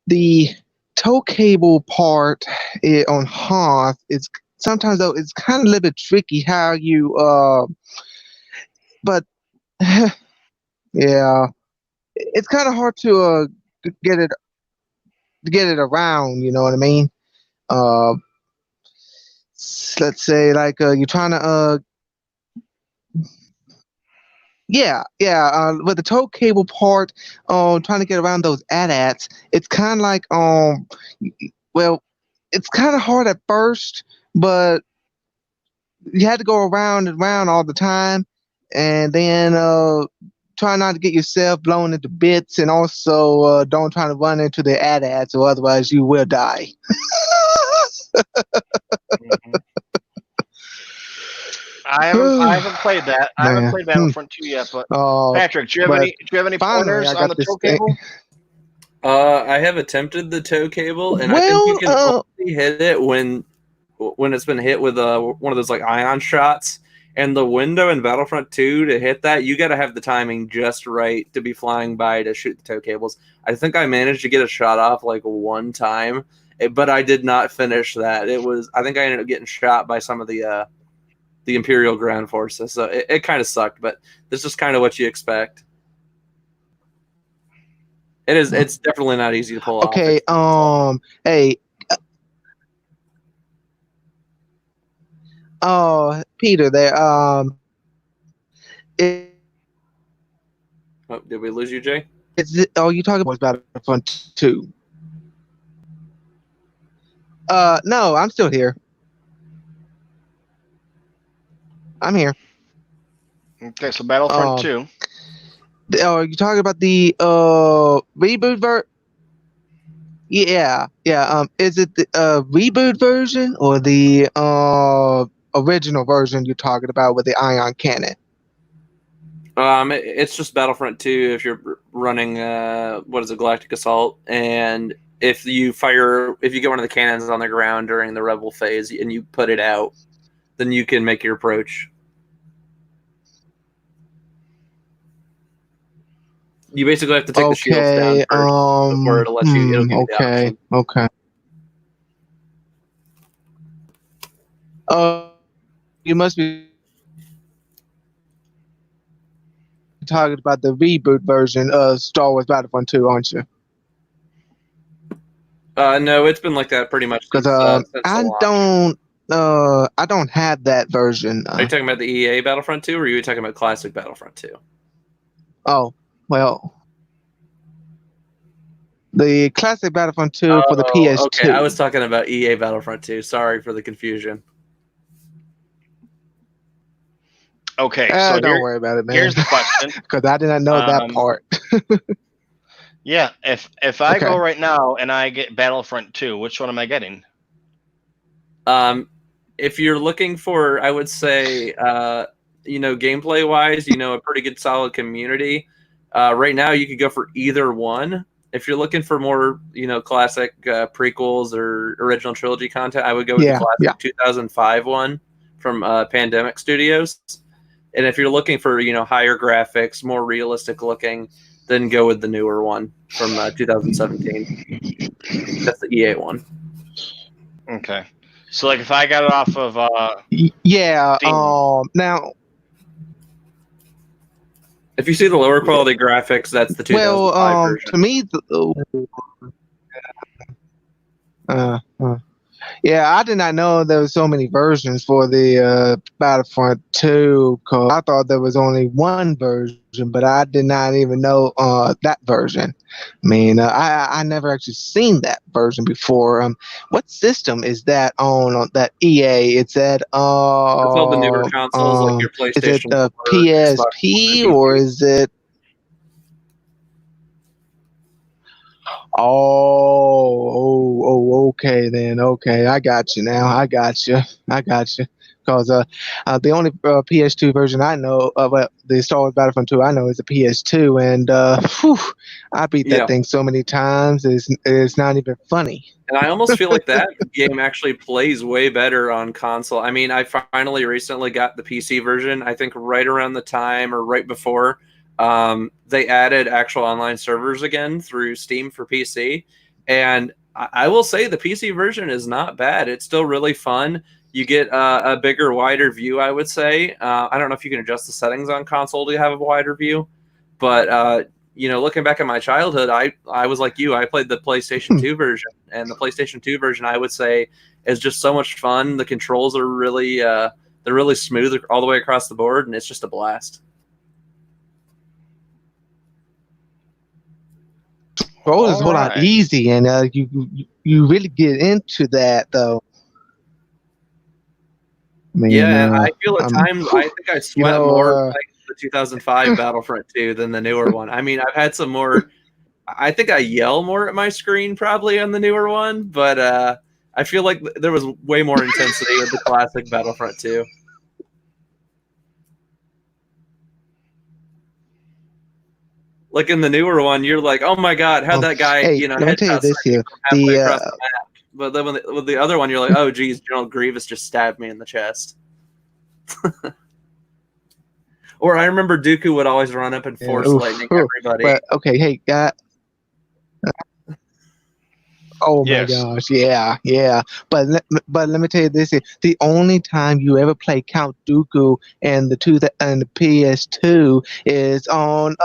S3: the tow cable part on Hoth is sometimes though it's kind of a little bit tricky how you but yeah, it's kind of hard to get it around. You know what I mean? Let's say like you're trying to with the tow cable part, trying to get around those AT-ATs, it's kind of like well, it's kind of hard at first, but you had to go around and around all the time, and then try not to get yourself blown into bits, and also don't try to run into the AT-ATs, or otherwise you will die.
S1: I haven't played that. I haven't played Battlefront 2 yet, but Patrick, do you have any pointers on the tow cable?
S4: I have attempted the tow cable, and I think you can only hit it when it's been hit with one of those like ion shots. And the window in Battlefront 2 to hit that, you got to have the timing just right to be flying by to shoot the tow cables. I think I managed to get a shot off like one time, but I did not finish that. I think I ended up getting shot by some of the Imperial ground forces, so it kind of sucked. But this is kind of what you expect. It's definitely not easy to pull off.
S3: Okay, hey. Peter there.
S4: Did we lose you, Jay?
S3: You talking about Battlefront 2? No, I'm still here. I'm here.
S1: Okay, so Battlefront 2.
S3: Are you talking about the reboot Yeah, yeah. Is it the reboot version or the original version you're talking about with the ion cannon?
S4: It's just Battlefront 2 if you're running what is it, Galactic Assault, and if you get one of the cannons on the ground during the Rebel phase and you put it out, then you can make your approach. You basically have to take the shields down first before it'll let you. It'll give you the option.
S3: Okay. You must be talking about the reboot version of Star Wars Battlefront 2, aren't you?
S4: No, it's been like that pretty much since
S3: Because
S4: the launch.
S3: I don't have that version.
S4: Are you talking about the EA Battlefront 2, or are you talking about classic Battlefront 2?
S3: Oh, well, the classic Battlefront 2 for the PS2.
S4: Okay, I was talking about EA Battlefront 2. Sorry for the confusion.
S1: Okay, so
S3: don't worry about it, man.
S1: here's the question.
S3: Because I did not know that part.
S1: Yeah, if I go right now and I get Battlefront 2, which one am I getting?
S4: If you're looking for, I would say, gameplay wise, a pretty good solid community. Right now, you could go for either one. If you're looking for more, classic prequels or original trilogy content, I would go with the classic 2005 one from Pandemic Studios. And if you're looking for, higher graphics, more realistic looking, then go with the newer one from 2017. That's the EA one.
S1: Okay. So, like, if I got it off of
S3: Steam. Now,
S4: if you see the lower quality graphics, that's the 2005 version.
S3: To me, I did not know there were so many versions for the Battlefront 2. Cause I thought there was only one version, but I did not even know that version. I mean, I never actually seen that version before. What system is that on that EA? It's at
S4: it's all the newer consoles, like your PlayStation.
S3: Is it PSP or is it? Oh, okay then. Okay, I got you now. I got you. Because the only PS2 version I know of the Star Wars Battlefront 2 I know is a PS2, and I beat that thing so many times. It's not even funny.
S4: And I almost feel like that game actually plays way better on console. I mean, I finally recently got the PC version. I think right around the time or right before. They added actual online servers again through Steam for PC, and I will say the PC version is not bad. It's still really fun. You get a bigger, wider view, I would say. I don't know if you can adjust the settings on console to have a wider view, but looking back at my childhood, I was like you. I played the PlayStation 2 version, and the PlayStation 2 version, I would say, is just so much fun. The controls are really they're really smooth all the way across the board, and it's just a blast.
S3: Control is a whole lot easy, and you really get into that though. I mean,
S4: I feel at times I think I sweat more like the 2005 Battlefront 2 than the newer one. I mean, I've had some more. I think I yell more at my screen probably on the newer one, but I feel like there was way more intensity with the classic Battlefront 2. Like in the newer one, you're like, "Oh my god, how'd that guy?"
S3: Let me tell you this here:
S4: across the map. But then with the other one, you're like, "Oh geez, General Grievous just stabbed me in the chest." Or I remember Dooku would always run up and force lightning everybody.
S3: But okay, hey, oh my gosh, yeah. But let me tell you this: the only time you ever play Count Dooku and the PS2 is on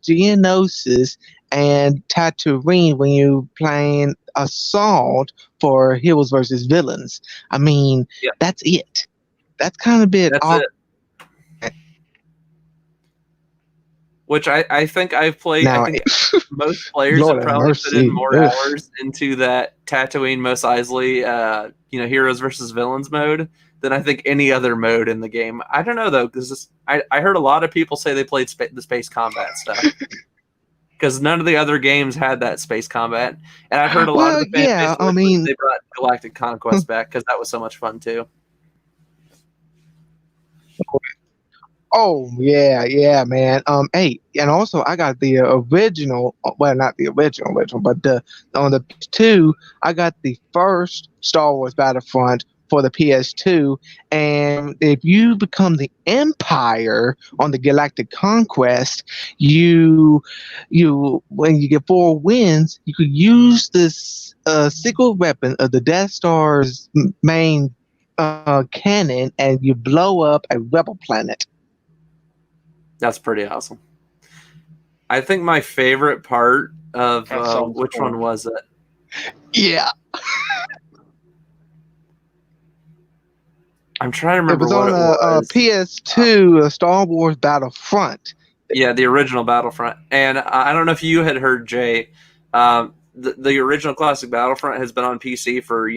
S3: Geonosis and Tatooine when you playing Assault for Heroes versus Villains. I mean, that's it. That's kind of bit.
S4: That's it. Which I think I've played.
S3: Now,
S4: I think most players have probably put in more hours into that Tatooine Mos Eisley, Heroes versus Villains mode than I think any other mode in the game. I don't know though, because I heard a lot of people say they played the space combat stuff. because none of the other games had that space combat. And I've heard a lot
S3: Well,
S4: of the fan
S3: yeah,
S4: base
S3: I
S4: wish
S3: mean-
S4: they brought Galactic Conquest back because that was so much fun too.
S3: Oh yeah, man. Hey, and also I got the original. Well, not the original, but on the PS2, I got the first Star Wars Battlefront for the PS2. And if you become the Empire on the Galactic Conquest, you when you get 4 wins, you could use this secret weapon of the Death Star's main cannon, and you blow up a rebel planet.
S4: That's pretty awesome. I think my favorite part of
S1: That sounds
S4: which
S1: cool.
S4: one was it?
S3: Yeah.
S4: I'm trying to
S3: It
S4: remember
S3: was
S4: what
S3: on
S4: it
S3: a
S4: was.
S3: PS2 Star Wars Battlefront.
S4: Yeah, the original Battlefront. And I don't know if you had heard, Jay. The original classic Battlefront has been on PC for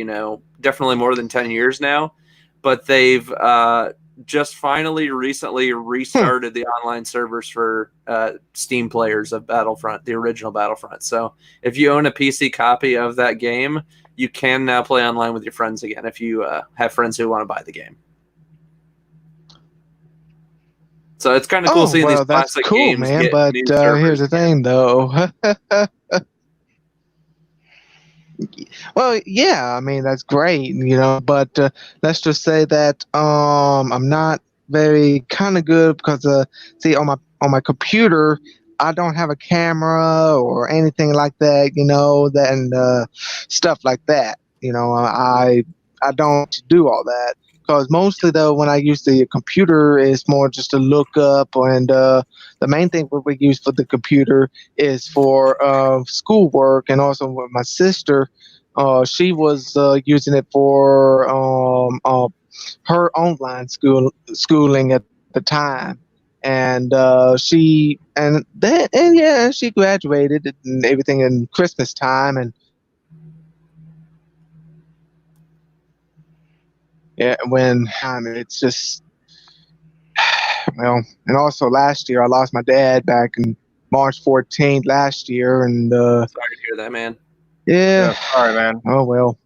S4: definitely more than 10 years now, but they've just finally recently restarted the online servers for Steam players of Battlefront, the original Battlefront. So if you own a PC copy of that game, you can now play online with your friends again if you have friends who want to buy the game. So it's kind of cool seeing these
S3: that's
S4: classic
S3: cool,
S4: games
S3: man.
S4: get
S3: But
S4: new
S3: here's
S4: servers
S3: the
S4: again.
S3: thing, though. Well, yeah, I mean that's great, But let's just say that I'm not very kind of good because see on my computer I don't have a camera or anything like that, and stuff like that. I don't do all that because mostly though when I use the computer it's more just to look up, and the main thing what we use for the computer is for schoolwork, and also with my sister. She was using it for her online schooling at the time, and she graduated and everything in Christmas time, and yeah, when it's just well, and also last year I lost my dad back in March 14th last year, and
S4: Sorry to hear that, man.
S3: yeah,
S1: Sorry, man.
S3: oh well,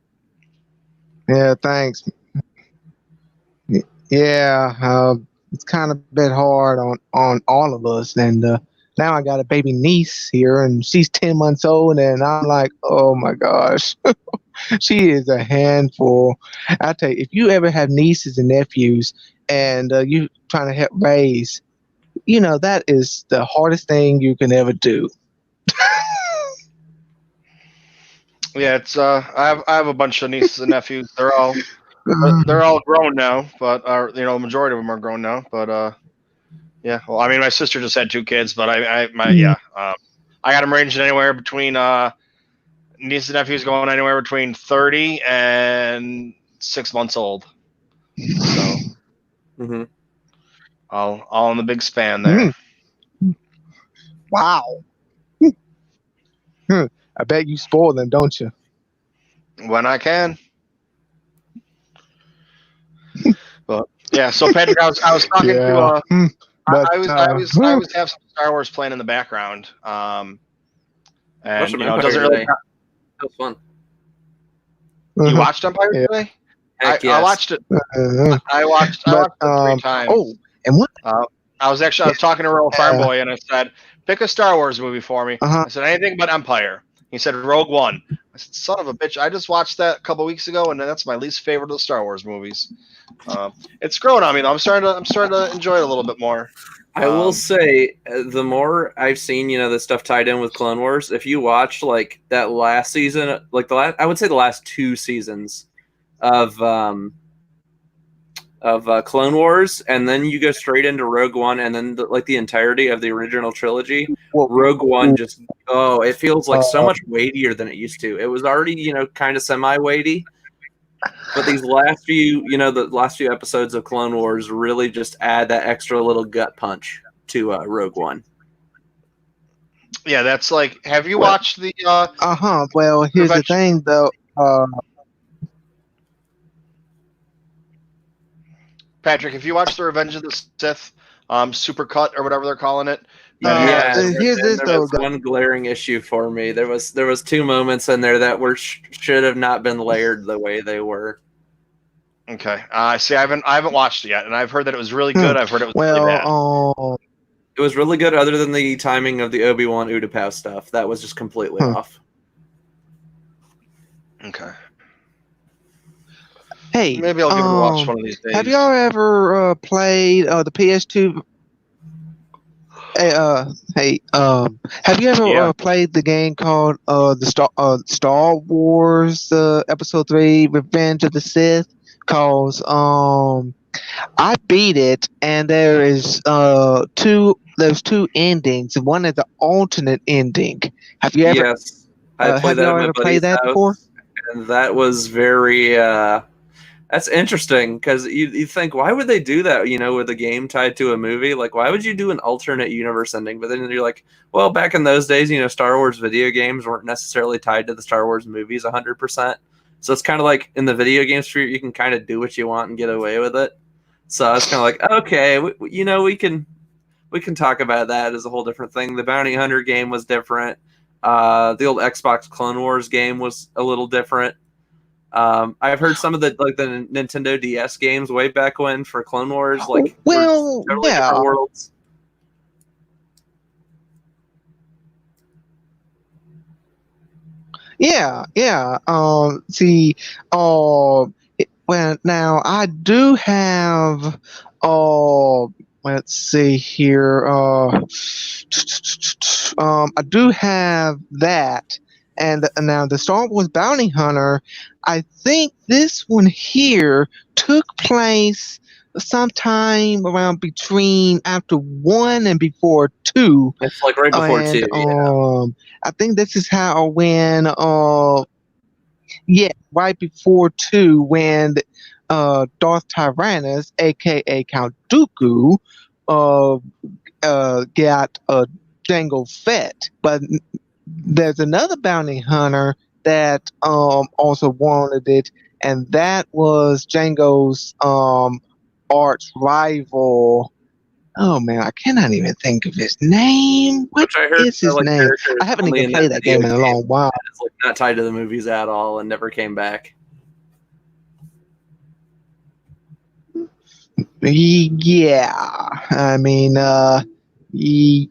S3: yeah, thanks. Yeah, it's kind of a bit hard on all of us, and now I got a baby niece here, and she's 10 months old, and I'm like, oh my gosh, she is a handful. I tell you, if you ever have nieces and nephews, and you trying to help raise, that is the hardest thing you can ever do.
S1: Yeah, it's I have a bunch of nieces and nephews. They're all grown now, but the majority of them are grown now. But yeah. Well, I mean, my sister just had 2 kids, but I got them ranging anywhere between nieces and nephews going anywhere between 30 and 6 months old. So
S4: Mm-hmm.
S1: all in the big span there.
S3: Wow. I bet you spoil them, don't you?
S1: When I can. But yeah, so Patrick, I was talking
S3: Yeah.
S1: to
S3: But,
S1: I was have some Star Wars playing in the background. And
S4: Watched
S1: it
S4: Empire
S1: doesn't really.
S4: today. That was fun.
S1: You watched Empire
S3: Yeah.
S1: today?
S4: Heck yes.
S1: I watched it.
S3: Uh,
S1: I watched it 3 times.
S3: oh, and what?
S1: I was talking to Earl Farmboy, and I said, "Pick a Star Wars movie for me."
S3: Uh-huh.
S1: I said, "Anything but Empire." He said, "Rogue One." I said, "Son of a bitch! I just watched that a couple weeks ago, and that's my least favorite of the Star Wars movies." It's growing on me though. I'm starting to enjoy it a little bit more.
S4: I will say, the more I've seen, this stuff tied in with Clone Wars. If you watch like that last season, like I would say the last 2 seasons of Clone Wars, and then you go straight into Rogue One, and then the entirety of the original trilogy. Rogue One it feels like so much weightier than it used to. It was already kind of semi-weighty, but these last few the last few episodes of Clone Wars really just add that extra little gut punch to Rogue One.
S1: Yeah, that's like. Have you watched the?
S3: Well, here's the thing, though.
S1: Patrick, if you watch the Revenge of the Sith supercut or whatever they're calling it.
S4: Yeah,
S3: here's this
S4: there
S3: though,
S4: was one glaring issue for me. There was 2 moments in there that were should have not been layered the way they were.
S1: Okay. See, I haven't watched it yet, and I've heard that it was really good. I've heard it was really bad.
S4: It was really good, other than the timing of the Obi-Wan Utapau stuff. That was just completely off.
S1: Okay.
S3: Hey,
S1: maybe I'll give it a watch one of these days.
S3: Have y'all ever played the PS2? Have you ever played the game called the Star Wars Episode 3: Revenge of the Sith? Cause I beat it, and there's two endings. One is the alternate ending. Have you ever?
S4: Yes, I played that.
S3: Have y'all ever played that before?
S4: And that was very. That's interesting, because you think, why would they do that? With a game tied to a movie, like, why would you do an alternate universe ending? But then you're like, well, back in those days, Star Wars video games weren't necessarily tied to the Star Wars movies 100%. So it's kind of like in the video game sphere, you can kind of do what you want and get away with it. So I was kind of like, okay, we can talk about that as a whole different thing. The Bounty Hunter game was different. The old Xbox Clone Wars game was a little different. I've heard some of the Nintendo DS games way back when for Clone Wars, were totally different worlds.
S3: Yeah. Well, now I do have. Let's see here. I do have that, and now the Star Wars Bounty Hunter. I think this one here took place sometime around between after 1 and before 2.
S4: It's like right before 2. Yeah.
S3: I think this is how when right before 2, when Darth Tyrannus, aka Count Dooku, got Jango Fett. But there's another bounty hunter that also wanted it, and that was Jango's arch rival. Oh man, I cannot even think of his name. What is his name? I haven't even played that game in a long while.
S4: It's like not tied to the movies at all and never came back.
S3: Yeah, I mean, yeah.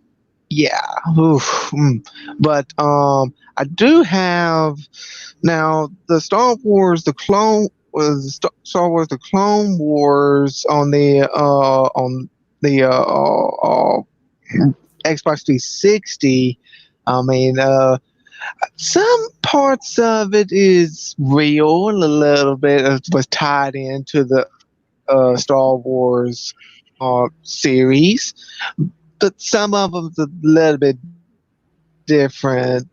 S3: Oof. But I do have now the Star Wars, the Clone Wars on the Xbox 360. I mean, some parts of it is real, a little bit was tied into the Star Wars series, but some of them's a little bit different,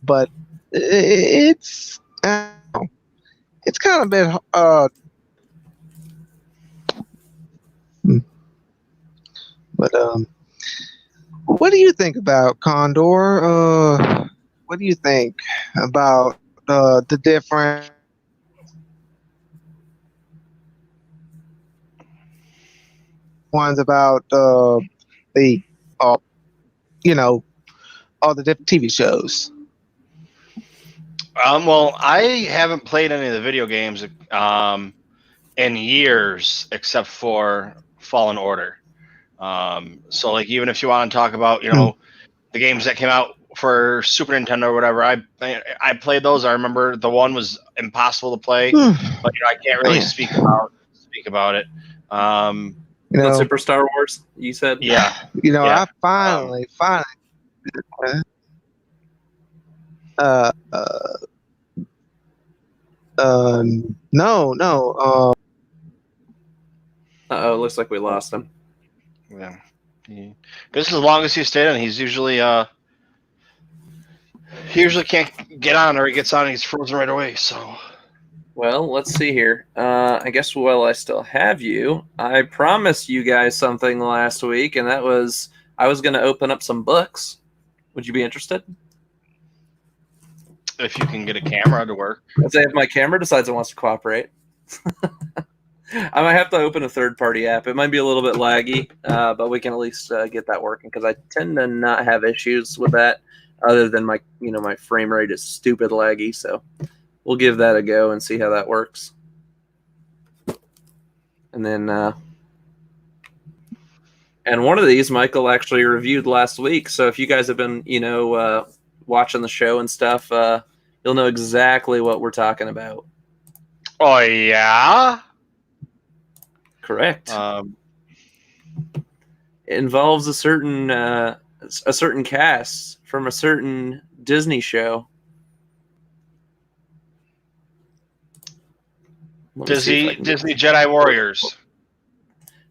S3: but it's kind of a bit but what do you think about Condor? What do you think about the different ones about all the different TV shows?
S1: Well, I haven't played any of the video games in years, except for Fallen Order. So, like, even if you want to talk about, the games that came out for Super Nintendo or whatever, I played those. I remember the one was impossible to play, but I can't really speak about it.
S4: Super Star Wars, you said?
S1: Yeah.
S3: I finally no.
S4: Looks like we lost him.
S1: Yeah. This is as long as he stayed on. He's usually he usually can't get on, or he gets on and he's frozen right away. So,
S4: well, let's see here. I guess while I still have you, I promised you guys something last week, and that was I was going to open up some books. Would you be interested?
S1: If you can get a camera to work.
S4: If my camera decides it wants to cooperate. I might have to open a third-party app. It might be a little bit laggy, but we can at least get that working because I tend to not have issues with that, other than my frame rate is stupid laggy. So we'll give that a go and see how that works. And then, and one of these Michael actually reviewed last week. So if you guys have been watching the show and stuff, you'll know exactly what we're talking about.
S1: Oh yeah.
S4: Correct. It involves a certain cast from a certain Disney show.
S1: Disney Jedi Warriors.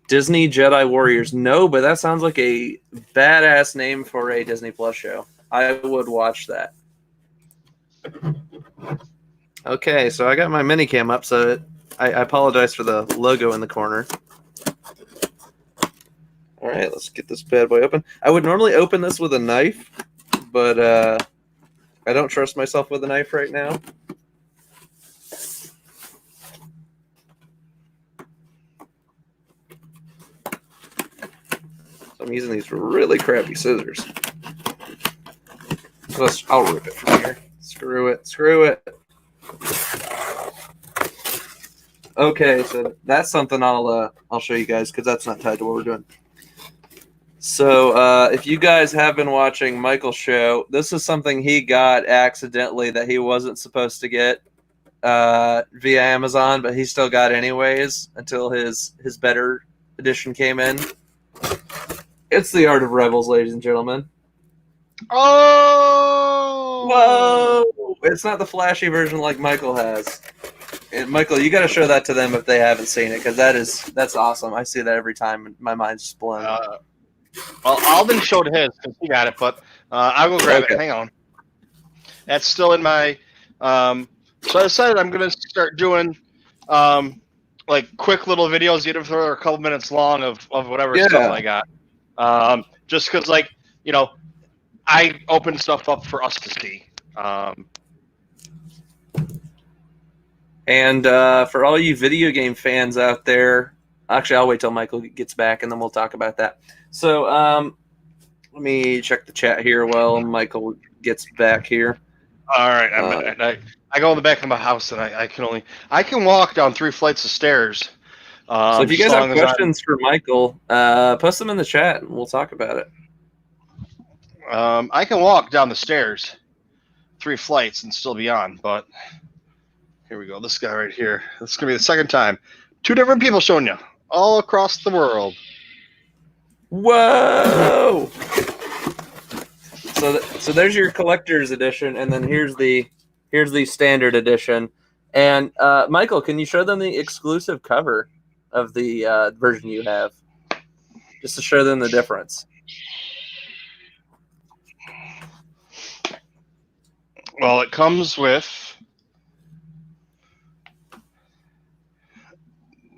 S4: Disney Jedi Warriors. No, but that sounds like a badass name for a Disney Plus show. I would watch that. Okay, so I got my minicam up, so I apologize for the logo in the corner. All right, let's get this bad boy open. I would normally open this with a knife, but I don't trust myself with a knife right now. So I'm using these really crappy scissors. So I'll rip it from here. Screw it. Okay, so that's something I'll show you guys because that's not tied to what we're doing. So if you guys have been watching Michael's show, this is something he got accidentally that he wasn't supposed to get via Amazon, but he still got anyways until his better edition came in. It's the Art of Rebels, ladies and gentlemen.
S1: Oh!
S4: Whoa! It's not the flashy version like Michael has. And Michael, you got to show that to them if they haven't seen it, because that's awesome. I see that every time, and my mind's just blown.
S1: Well, Alden showed his because he got it, but I'll go grab it. Hang on. That's still in my. So I decided I'm going to start doing like quick little videos, even if they're a couple minutes long of whatever stuff I got. Just because, like, I open stuff up for us to see.
S4: And for all you video game fans out there, actually, I'll wait till Michael gets back, and then we'll talk about that. So let me check the chat here while Michael gets back here.
S1: All right, I go in the back of my house, and I can walk down 3 flights of stairs.
S4: So if you guys have questions for Michael, post them in the chat, and we'll talk about it.
S1: I can walk down the stairs 3 flights and still be on, but here we go. This guy right here. This is going to be the second time. 2 different people showing you all across the world.
S4: Whoa! So there's your collector's edition, and then here's the standard edition. And Michael, can you show them the exclusive cover of the version you have, just to show them the difference?
S1: Well, it comes with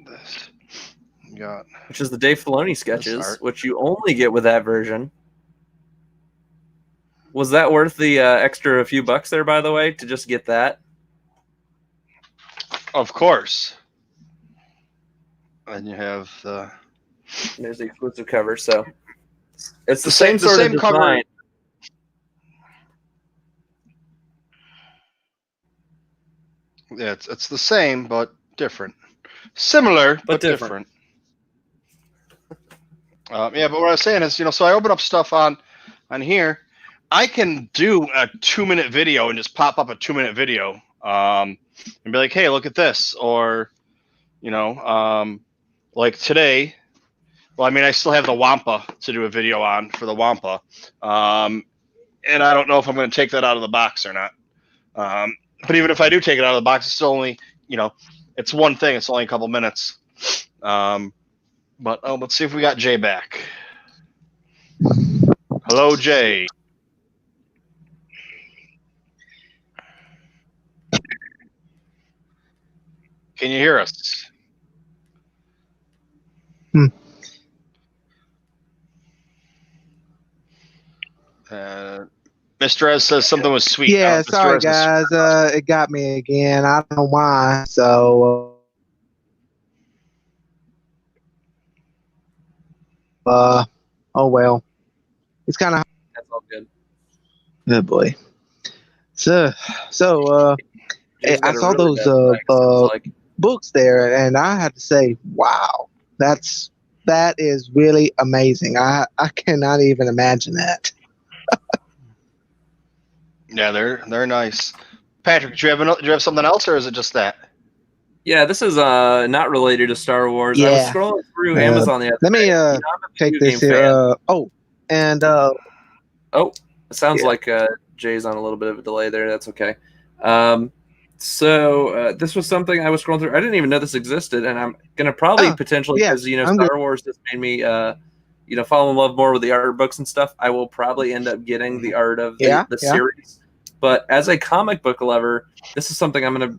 S1: this.
S4: Which is the Dave Filoni sketches, which you only get with that version. Was that worth the extra few bucks there, by the way, to just get that?
S1: Of course. And you have the.
S4: There's the exclusive cover, so it's the same sort of design. Cover.
S1: Yeah, it's the same but different. Similar but different. Yeah, but what I was saying is, so I open up stuff on here. I can do a 2-minute video and just pop up a 2-minute video and be like, hey, look at this. Or, like today, well, I mean, I still have the Wampa to do a video on for the Wampa. And I don't know if I'm going to take that out of the box or not. But even if I do take it out of the box, it's still only, it's one thing. It's only a couple minutes. But let's see if we got Jay back. Hello, Jay. Can you hear us? Mr. S says something was sweet.
S3: Yeah, sorry guys. It got me again. I don't know why. So oh well. It's kind of
S4: That's all good.
S3: good, boy. So,
S4: Jay's
S3: I
S4: got a
S3: saw
S4: really
S3: those
S4: bad back, sounds like.
S3: books there, and I had to say, wow, that is really amazing. I cannot even imagine that.
S1: Yeah, they're nice. Patrick, do you have something else, or is it just that?
S4: Yeah, this is not related to Star Wars. I was
S3: Yeah.
S4: scrolling through Amazon the other
S3: Let me
S4: day. I'm a
S3: take
S4: video
S3: this
S4: game
S3: here.
S4: fan.
S3: And
S4: Oh, it sounds
S3: Yeah.
S4: like Jay's on a little bit of a delay there. That's okay. This was something I was scrolling through. I didn't even know this existed, and I'm gonna probably potentially,
S3: yeah,
S4: because
S3: I'm
S4: Star Wars has made me fall in love more with the art books and stuff. I will probably end up getting the art of the series. But as a comic book lover, this is something I'm gonna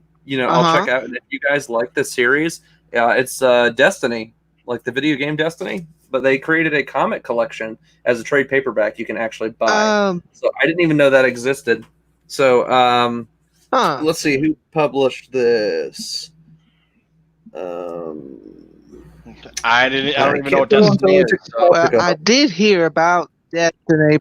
S4: I'll check out. And if you guys like this series, it's Destiny, like the video game Destiny. But they created a comic collection as a trade paperback you can actually buy. So I didn't even know that existed. So let's see who published this.
S1: I don't even know what Destiny is. So.
S3: I did hear about Destiny.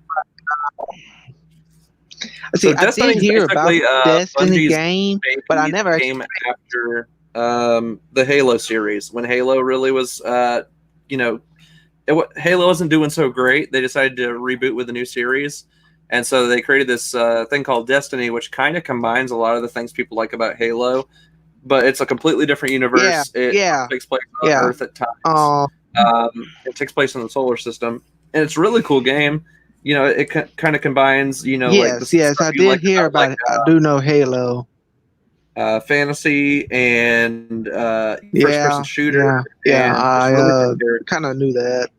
S3: See, I did hear about Destiny
S4: Bungie's
S3: game, but I never
S4: came after the Halo series. When Halo really was, Halo wasn't doing so great. They decided to reboot with a new series, and so they created this thing called Destiny, which kind of combines a lot of the things people like about Halo, but it's a completely different universe. It takes place on Earth at times. It takes place in the solar system, and it's a really cool game. It kind of combines,
S3: yes, I did hear about it. I do know Halo.
S4: Fantasy and first-person shooter.
S3: I kind of knew that.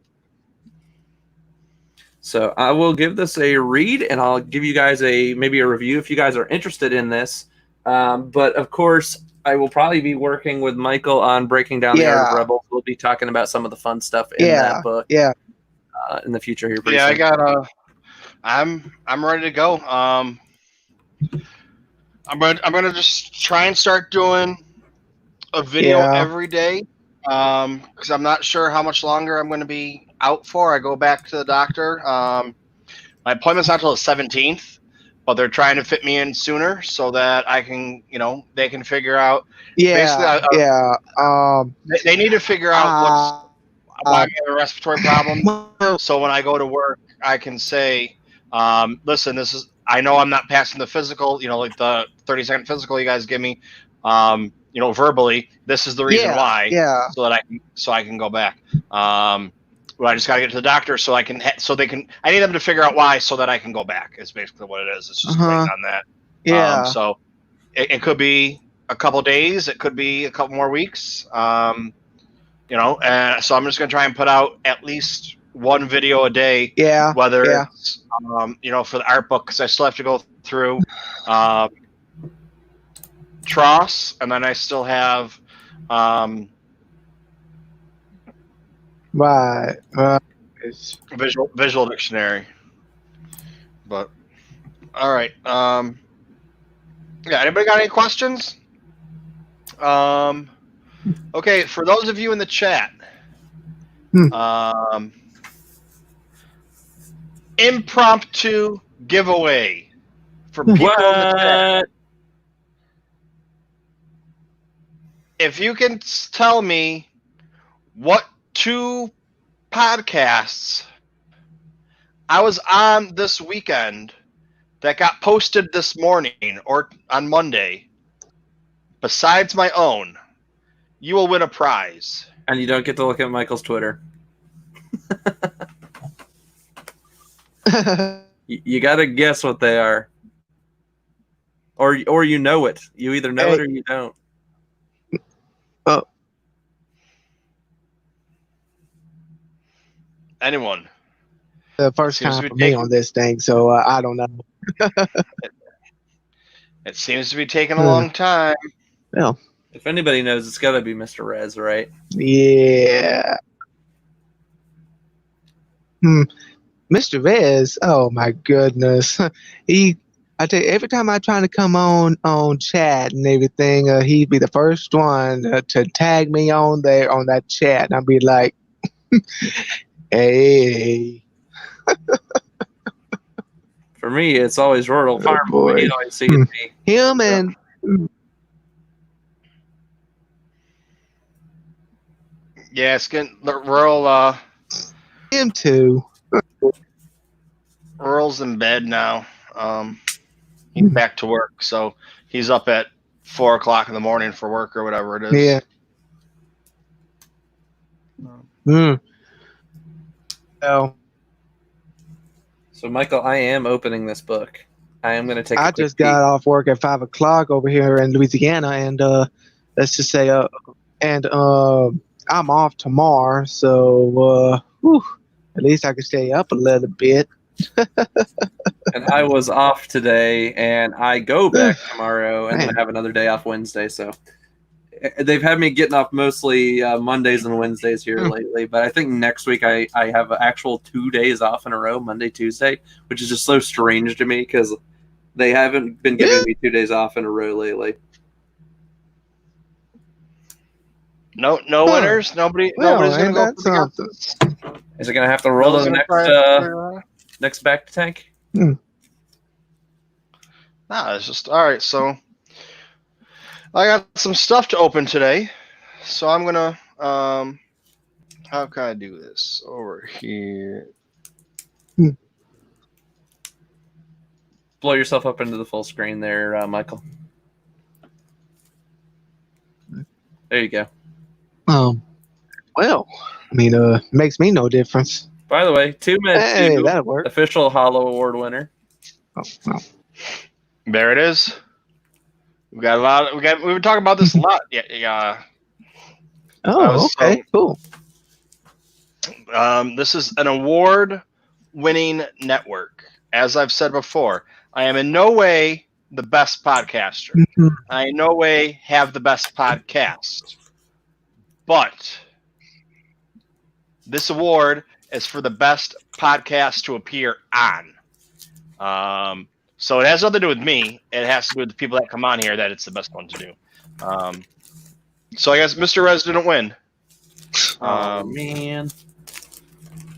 S4: So I will give this a read, and I'll give you guys maybe a review if you guys are interested in this. But of course, I will probably be working with Michael on breaking down the Art of Rebels. We'll be talking about some of the fun stuff in that book. In the future here.
S1: Yeah, soon. I'm ready to go. I'm gonna just try and start doing a video every day. Because I'm not sure how much longer I'm going to be out for. I go back to the doctor. My appointment's not until the 17th, but they're trying to fit me in sooner so that I can, they can figure out. They need to figure out why I have a respiratory problem. So when I go to work, I can say, listen, I know I'm not passing the physical, like the 30-second physical you guys give me, verbally. This is the reason why, so I can go back. But I just got to get to the doctor so I can, I need them to figure out why so that I can go back. Is basically what it is. It's just waiting on that. So it could be a couple days. It could be a couple more weeks. And so I'm just going to try and put out at least one video a day. Whether it's, for the art book, because I still have to go through Tross, and then I still have visual dictionary. But all right. Anybody got any questions? Okay, for those of you in the chat, impromptu giveaway for people in the chat. If you can tell me what 2 podcasts I was on this weekend that got posted this morning or on Monday, besides my own, you will win a prize.
S4: And you don't get to look at Michael's Twitter. You got to guess what they are. Or you know it. You either know it or you don't.
S1: Anyone?
S3: The first time for me on this thing, so I don't know.
S1: It seems to be taking a long time.
S3: Well,
S4: if anybody knows, it's got to be Mr. Rez, right?
S3: Yeah. Mr. Rez, oh my goodness, I tell you, every time I try to come on chat and everything, he'd be the first one to tag me on there on that chat, and I'd be like, Hey.
S4: For me, it's always Rural Farm
S3: boy.
S4: Boy. You always see it me.
S3: Him and
S1: Yeah, it's getting the rural.
S3: him too.
S1: Earl's in bed now. He's back to work, so he's up at 4 o'clock in the morning for work or whatever it is.
S3: Yeah. Oh,
S4: So, Michael, I am opening this book. I am going to take.
S3: I just got off work at 5 o'clock over here in Louisiana, and let's just say, I'm off tomorrow, so at least I can stay up a little bit.
S4: And I was off today, and I go back tomorrow, and then I have another day off Wednesday. So they've had me getting off mostly Mondays and Wednesdays here lately. But I think next week I have actual 2 days off in a row, Monday, Tuesday, which is just so strange to me because they haven't been giving me 2 days off in a row lately.
S1: No winners. Nobody's gonna go for the options.
S4: Is it going to have to roll to the next back to tank?
S1: Nah, it's just all right. So I got some stuff to open today, so I'm gonna how can I do this over here?
S4: Blow yourself up into the full screen there, Michael. There you go.
S3: Well, I mean, makes me no difference.
S4: By the way, TooMedToo's
S3: that'll work.
S4: official Hollow Award winner.
S1: There it is. We got a lot. We've been talking about this a lot. Yeah.
S3: Okay, cool.
S1: This is an award-winning network. As I've said before, I am in no way the best podcaster. I in no way have the best podcast. But this award is for the best podcast to appear on. So it has nothing to do with me. It has to do with the people that come on here that it's the best one to do. So I guess Mr. Rez didn't win.
S4: Man.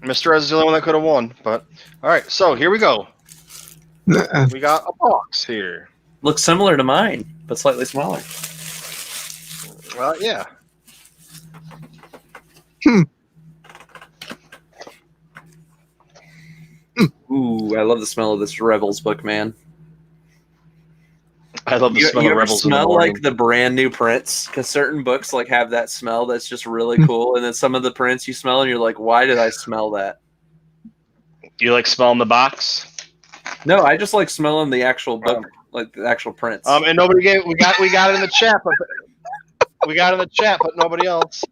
S1: Mr. Rez is the only one that could have won. But all right, so here we go. We got a box here.
S4: Looks similar to mine, but slightly smaller.
S1: Well, yeah.
S4: Ooh, I love the smell of this Rebels book, man.
S1: I love the smell
S4: you
S1: of
S4: ever
S1: Rebels in the
S4: smell
S1: morning.
S4: like the brand new prints? Because certain books like have that smell that's just really cool, and then some of the prints you smell and you're like, why did I smell that?
S1: You like smelling the box?
S4: No, I just like smelling the actual book, like the actual prints.
S1: And nobody gave. We got it in the chat, but nobody else.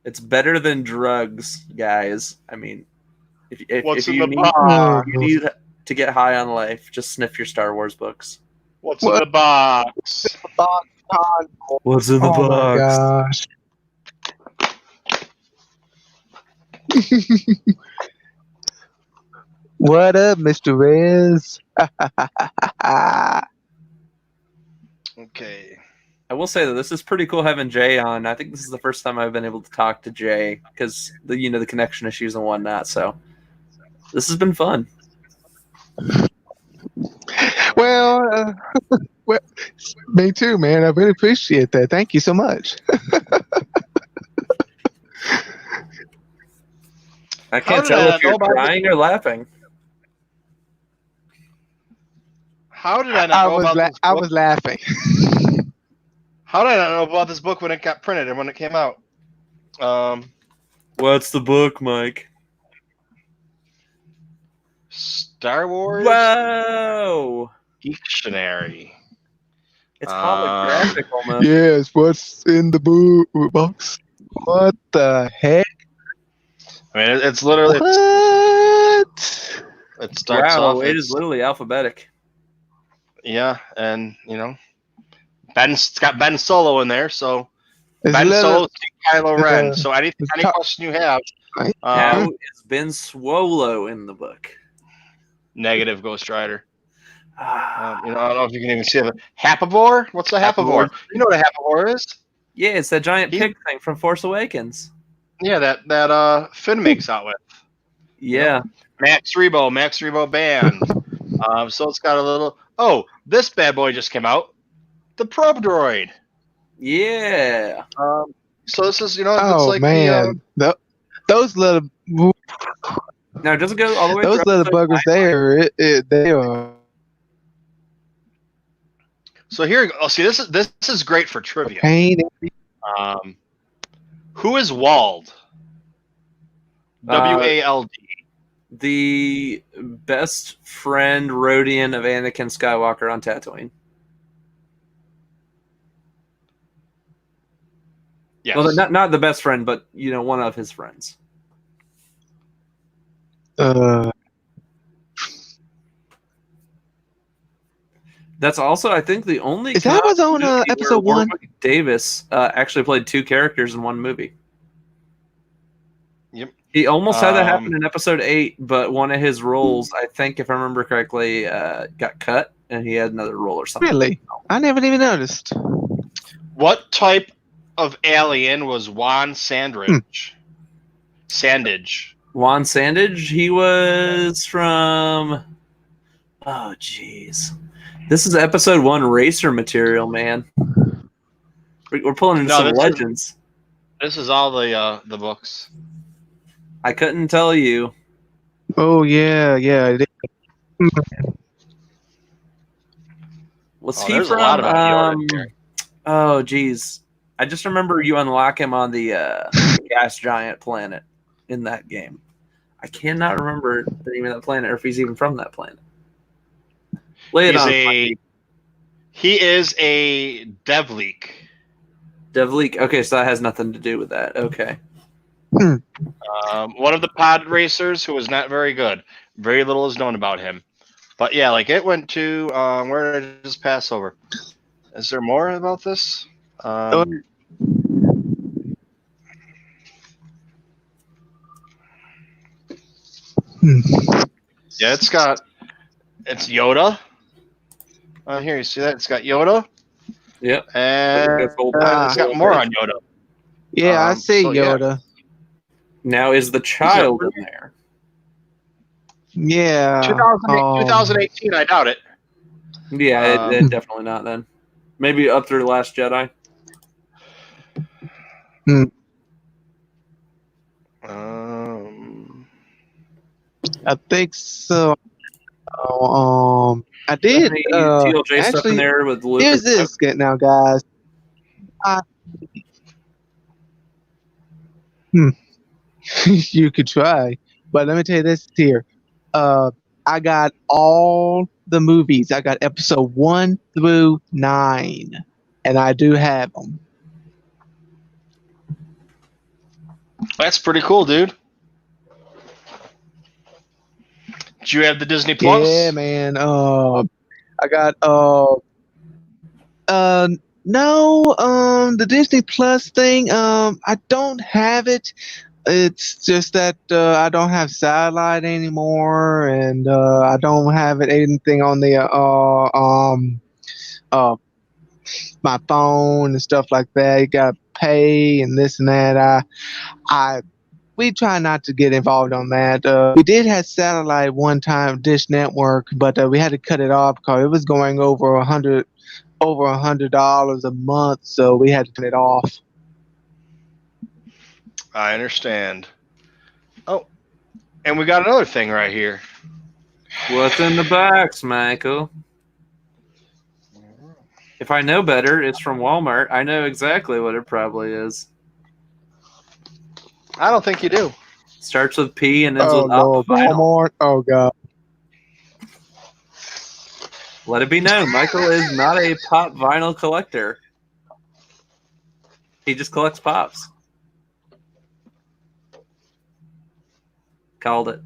S4: It's better than drugs, guys. I mean,
S1: What's
S4: if
S1: in
S4: you
S1: the
S4: need,
S1: box?
S4: you need to get high on life, just sniff your Star Wars books.
S1: What's in the box?
S4: What's in the
S3: Oh my gosh. What up, Mr. Rez?
S1: Okay.
S4: I will say that this is pretty cool having Jay on. I think this is the first time I've been able to talk to Jay because the connection issues and whatnot. So this has been fun.
S3: Well, me too, man. I really appreciate that. Thank you so much.
S4: I can't
S1: did
S4: tell
S1: I
S4: if you're
S1: know about
S4: crying or laughing.
S1: How did I not know about this book?
S3: I was laughing.
S1: How did I not know about this book when it got printed and when it came out?
S4: What's the book, Mike?
S1: Star Wars
S4: Whoa!
S1: Dictionary.
S4: It's holographic almost.
S3: Yes, what's in the box? What the heck?
S1: I mean, it's literally.
S3: What?
S1: It starts
S4: Wow,
S1: off.
S4: it is literally alphabetic.
S1: Yeah, and it's got Ben Solo in there, so
S3: It's
S1: Ben
S3: little-
S1: Solo, Kylo Ren. So any
S3: top-
S1: question you have,
S4: Now is Ben Swolo in the book.
S1: negative Ghost Rider. I don't know if you can even see it. Happivore? What's a Happivore? You know what a Happivore is?
S4: Yeah, it's that giant
S1: He-
S4: pig thing from Force Awakens.
S1: Yeah, that Finn makes out with.
S4: Yeah.
S1: Max Rebo band. So it's got a little. Oh, this bad boy just came out. The Probe Droid.
S4: Yeah.
S1: So this is, it's
S3: Oh
S1: like
S3: man, those little
S4: Now, does it go all the way
S3: those
S4: through
S3: little
S4: episode
S3: buggers there, they are
S1: So here, see, this is great for trivia.
S3: pain.
S1: Who is Wald? WALD.
S4: The best friend Rodian of Anakin Skywalker on Tatooine.
S1: Yes.
S4: Well, not the best friend, but one of his friends. That's also, I think, the only.
S3: Is that was on
S4: movie where
S3: episode 1?
S4: Warwick Davis actually played 2 characters in one movie.
S1: Yep.
S4: He almost had that happen in episode 8, but one of his roles, I think, if I remember correctly, got cut, and he had another role or something.
S3: Really? I never even noticed.
S1: What type of alien was Juan Sandage?
S4: Juan Sandage, he was from. Oh, jeez. This is episode 1 racer material, man. We're pulling into some legends.
S1: This is all the books.
S4: I couldn't tell you.
S3: Oh yeah.
S4: Was he
S1: there's
S4: from?
S1: a lot about Yoda here.
S4: Oh, geez. I just remember you unlock him on the gas giant planet in that game. I cannot remember the name of that planet or if he's even from that planet. Lay it on.
S1: He is a Devleak.
S4: Devleak. Okay, so that has nothing to do with that. Okay.
S1: One of the pod racers who was not very good. Very little is known about him. But yeah, like it went to where did I just pass over? Is there more about this?
S3: Oh.
S1: Yeah, it's Yoda. Here, you see that? It's got Yoda.
S4: Yep.
S1: And it's got more on Yoda.
S3: Yeah, I see Yoda.
S1: Yeah.
S4: Now is the child in there?
S3: Yeah.
S1: 2018, I doubt it.
S4: Yeah, it definitely not then. Maybe up through The Last Jedi.
S3: I think so. I did.
S4: TLJ stuff in there with Luke.
S3: Here's this now, guys. You could try, but let me tell you this here. I got all the movies. I got episode 1 through 9, and I do have them.
S1: That's pretty cool, dude. Do you have the Disney Plus?
S3: Yeah, man. I got no, the Disney Plus thing. I don't have it. It's just that I don't have satellite anymore, and I don't have anything on the my phone and stuff like that. You got to pay and this and that. We try not to get involved on that. We did have satellite one time, Dish Network, but we had to cut it off because it was going over $100 a month, so we had to cut it off.
S1: I understand. Oh, and we got another thing right here.
S4: What's in the box, Michael? If I know better, it's from Walmart. I know exactly what it probably is.
S1: I don't think you do.
S4: Starts with P and ends with
S3: Lord, Walmart. Oh God.
S4: Let it be known, Michael is not a pop vinyl collector. He just collects pops. Called it.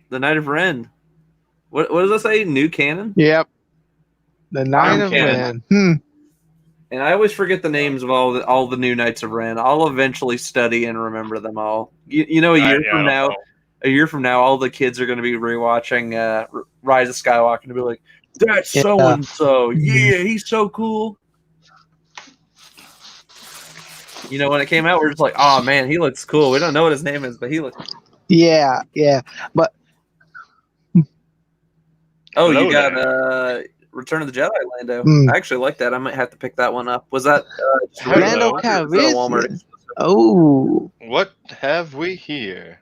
S4: The Knight of Ren. What does that say? New canon?
S3: Yep. The Knight of Ren.
S4: And I always forget the names of all the new Knights of Ren. I'll eventually study and remember them all. A year from now, all the kids are going to be rewatching Rise of Skywalker and be like, "That's so and so. Yeah, he's so cool." You know, when it came out, we're just like, oh man, he looks cool. We don't know what his name is, but he looks.
S3: Yeah, but
S4: Oh,
S1: Hello
S4: you got
S1: there.
S4: Return of the Jedi, Lando.
S3: Mm.
S4: I actually like that. I might have to pick that one up. Was that just a
S1: Hello.
S4: regular
S3: Lando
S4: one, or was that a Walmart
S3: Calrissian.
S4: exclusive?
S3: Oh,
S1: What have we here?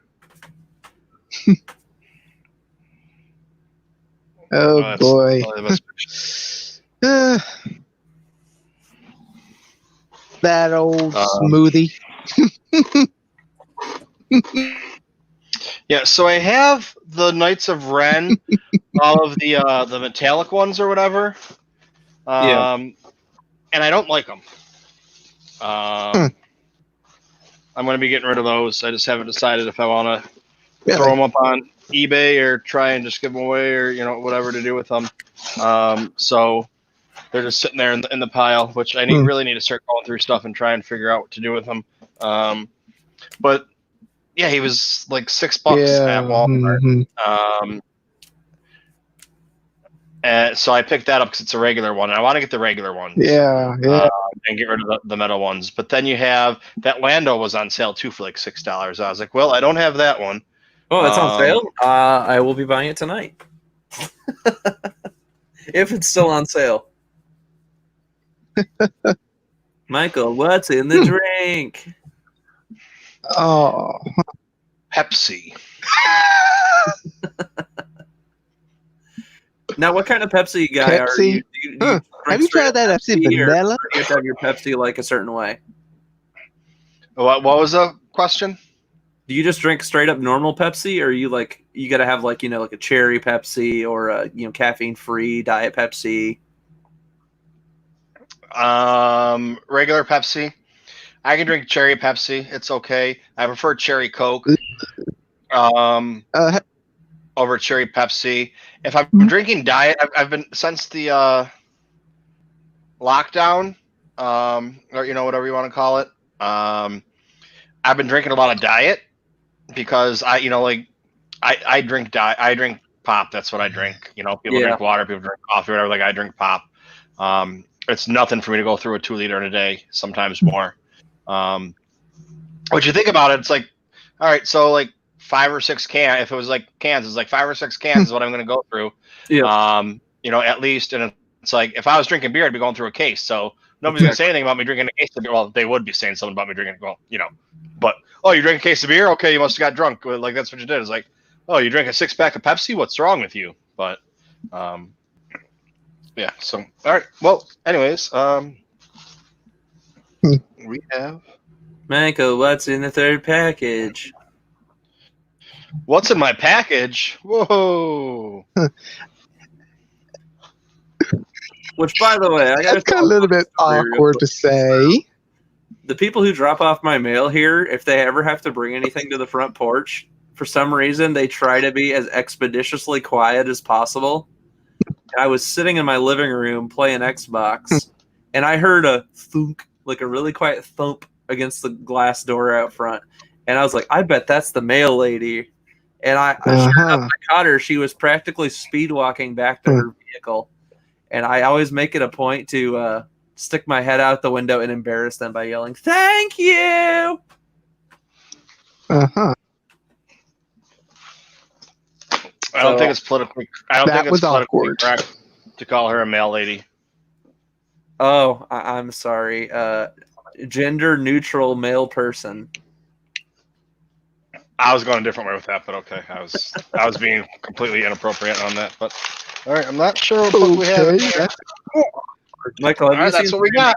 S3: oh
S1: that's
S3: boy.
S1: probably the best picture.
S3: Uh, that old
S1: Um,
S3: smoothie.
S1: Yeah, so I have the Knights of Ren, all of the metallic ones or whatever.
S4: Yeah.
S1: And I don't like them. I'm going to be getting rid of those. I just haven't decided if I want to throw them up on eBay or try and just give them away or whatever to do with them. So they're just sitting there in the pile, which I really need to start going through stuff and try and figure out what to do with them. But yeah, he was like $6 at Walmart.
S3: Mm-hmm.
S1: And so I picked that up because it's a regular one. And I want to get the regular ones.
S3: Yeah.
S1: And get rid of the metal ones. But then you have that Lando was on sale too for like $6. I was like, well, I don't have that one.
S4: Oh, it's on sale. I will be buying it tonight. If it's still on sale. Michael, what's in the drink?
S3: Oh.
S1: Pepsi.
S4: Now, what kind of Pepsi guy are
S3: Pepsi?
S4: you? Do you drink
S3: Have you
S4: straight
S3: tried that
S4: up
S3: Pepsi
S4: Pepsi, or
S3: vanilla?
S4: do you have to have your Pepsi like a certain way?
S1: What was the question?
S4: Do you just drink straight up normal Pepsi, or you got to have like a cherry Pepsi or a caffeine free diet Pepsi?
S1: Regular Pepsi. I can drink cherry Pepsi. It's okay. I prefer cherry Coke. Over cherry Pepsi. If I'm drinking diet, I've been since the lockdown, or whatever you want to call it. I've been drinking a lot of diet because I drink diet. I drink pop. That's what I drink. People drink water. People drink coffee. Whatever. Like I drink pop. It's nothing for me to go through a 2 liter in a day. Sometimes more. What you think about it? It's like, all right, so like 5 or 6 cans. If it was like cans, it's like 5 or 6 cans is what I'm going to go through.
S4: Yeah.
S1: At least, and it's like if I was drinking beer, I'd be going through a case. So nobody's going to say anything about me drinking a case of beer. Well, they would be saying something about me drinking. Well, but you drink a case of beer? Okay, you must have got drunk. Like that's what you did. It's like, oh, you drank a 6-pack of Pepsi? What's wrong with you? But, yeah. So all right. Well, anyways, we have.
S4: Michael, what's in the third package?
S1: What's in my package? Whoa.
S4: Which, by the way, I got
S3: That's a little bit awkward to say.
S4: The people who drop off my mail here, if they ever have to bring anything to the front porch, for some reason they try to be as expeditiously quiet as possible. I was sitting in my living room playing Xbox, and I heard a thunk, like a really quiet thump against the glass door out front. And I was like, I bet that's the mail lady. And I caught her. She was practically speed walking back to her vehicle. And I always make it a point to stick my head out the window and embarrass them by yelling, "Thank you!"
S1: I don't think it's politically. I don't think it's politically correct to call her a mail lady.
S4: Oh, I'm sorry. Gender neutral male person.
S1: I was going a different way with that, but okay. I was being completely inappropriate on that, but all right. I'm not sure what we have.
S4: Michael,
S1: that's what we got.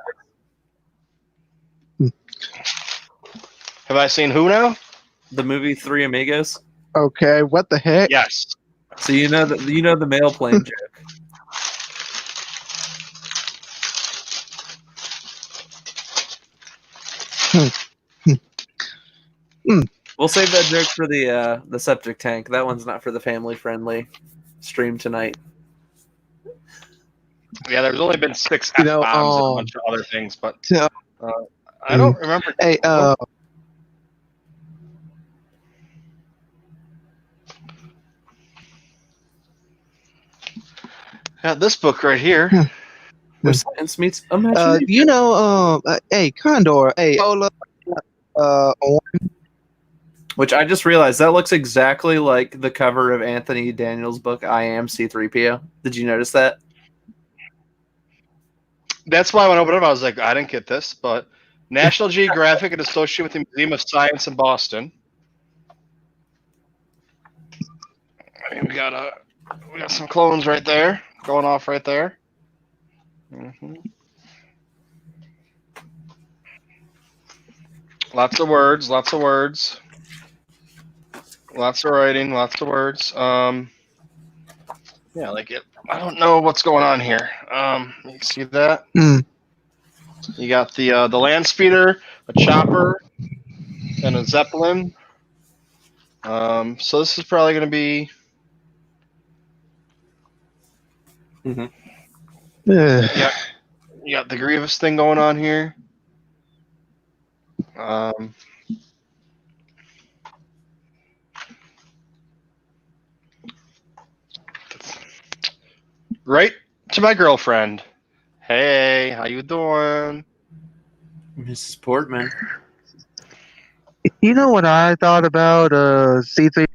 S1: Have I seen who now?
S4: The movie Three Amigos.
S3: Okay, what the heck?
S1: Yes.
S4: So you know the mail plane joke. We'll save that joke for the septic tank. That one's not for the family friendly stream tonight.
S1: Yeah, there's only been 6 F-bombs and a bunch of other things, but I don't remember.
S3: Hey,
S1: yeah, this book right here.
S4: Where science meets imagination.
S3: Hey, Condor, hey, Ola,
S4: Which I just realized that looks exactly like the cover of Anthony Daniels' book I Am C-3PO. Did you notice that?
S1: That's why when I opened it up, I was like, I didn't get this, but National Geographic and associated with the Museum of Science in Boston. We got some clones right there, going off right there. Lots of words, lots of words. Lots of writing, lots of words. Yeah, like it. I don't know what's going on here. You see that? You got the land speeder, a chopper, and a zeppelin. So this is probably going to be.
S3: Yeah.
S1: You got the Grievous thing going on here. Right to my girlfriend. Hey, how you doing?
S4: Mrs. Portman.
S3: You know what I thought about C3?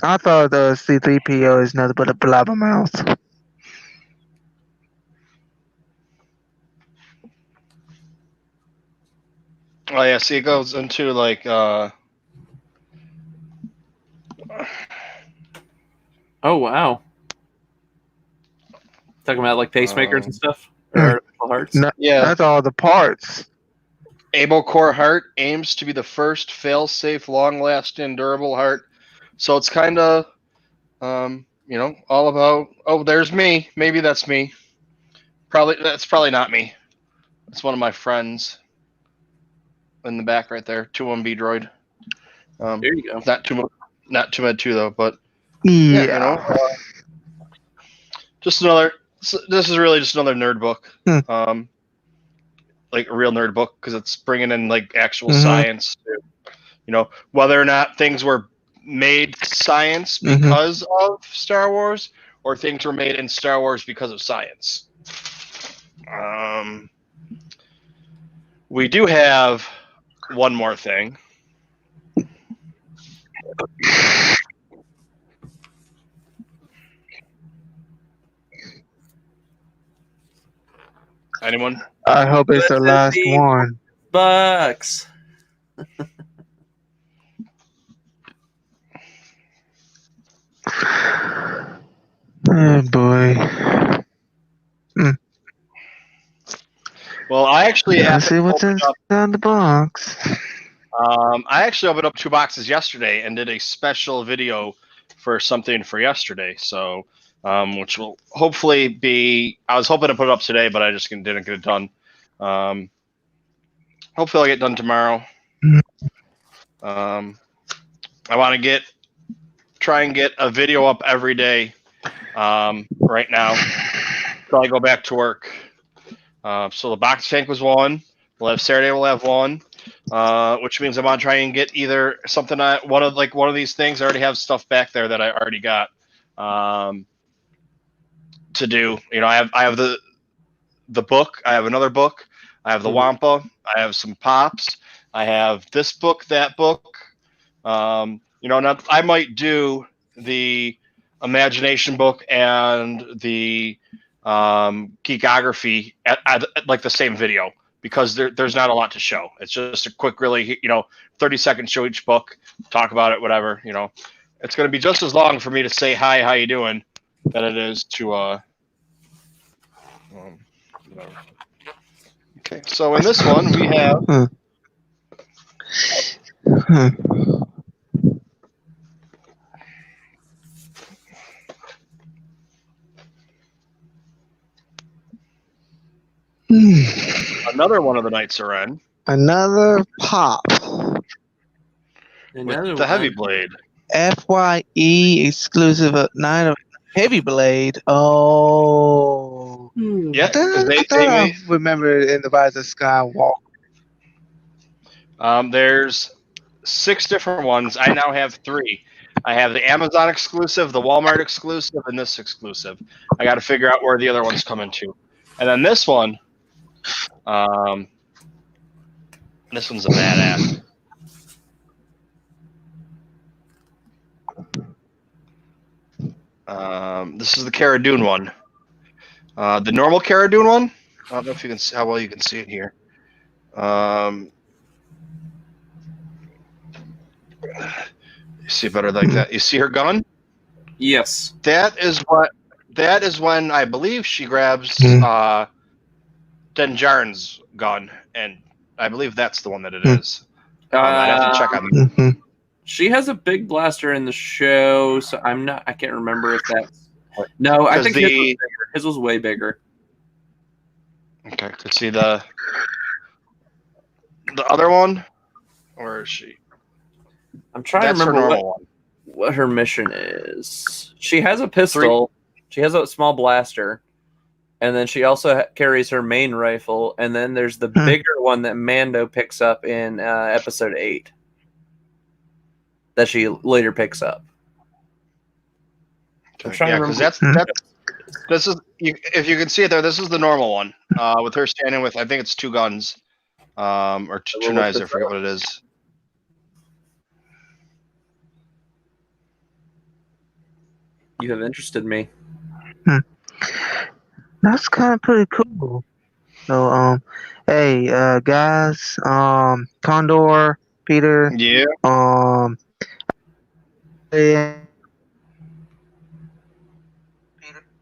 S3: I thought C3PO is nothing but a blabbermouth.
S1: Oh yeah, see, it goes into like.
S4: Oh wow. Talking about like pacemakers and stuff, or artificial hearts.
S1: Yeah,
S3: that's all the parts.
S1: Able core heart aims to be the first fail-safe, long-lasting, durable heart. So it's kind of, all about. Oh, there's me. Maybe that's me. That's probably not me. It's one of my friends. In the back, right there, 2-1B droid.
S4: There you go.
S1: Not TooMedToo's though, but
S3: yeah.
S1: Just another. This is really just another nerd book. Like a real nerd book because it's bringing in like actual science. Whether or not things were made science because of Star Wars or things were made in Star Wars because of science. We do have one more thing. Anyone?
S3: I hope it's the last one.
S4: Bucks.
S3: Oh boy.
S1: Well, I actually
S3: Let's see what's inside the box.
S1: I actually opened up 2 boxes yesterday and did a special video for something for yesterday. So, which will hopefully be. I was hoping to put it up today, but I just didn't get it done. Hopefully, I'll get done tomorrow. I want to try and get a video up every day. Right now, until I go back to work. So the box tank was one. We'll have Saturday. We'll have one. Which means I want to try and get either something one of these things. I already have stuff back there that I already got to do. I have the book. I have another book. I have the Wampa. I have some pops. I have this book, that book. I might do the imagination book and the geekography at like the same video. Because there's not a lot to show. It's just a quick, really, 30-second show each book, talk about it, whatever. It's going to be just as long for me to say hi, how you doing, than it is to. Whatever. Okay, so in this one we have. Another one of the Knights of Ren.
S3: Another pop.
S4: Another
S1: the Heavy Blade.
S3: FYE exclusive of 9 of Heavy Blade. Oh.
S1: Yeah.
S3: I remember in the Rise of Skywalker.
S1: There's 6 different ones. I now have 3. I have the Amazon exclusive, the Walmart exclusive, and this exclusive. I got to figure out where the other ones come into. And then this one, this one's a badass. This is the Cara Dune one. The normal Cara Dune one. I don't know if you can see how well you can see it here. You see better like that. You see her gun?
S4: Yes.
S1: That is when I believe she grabs Denjarn's gun, and I believe that's the one that it is. I'd have to check on that.
S4: She has a big blaster in the show, so I can't remember if that's. No, I think his was way bigger.
S1: Okay, could see the other one. Where is she?
S4: I'm trying to remember what her mission is. She has a pistol. She has a small blaster. And then she also carries her main rifle. And then there's the bigger one that Mando picks up in episode 8. That she later picks up.
S1: Okay. Yeah, because this is if you can see it there. This is the normal one with her standing with I think it's 2 guns or two knives. I forget what it is.
S4: You have interested me.
S3: That's kind of pretty cool. So, hey, guys, Condor, Peter,
S1: Yeah.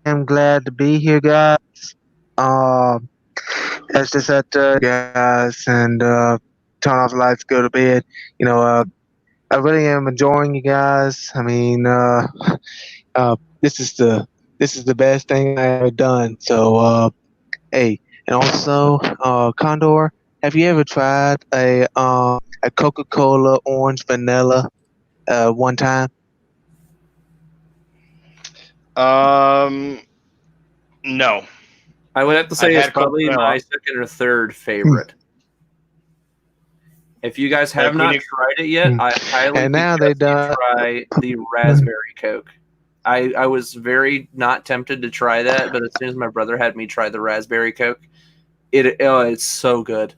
S3: I'm glad to be here, guys. It's just that, guys, and turn off the lights, go to bed. You know, I really am enjoying you guys. I mean, this is the best thing I've ever done. So, hey, and also, Condor, have you ever tried a Coca-Cola orange vanilla one time?
S1: No.
S4: I would have to say it's probably my second or third favorite. If you guys have not tried it yet, I highly suggest you try the raspberry Coke. I was very not tempted to try that, but as soon as my brother had me try the raspberry Coke, it's so good.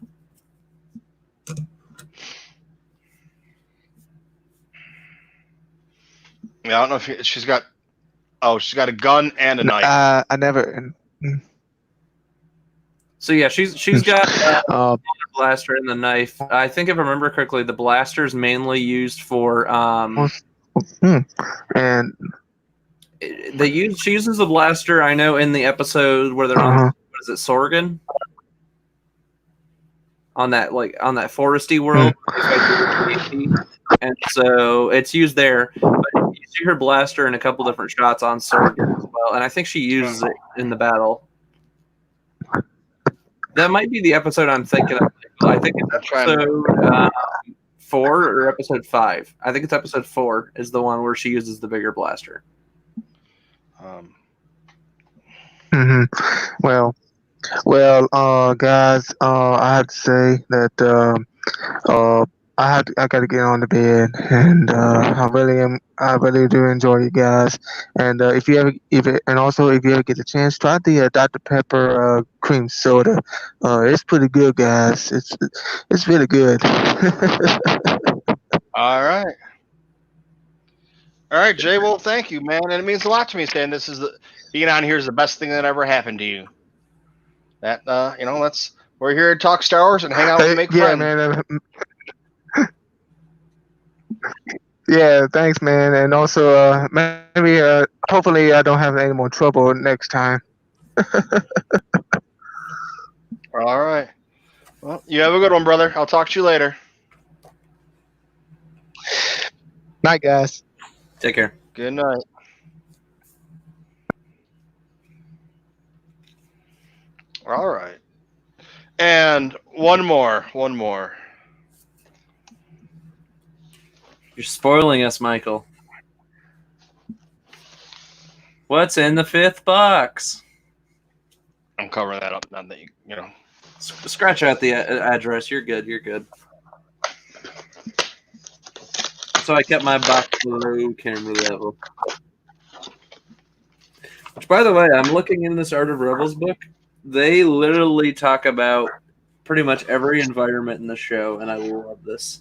S1: Yeah, I don't know if she's got. Oh, she's got a gun and a knife.
S3: I never.
S4: So yeah, she's got a blaster and the knife. I think if I remember correctly, the blaster is mainly used for
S3: and
S4: she uses the blaster. I know in the episode where they're on what is it, Sorgan? On that foresty world, and so it's used there. But you see her blaster in a couple different shots on Sorgan as well, and I think she uses it in the battle. That might be the episode I'm thinking of. I think it's episode 4 or episode 5. I think it's episode 4 is the one where she uses the bigger blaster.
S3: Well, guys, I have to say that I got to get on the bed, and I really do enjoy you guys. And if you ever get the chance, try the Dr. Pepper cream soda. It's pretty good, guys. It's really good.
S1: All right, Jay. Well, thank you, man, and it means a lot to me. Saying being on here is the best thing that ever happened to you. That we're here to talk Star Wars and hang out and make friends.
S3: Man. Yeah, thanks, man. And also, maybe, hopefully, I don't have any more trouble next time.
S1: All right. Well, you have a good one, brother. I'll talk to you later.
S3: Night, guys.
S4: Take care.
S1: Good night. All right. And one more.
S4: You're spoiling us, Michael. What's in the 5th box?
S1: I'm covering that up now that you know.
S4: Scratch out the address. You're good. So I kept my box below camera level. Which, by the way, I'm looking in this Art of Rebels book. They literally talk about pretty much every environment in the show, and I love this.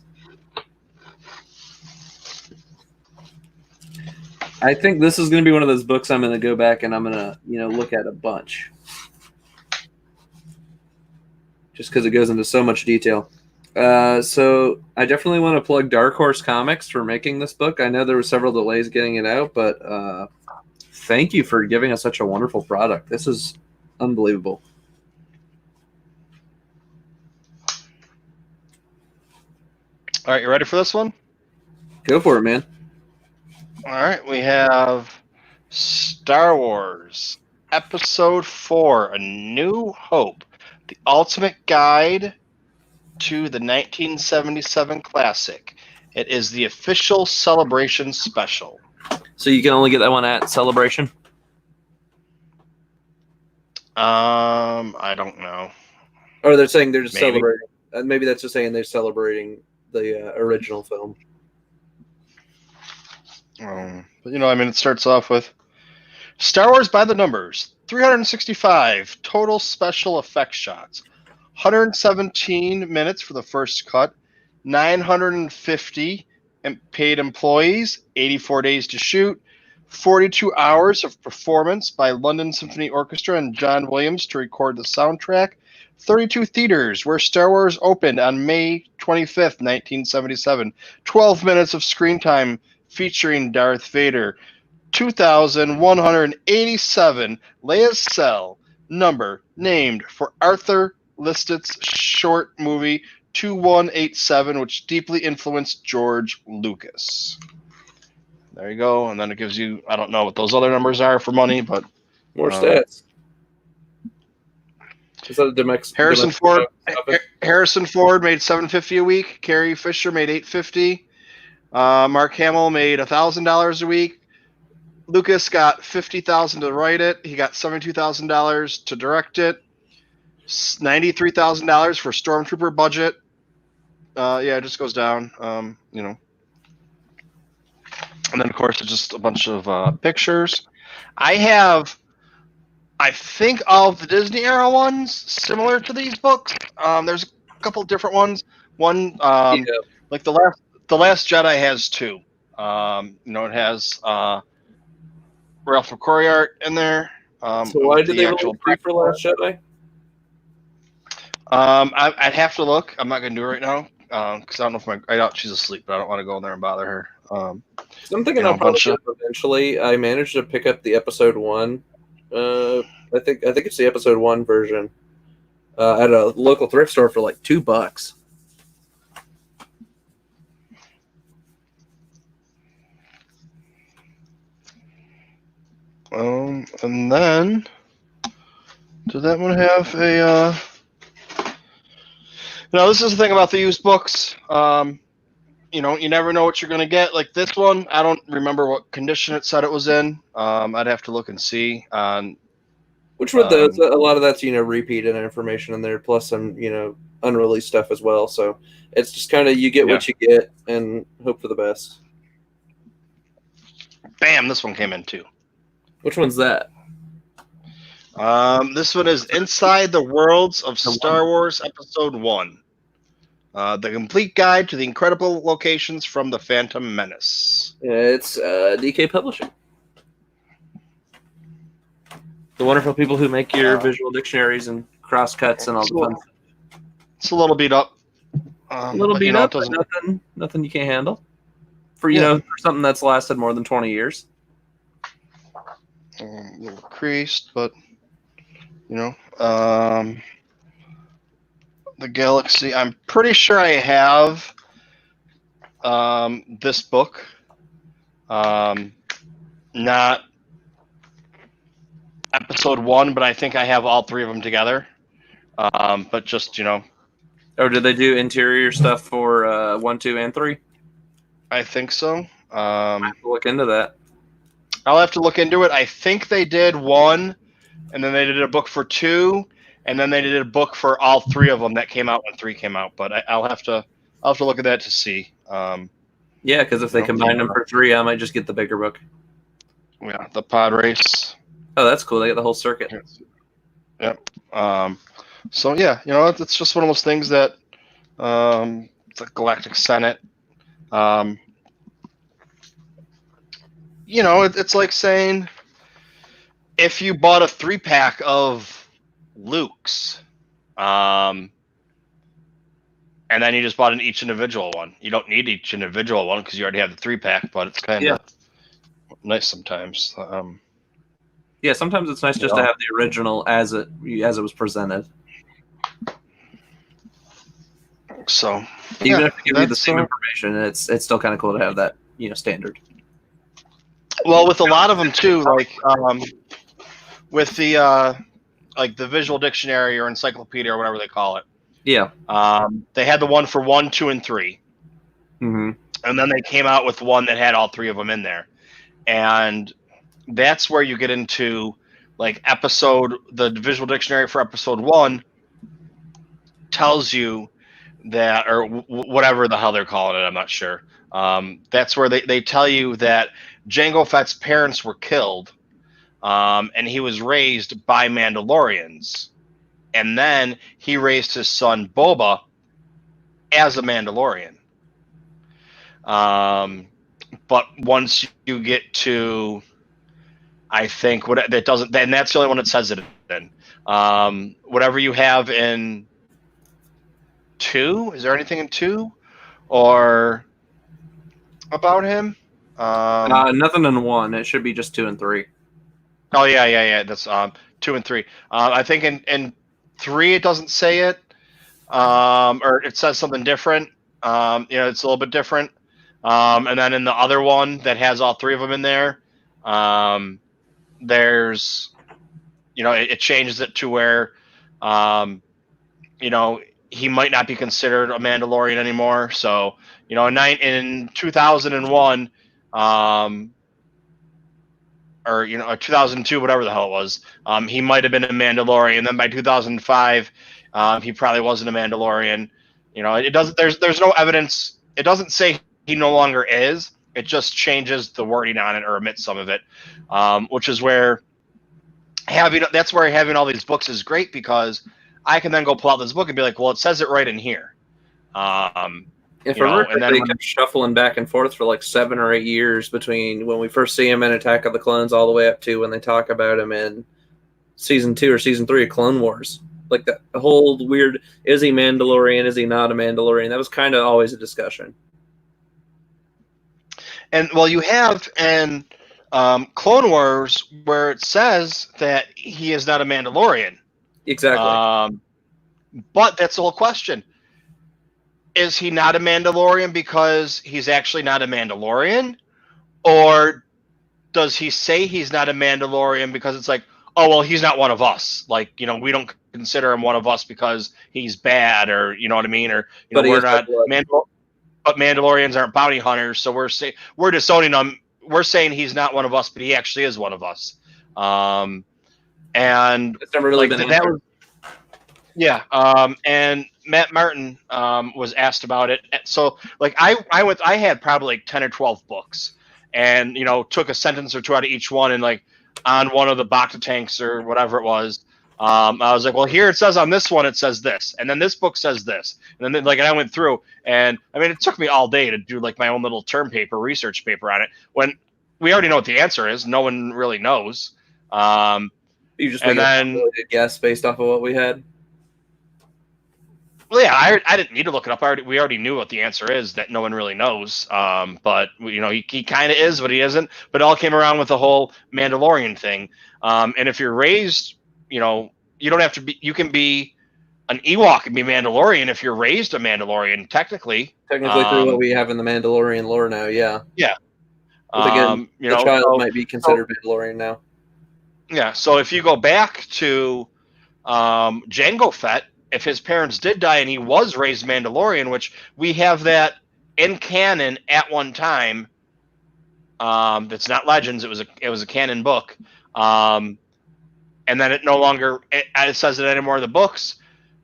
S4: I think this is going to be one of those books I'm going to go back and I'm going to, look at a bunch. Just because it goes into so much detail. So I definitely want to plug Dark Horse Comics for making this book. I know there were several delays getting it out, but thank you for giving us such a wonderful product. This is unbelievable.
S1: All right, you ready for this one?
S4: Go for it, man.
S1: All right, we have Star Wars Episode 4, A New Hope, the ultimate guide to the 1977 classic. It is the official Celebration special.
S4: So you can only get that one at Celebration?
S1: I don't know.
S4: Or they're saying they're just
S1: Maybe.
S4: celebrating. Maybe that's just saying they're celebrating the original film.
S1: But it starts off with Star Wars by the numbers, 365 total special effects shots, 117 minutes for the first cut, 950 paid employees, 84 days to shoot, 42 hours of performance by London Symphony Orchestra and John Williams to record the soundtrack, 32 theaters where Star Wars opened on May 25th, 1977, 12 minutes of screen time featuring Darth Vader, 2,187 Leia's cell number named for Arthur Listett's short movie 2187, which deeply influenced George Lucas. There you go. And then it gives you, I don't know what those other numbers are for money, but
S4: More stats. Is that a
S1: Harrison Ford made $750 a week. Carrie Fisher made $850. Mark Hamill made $1,000 a week. Lucas got $50,000 to write it. He got $72,000 to direct it. $93,000 for Stormtrooper budget. It just goes down. And then of course it's just a bunch of pictures. I think all of the Disney era ones similar to these books. There's a couple different ones. One like the Last Jedi has two. It has Ralph McQuarrie art in there.
S4: So why did they release for Last Jedi?
S1: I'd have to look. I'm not going to do it right now because I don't know if I doubt she's asleep, but I don't want to go in there and bother her.
S4: So I'm thinking I'll probably do it eventually. I managed to pick up the episode 1. I think it's the episode 1 version at a local thrift store for like $2.
S1: And then did that one have a? This is the thing about the used books. You never know what you're going to get. Like this one, I don't remember what condition it said it was in. I'd have to look and see.
S4: Which with those, a lot of that's repeated information in there, plus some unreleased stuff as well. So it's just kind of you get what you get and hope for the best.
S1: Bam! This one came in too.
S4: Which one's that?
S1: This one is Inside the Worlds of Star Wars Episode 1. The complete guide to the incredible locations from the Phantom Menace.
S4: It's DK Publishing. The wonderful people who make your visual dictionaries and crosscuts and all the fun stuff.
S1: It's a little beat up.
S4: A little beat up, but nothing you can't handle. For for something that's lasted more than 20 years.
S1: A little creased, but the Galaxy. I'm pretty sure I have this book. Not episode 1, but I think I have all 3 of them together. But just Oh,
S4: did they do interior stuff for 1, 2, and 3?
S1: I think so.
S4: I have to look into that.
S1: I'll have to look into it. I think they did 1, and then they did a book for 2, and then they did a book for all 3 of them that came out when 3 came out. But I'll have to look at that to see.
S4: Yeah, because if they
S1: No,
S4: combine
S1: no.
S4: them for 3, I might just get the bigger book.
S1: Yeah, the pod race.
S4: Oh, that's cool. They get the whole circuit.
S1: Yep. So yeah, it's just one of those things that it's like Galactic Senate. It's like saying if you bought a 3-pack of Luke's, and then you just bought each individual one. You don't need each individual one because you already have the 3-pack, but it's kind of nice sometimes.
S4: Yeah, sometimes it's nice just to have the original as it was presented.
S1: So
S4: Even if they give you the
S1: that's,
S4: same information, it's still kind of cool to have that standard.
S1: well, with a lot of them too, like with the like the visual dictionary or encyclopedia or whatever they call it.
S4: Yeah.
S1: They had the one for 1, 2, and 3.
S4: Mm-hmm.
S1: And then they came out with one that had all 3 of them in there. And that's where you get into like the visual dictionary for episode 1 tells you that, or whatever the hell they're calling it, I'm not sure. That's where they tell you that Jango Fett's parents were killed, and he was raised by Mandalorians. And then he raised his son Boba as a Mandalorian. But once you get to, I think that doesn't, then that's the only one that says it in. Whatever you have in 2, is there anything in 2 or about him?
S4: Nothing in 1. It should be just 2 and 3.
S1: Oh yeah. That's 2 and 3. I think in 3 it doesn't say it, or it says something different. It's a little bit different. And then in the other one that has all 3 of them in there, there's, it changes it to where, he might not be considered a Mandalorian anymore. So, in 2001, or 2002, whatever the hell it was, he might have been a Mandalorian. Then by 2005, he probably wasn't a Mandalorian. It doesn't. There's no evidence. It doesn't say he no longer is. It just changes the wording on it or omits some of it, which is where that's where having all these books is great, because I can then go pull out this book and be like, well, it says it right in here.
S4: If they kept shuffling back and forth for like 7 or 8 years between when we first see him in Attack of the Clones all the way up to when they talk about him in season 2 or season 3 of Clone Wars. Like the whole weird, is he Mandalorian? Is he not a Mandalorian? That was kind of always a discussion.
S1: And well, you have in Clone Wars where it says that he is not a Mandalorian.
S4: Exactly.
S1: But that's the whole question. Is he not a Mandalorian because he's actually not a Mandalorian? Or does he say he's not a Mandalorian because it's like, oh, well, he's not one of us. Like, we don't consider him one of us because he's bad, or, you know what I mean? Or, we're not but Mandalorians aren't bounty hunters. So we're disowning him. We're saying he's not one of us, but he actually is one of us. And
S4: it's never really been
S1: that was, yeah. And Matt Martin was asked about it. So like I had probably like 10 or 12 books, and took a sentence or two out of each one, and like on one of the Bacta tanks or whatever it was, I was like, well, here it says on this one it says this, and then this book says this, and then and I went through, and I mean, it took me all day to do like my own little research paper on it, when we already know what the answer is. No one really knows.
S4: You just a guess based off of what we had.
S1: Well, yeah, I didn't need to look it up. We already knew what the answer is, that no one really knows. But he kind of is, but he isn't. But it all came around with the whole Mandalorian thing. And if you're raised, you don't have to be. You can be an Ewok and be Mandalorian if you're raised a Mandalorian. Technically
S4: through what we have in the Mandalorian lore now, yeah.
S1: Yeah.
S4: But again, the child might be considered Mandalorian now.
S1: Yeah. So if you go back to Jango Fett, if his parents did die and he was raised Mandalorian, which we have that in canon at one time, that's not Legends. It was a canon book, and then it no longer it says it anymore in the books.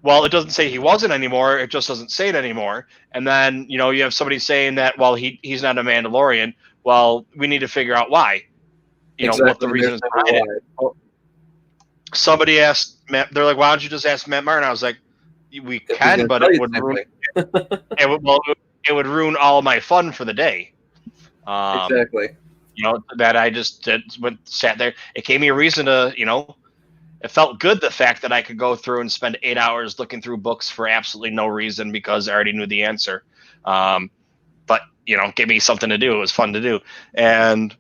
S1: well, it doesn't say he wasn't anymore. It just doesn't say it anymore. And then, you know, you have somebody saying that, well, he's not a Mandalorian. Well, we need to figure out why. You know, what the reason is behind it. Somebody asked Matt, they're like, why don't you just ask Matt Martin? I was like, we can, but it would ruin, it would ruin all of my fun for the day.
S4: Exactly.
S1: You know, that I just sat there. It gave me a reason to, you know, it felt good, the fact that I could go through and spend 8 hours looking through books for absolutely no reason because I already knew the answer. But, you know, give me something to do. It was fun to do. And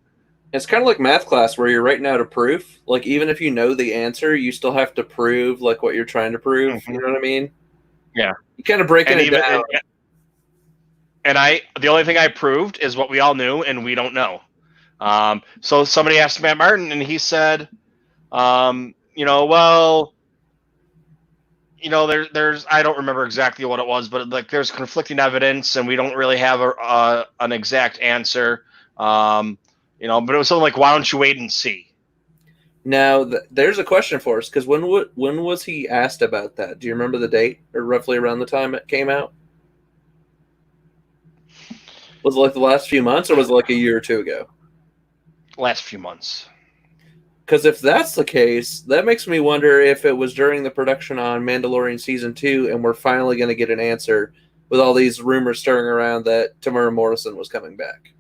S4: it's kind of like math class where you're writing out a proof. Like, even if you know the answer, you still have to prove like what you're trying to prove.
S1: Mm-hmm.
S4: You know what I mean?
S1: Yeah.
S4: You kind of breaking it down.
S1: And the only thing I proved is what we all knew, and we don't know. So somebody asked Matt Martin, and he said, you know, well, you know, there's I don't remember exactly what it was, but like there's conflicting evidence, and we don't really have an exact answer. You know, but it was something like, why don't you wait and see?
S4: Now, there's a question for us, because when was he asked about that? Do you remember the date, or roughly around the time it came out? Was it like the last few months, or was it like a year or two ago?
S1: Last few months.
S4: Because if that's the case, that makes me wonder if it was during the production on Mandalorian Season 2, and we're finally going to get an answer with all these rumors stirring around that Tamara Morrison was coming back.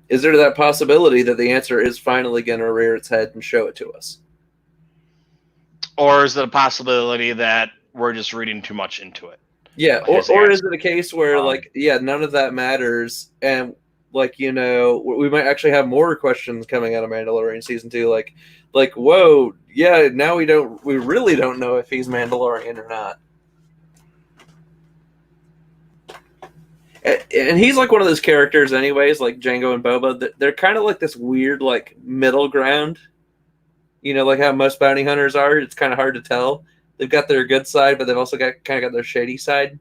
S4: Is there that possibility that the answer is finally going to rear its head and show it to us?
S1: Or is it a possibility that we're just reading too much into it?
S4: Yeah, or is it a case where, like, yeah, none of that matters, and, like, you know, we might actually have more questions coming out of Mandalorian Season 2, like, whoa, yeah, now we really don't know if he's Mandalorian or not. And he's like one of those characters anyways, like Jango and Boba, they're kind of like this weird, like, middle ground. You know, like how most bounty hunters are. It's kind of hard to tell. They've got their good side, but they've also kind of got their shady side.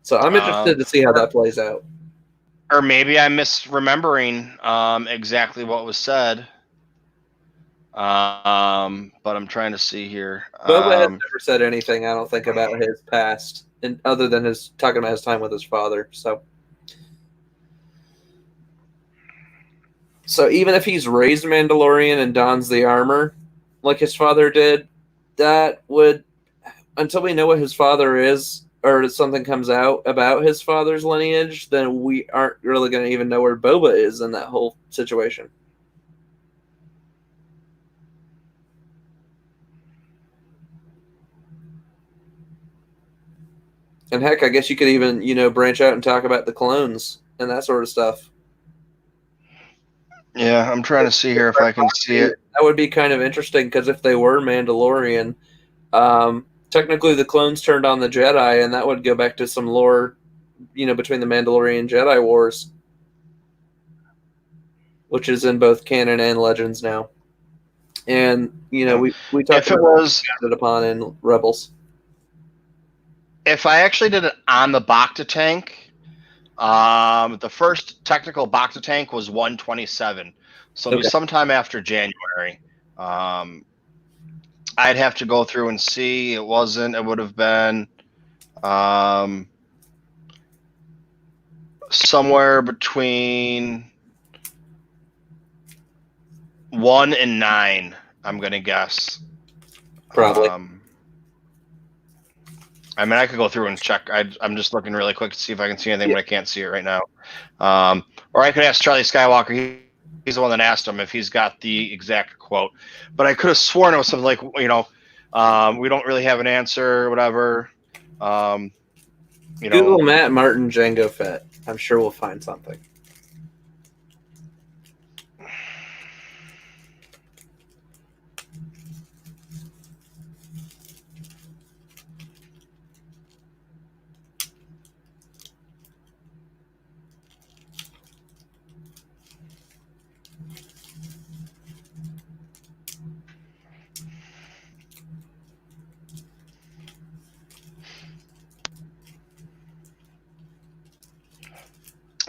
S4: So I'm interested to see how that plays out.
S1: Or maybe I'm misremembering exactly what was said. But I'm trying to see here.
S4: Boba has never said anything, I don't think, about his past, and other than his talking about his time with his father. So even if he's raised Mandalorian and dons the armor like his father did, that would, until we know what his father is, or something comes out about his father's lineage, then we aren't really going to even know where Boba is in that whole situation. And heck, I guess you could even, you know, branch out and talk about the clones and that sort of stuff.
S1: Yeah, I'm trying to see here if I can see it.
S4: That would be kind of interesting, because if they were Mandalorian, technically the clones turned on the Jedi, and that would go back to some lore, you know, between the Mandalorian and Jedi Wars, which is in both canon and Legends now. And, you know, we talked about it upon in Rebels.
S1: If I actually did it on the Bacta tank, the first technical Bacta tank was 127, so it'll be sometime after January. I'd have to go through and see. It wasn't. It would have been somewhere between 1 and 9. I'm gonna guess.
S4: Probably.
S1: I mean, I could go through and check. I'm just looking really quick to see if I can see anything, but I can't see it right now. Or I could ask Charlie Skywalker. He's the one that asked him if he's got the exact quote. But I could have sworn it was something like, you know, we don't really have an answer, or whatever. You know,
S4: Google Matt Martin Jango Fett. I'm sure we'll find something.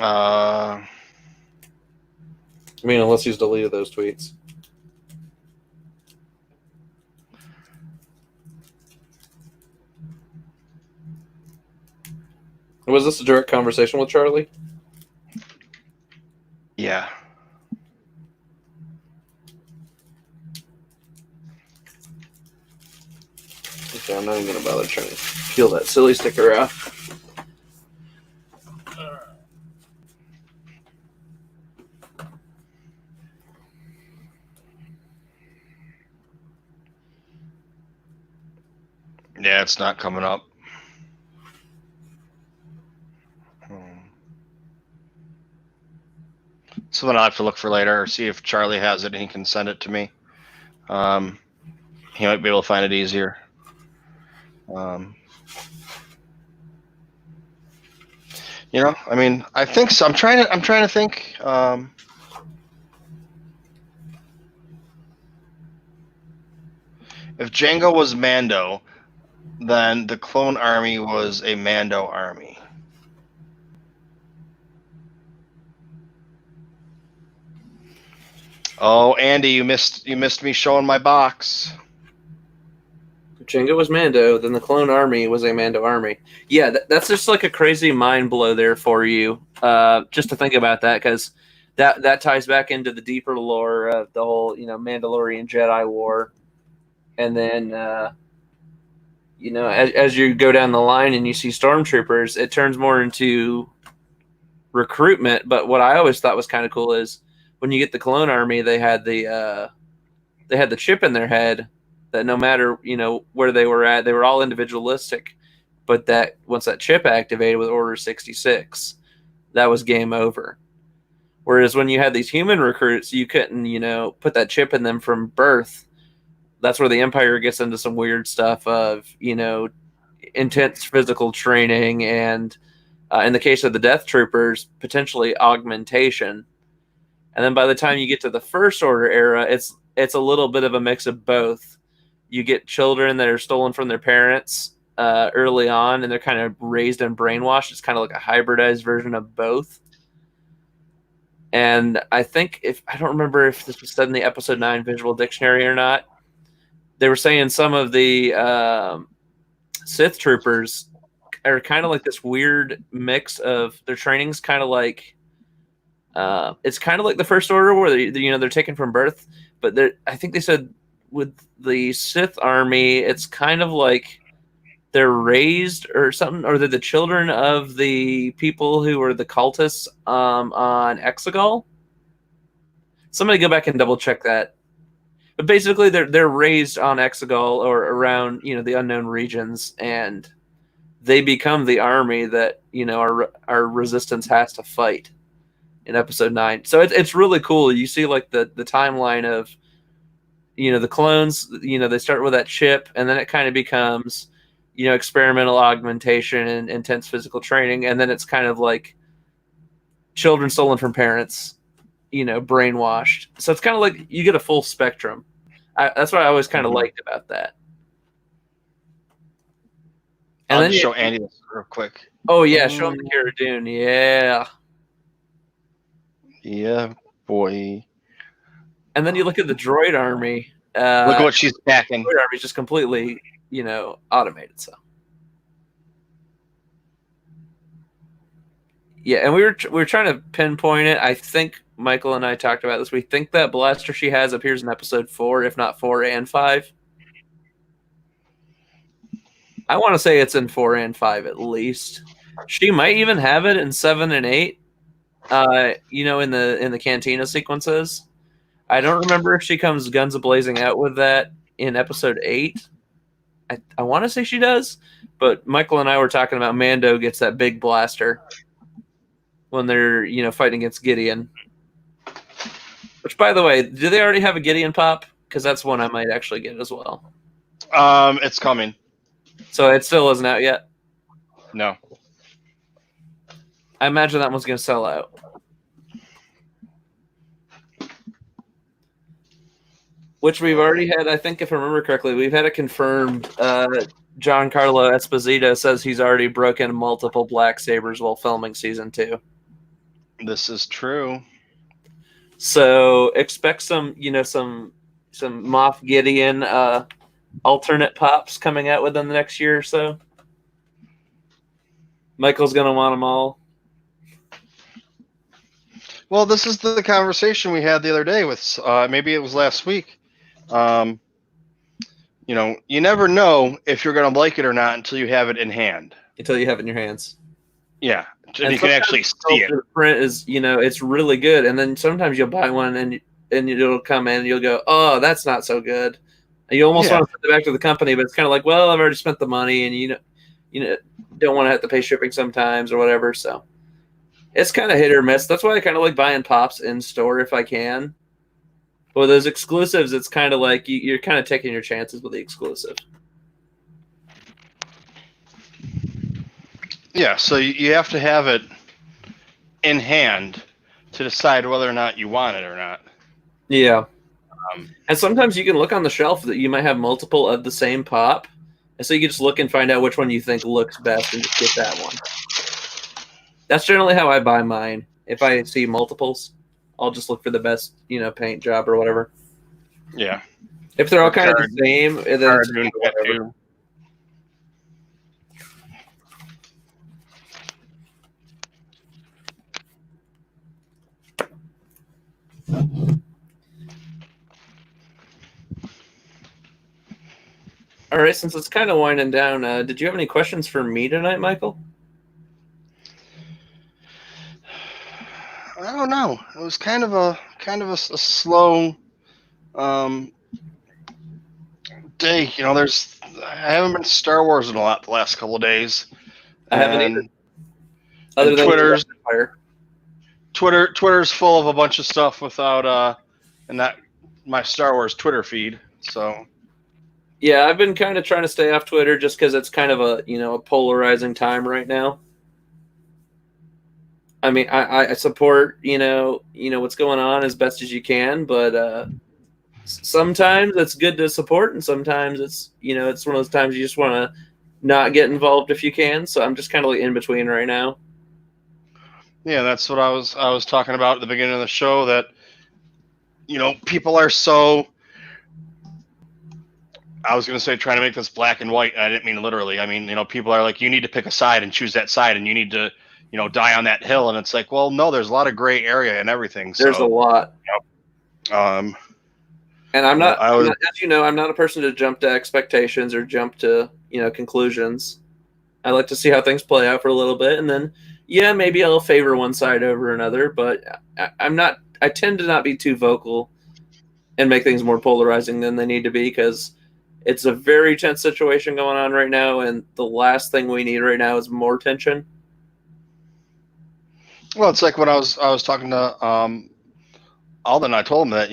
S4: I mean, unless he's deleted those tweets. Was this a direct conversation with Charlie?
S1: Yeah.
S4: Okay, I'm not even gonna bother trying to peel that silly sticker off.
S1: Yeah, it's not coming up. Something I'll have to look for later, or see if Charlie has it and he can send it to me. He might be able to find it easier. I mean, I think so. I'm trying to think. If Django was Mando, then the clone army was a Mando army. Oh, Andy, you missed me showing my box.
S4: If Django was Mando, then the clone army was a Mando army. Yeah, that's just like a crazy mind blow there for you, just to think about that, because that ties back into the deeper lore of the whole, Mandalorian Jedi War, and then as you go down the line and you see stormtroopers, it turns more into recruitment. But what I always thought was kind of cool is when you get the clone army, they had the chip in their head that no matter where they were at, they were all individualistic. But that once that chip activated with Order 66, that was game over. Whereas when you had these human recruits, you couldn't put that chip in them from birth. That's where the Empire gets into some weird stuff of intense physical training, and in the case of the Death Troopers, potentially augmentation. And then by the time you get to the First Order era, it's a little bit of a mix of both. You get children that are stolen from their parents early on, and they're kind of raised and brainwashed. It's kind of like a hybridized version of both. And I think I don't remember if this was said in the Episode 9 Visual Dictionary or not, they were saying some of the Sith troopers are kind of like this weird mix of their training's kind of like it's kind of like the First Order where they're taken from birth, but I think they said with the Sith army it's kind of like they're raised or something, or they're the children of the people who were the cultists on Exegol. Somebody go back and double check that. But basically, they're raised on Exegol or around the unknown regions, and they become the army that our resistance has to fight in Episode 9. So it's really cool. You see like the timeline of the clones. They start with that chip, and then it kind of becomes experimental augmentation and intense physical training, and then it's kind of like children stolen from parents, brainwashed. So it's kind of like you get a full spectrum. That's what I always kind of liked about that. And
S1: I'll
S4: then
S1: just show Andy this real quick.
S4: Oh yeah, show him the Cara Dune. Yeah.
S1: Yeah, boy.
S4: And then you look at the droid army.
S1: Look at what she's packing.
S4: The droid army is just completely, automated. So. Yeah, and we were trying to pinpoint it. I think Michael and I talked about this. We think that blaster she has appears in Episode 4, if not 4 and 5. I want to say it's in 4 and 5 at least. She might even have it in 7 and 8. In the cantina sequences. I don't remember if she comes guns a-blazing out with that in Episode 8. I want to say she does, but Michael and I were talking about Mando gets that big blaster when they're fighting against Gideon. Which, by the way, do they already have a Gideon pop? Because that's one I might actually get as well.
S1: It's coming.
S4: So it still isn't out yet?
S1: No.
S4: I imagine that one's going to sell out. Which we've already had, I think if I remember correctly, we've had it confirmed. Giancarlo Esposito says he's already broken multiple black sabers while filming season 2.
S1: This is true.
S4: So expect some Moff Gideon alternate pops coming out within the next year or so. Michael's gonna want them all.
S1: Well, this is the conversation we had the other day with maybe it was last week. You never know if you're going to like it or not until you have it in hand.
S4: Until you have it in your hands.
S1: Yeah, and you can actually see it.
S4: The print is, it's really good, and then sometimes you'll buy one and it'll come in and you'll go, oh, that's not so good. And you almost want to send it back to the company, but it's kind of like, well, I've already spent the money, and you don't want to have to pay shipping sometimes or whatever. So it's kind of hit or miss. That's why I kind of like buying pops in store if I can. But with those exclusives, it's kind of like you're kind of taking your chances with the exclusive.
S1: Yeah, so you have to have it in hand to decide whether or not you want it or not.
S4: Yeah. And sometimes you can look on the shelf that you might have multiple of the same pop. And so you can just look and find out which one you think looks best and just get that one. That's generally how I buy mine. If I see multiples, I'll just look for the best, paint job or whatever.
S1: Yeah.
S4: If they're all kind of the same, then it's whatever. All right, since it's kind of winding down, did you have any questions for me tonight, Michael?
S1: I don't know. It was kind of a slow day. I haven't been to Star Wars in a lot the last couple of days.
S4: I haven't either. Other than
S1: Twitter's full of a bunch of stuff without and that my Star Wars Twitter feed. So
S4: yeah, I've been kind of trying to stay off Twitter just because it's kind of a polarizing time right now. I mean, I support what's going on as best as you can, but sometimes it's good to support, and sometimes it's it's one of those times you just want to not get involved if you can. So I'm just kind of like in between right now.
S1: Yeah, that's what I was talking about at the beginning of the show, that people are so, I was going to say, trying to make this black and white. I didn't mean literally. I mean, people are like, you need to pick a side and choose that side, and you need to die on that hill. And it's like, well, no, there's a lot of gray area and everything.
S4: There's a lot.
S1: And
S4: I'm not, as you know, I'm not a person to jump to expectations or jump to, conclusions. I like to see how things play out for a little bit, and then, yeah, maybe I'll favor one side over another, but I tend to not be too vocal and make things more polarizing than they need to be, because it's a very tense situation going on right now, and the last thing we need right now is more tension.
S1: Well, it's like when I was talking to Alden, I told him that,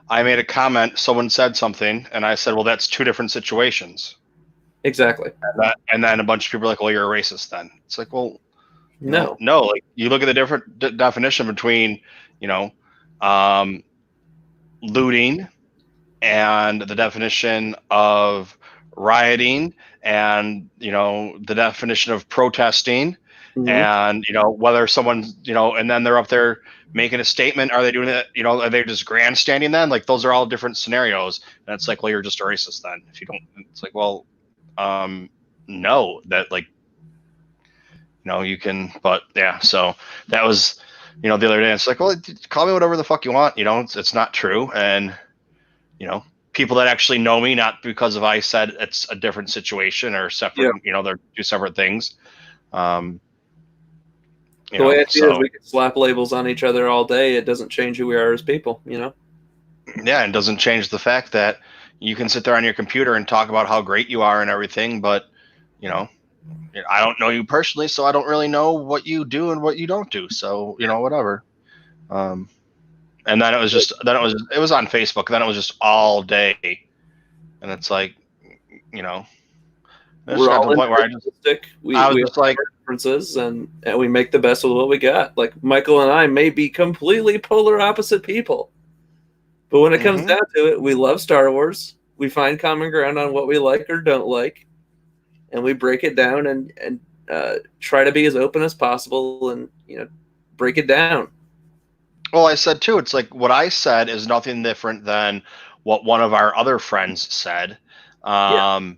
S1: I made a comment, someone said something, and I said, well, that's two different situations.
S4: Exactly.
S1: And then a bunch of people are like, well, you're a racist then. It's like, well,
S4: no,
S1: like, you look at the different definition between, looting and the definition of rioting, and, the definition of protesting. Mm-hmm. And, whether someone, and then they're up there making a statement, are they doing it, are they just grandstanding then? Like, those are all different scenarios. And it's like, well, you're just a racist then. If you don't, it's like, well, no, that, like, you can, but yeah, so that was, the other day, it's like, well, call me whatever the fuck you want. It's not true. And, people that actually know me, not because of I said it's a different situation or separate, they're two separate things.
S4: The way I see it is we can slap labels on each other all day. It doesn't change who we are as people, Yeah,
S1: and it doesn't change the fact that you can sit there on your computer and talk about how great you are and everything, but, I don't know you personally, so I don't really know what you do and what you don't do. So, whatever. And then it was on Facebook. Then it was just all day. And it's like,
S4: we're all individualistic. We have differences, and we make the best of what we got. Like, Michael and I may be completely polar opposite people, but when it comes down to it, we love Star Wars. We find common ground on what we like or don't like, and we break it down and try to be as open as possible, and break it down.
S1: Well, I said too, it's like what I said is nothing different than what one of our other friends said. And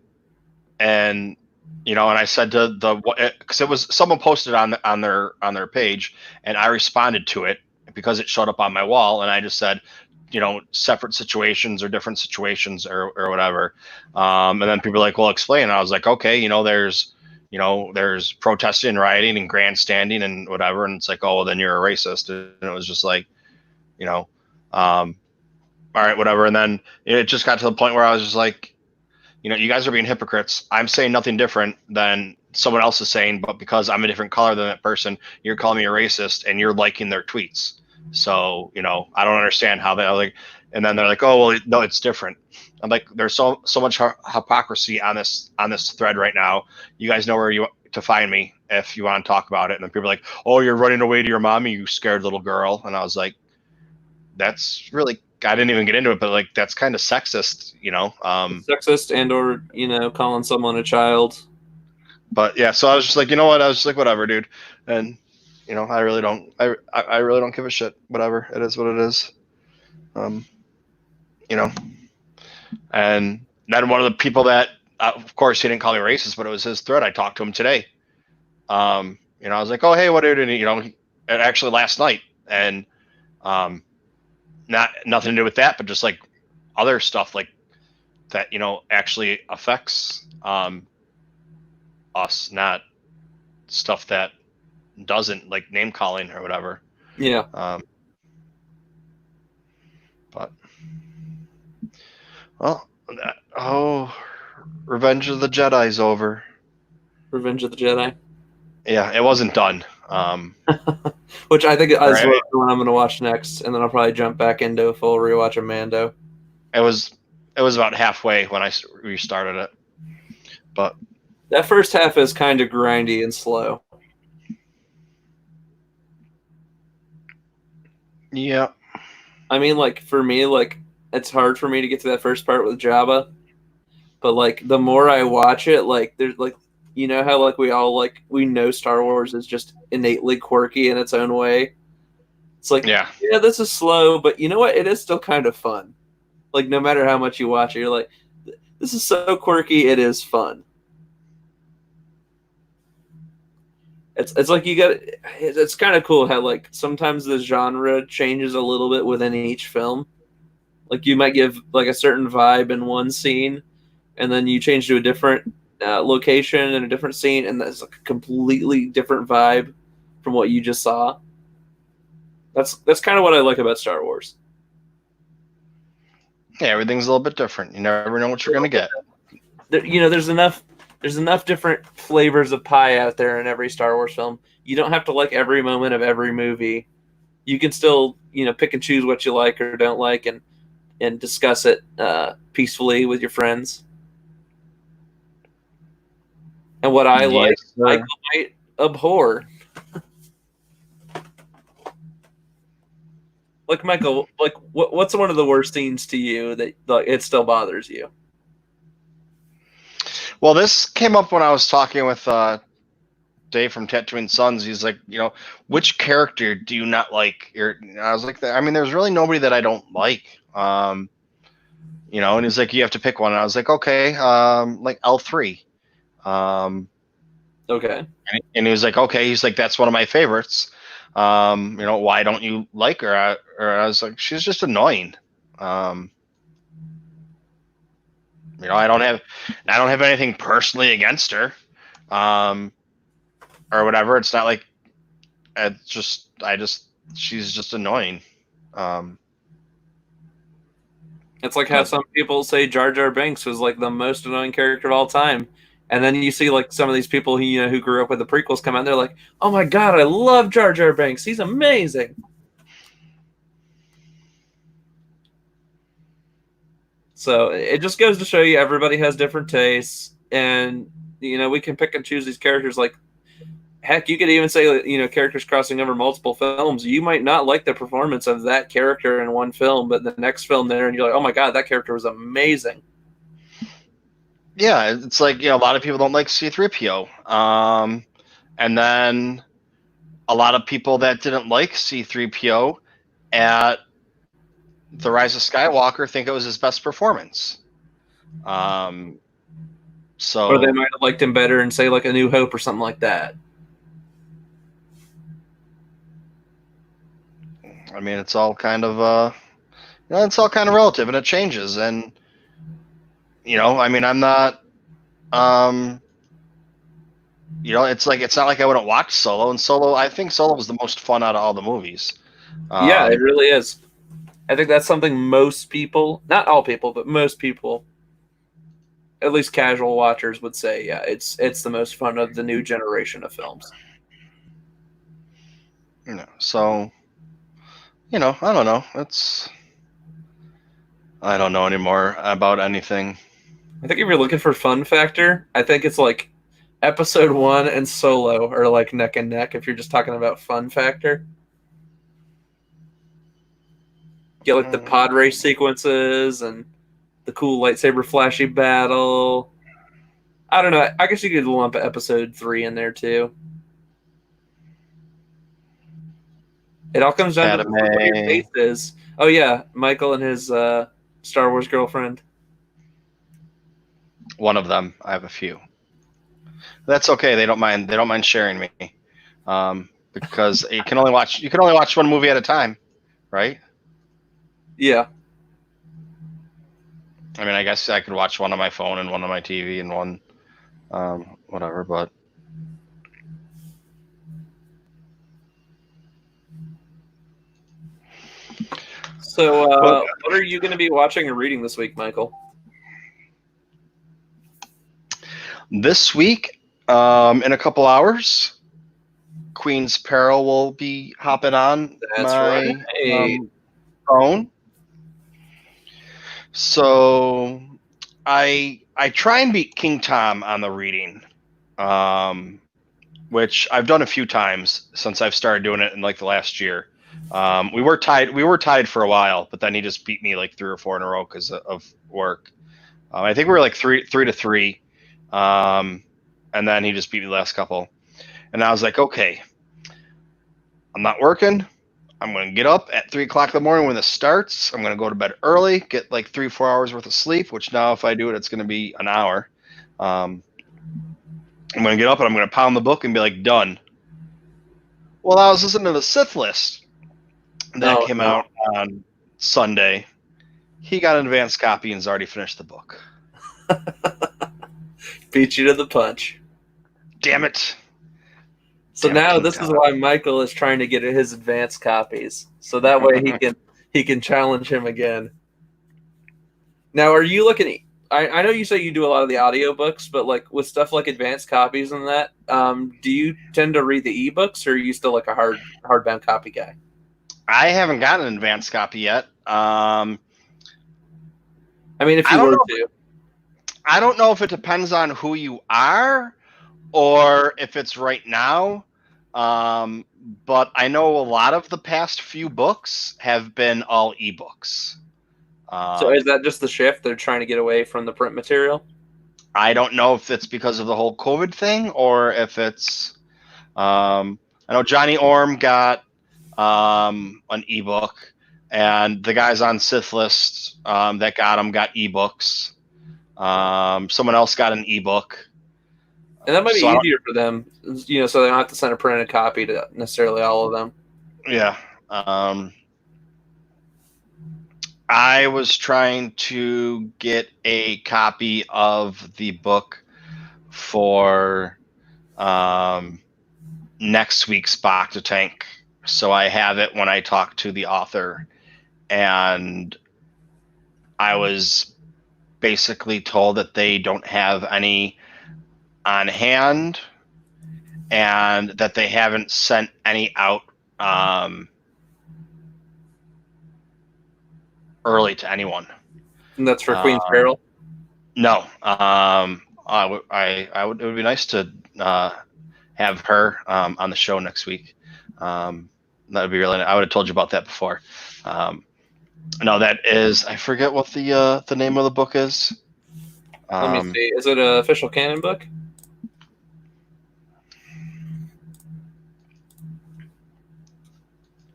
S1: And I said to because it was someone posted on their page, and I responded to it because it showed up on my wall, and I just said, separate situations or different situations or whatever. And then people were like, well, explain. And I was like, okay, there's protesting and rioting and grandstanding and whatever. And it's like, oh, well, then you're a racist. And it was just like, all right, whatever. And then it just got to the point where I was just like, you guys are being hypocrites. I'm saying nothing different than someone else is saying, but because I'm a different color than that person, you're calling me a racist and you're liking their tweets. So, I don't understand how they like, and then they're like, oh, well, no, it's different. I'm like, there's so much hypocrisy on this thread right now. You guys know where to find me if you want to talk about it. And then people are like, oh, you're running away to your mommy, you scared little girl. And I was like, that's really, I didn't even get into it, but like, that's kind of sexist,
S4: Sexist and or, calling someone a child.
S1: But yeah, so I was just like, you know what? I was just like, whatever, dude. And I really don't, I really don't give a shit. Whatever, it is what it is. And then one of the people that, of course, he didn't call me racist, but it was his thread. I talked to him today. I was like, oh, hey, what dude? And actually last night, and nothing to do with that, but just like other stuff like that, actually affects us, not stuff that doesn't, like name calling or whatever.
S4: Yeah.
S1: But Revenge of the Jedi's over.
S4: Revenge of the Jedi.
S1: Yeah, it wasn't done.
S4: Which I think is
S1: right.
S4: what I'm going to watch next, and then I'll probably jump back into a full rewatch of Mando.
S1: It was about halfway when I restarted it, but
S4: that first half is kind of grindy and slow.
S1: Yeah.
S4: I mean, like, for me, like, it's hard for me to get to that first part with Jabba. But, like, the more I watch it, like, there's, like, how, like, we know Star Wars is just innately quirky in its own way. It's like, yeah, this is slow, but you know what? It is still kind of fun. Like, no matter how much you watch it, you're like, this is so quirky, it is fun. It's like it's kind of cool how, like, sometimes the genre changes a little bit within each film. Like, you might give, like, a certain vibe in one scene, and then you change to a different location and a different scene, and that's like a completely different vibe from what you just saw. That's kind of what I like about Star Wars.
S1: Yeah, everything's a little bit different. You never know what you're going to get.
S4: There's enough different flavors of pie out there in every Star Wars film. You don't have to like every moment of every movie. You can still, pick and choose what you like or don't like, and discuss it peacefully with your friends. And what I like, Michael might abhor. Like, Michael, like, what's one of the worst scenes to you that, like, it still bothers you?
S1: Well, this came up when I was talking with Dave from Tatooine Sons. He's like, which character do you not like? I was like, I mean, there's really nobody that I don't like. And he's like, you have to pick one. And I was like, okay, like L3.
S4: Okay.
S1: And he was like, okay. He's like, that's one of my favorites. Why don't you like her? Or I was like, she's just annoying. I don't have anything personally against her, or whatever. It's not like she's just annoying.
S4: It's like how some people say Jar Jar Binks was like the most annoying character of all time. And then you see, like, some of these people who grew up with the prequels come out, and they're like, oh my God, I love Jar Jar Binks. He's amazing. So it just goes to show you everybody has different tastes, and, we can pick and choose these characters. Like, heck, you could even say, characters crossing over multiple films. You might not like the performance of that character in one film, but the next film there, and you're like, oh my God, that character was amazing.
S1: Yeah, it's like, a lot of people don't like C-3PO. And then a lot of people that didn't like C-3PO at The Rise of Skywalker think it was his best performance. So,
S4: Or they might have liked him better and say like A New Hope or something like that.
S1: I mean, it's all kind of it's all kind of relative, and it changes. And I mean, I'm not, it's not like I wouldn't watch Solo. And Solo, I think Solo was the most fun out of all the movies.
S4: Yeah, it really is. I think that's something most people, not all people, but most people, at least casual watchers, would say. Yeah, it's the most fun of the new generation of films.
S1: So, I don't know. I don't know anymore about anything.
S4: I think if you're looking for fun factor, I think it's like Episode 1 and Solo are like neck and neck if you're just talking about fun factor. Get like the pod race sequences and the cool lightsaber flashy battle. I don't know. I guess you could lump Episode 3 in there too. It all comes down to what your taste is. Oh yeah, Michael and his Star Wars girlfriend.
S1: One of them. I have a few. That's okay. They don't mind. They don't mind sharing me, because you can only watch one movie at a time, right?
S4: Yeah.
S1: I mean, I guess I could watch one on my phone and one on my TV and one, whatever. But
S4: So, what are you going to be watching or reading this week, Michael?
S1: this week, in a couple hours, Queen's Peril will be hopping on
S4: That's
S1: my
S4: right.
S1: phone. So I try and beat King Tom on the reading, which I've done a few times since I've started doing it in like the last year. We were tied for a while, but then he just beat me like 3 or 4 in a row because of work. I think we were like 3-3, and then he just beat me the last couple. And I was like, okay, I'm not working. I'm going to get up at 3 o'clock in the morning when this starts. I'm going to go to bed early, get like 3-4 hours worth of sleep, which now if I do it, it's going to be an hour. I'm going to get up and I'm going to pound the book and be like, done. Well, I was listening to the Sith List that came out on Sunday. He got an advanced copy and has already finished the book.
S4: Beat you to the punch.
S1: Damn it.
S4: So now this is why Michael is trying to get his advanced copies, so that way he can challenge him again. Now, are you looking? I know you say you do a lot of the audiobooks, but like with stuff like advanced copies and that, do you tend to read the ebooks, or are you still like a hardbound copy guy?
S1: I haven't gotten an advanced copy yet.
S4: I mean, if you were to.
S1: I don't know if it depends on who you are or if it's right now. But I know a lot of the past few books have been all ebooks.
S4: So is that just the shift? They're trying to get away from the print material?
S1: I don't know if it's because of the whole COVID thing or if it's. I know Johnny Orm got an ebook, and the guys on Sith List that got them got ebooks. Someone else got an ebook.
S4: And that might be easier for them, so they don't have to send a printed copy to necessarily all of them.
S1: Yeah. I was trying to get a copy of the book for next week's Bacta tank, so I have it when I talk to the author. And I was basically told that they don't have any on hand and that they haven't sent any out early to anyone.
S4: And that's for Queen's Peril?
S1: No. It would be nice to have her on the show next week. That would be really nice. I would have told you about that before. No, that is, I forget what the name of the book is.
S4: Let me see. Is it an official canon book?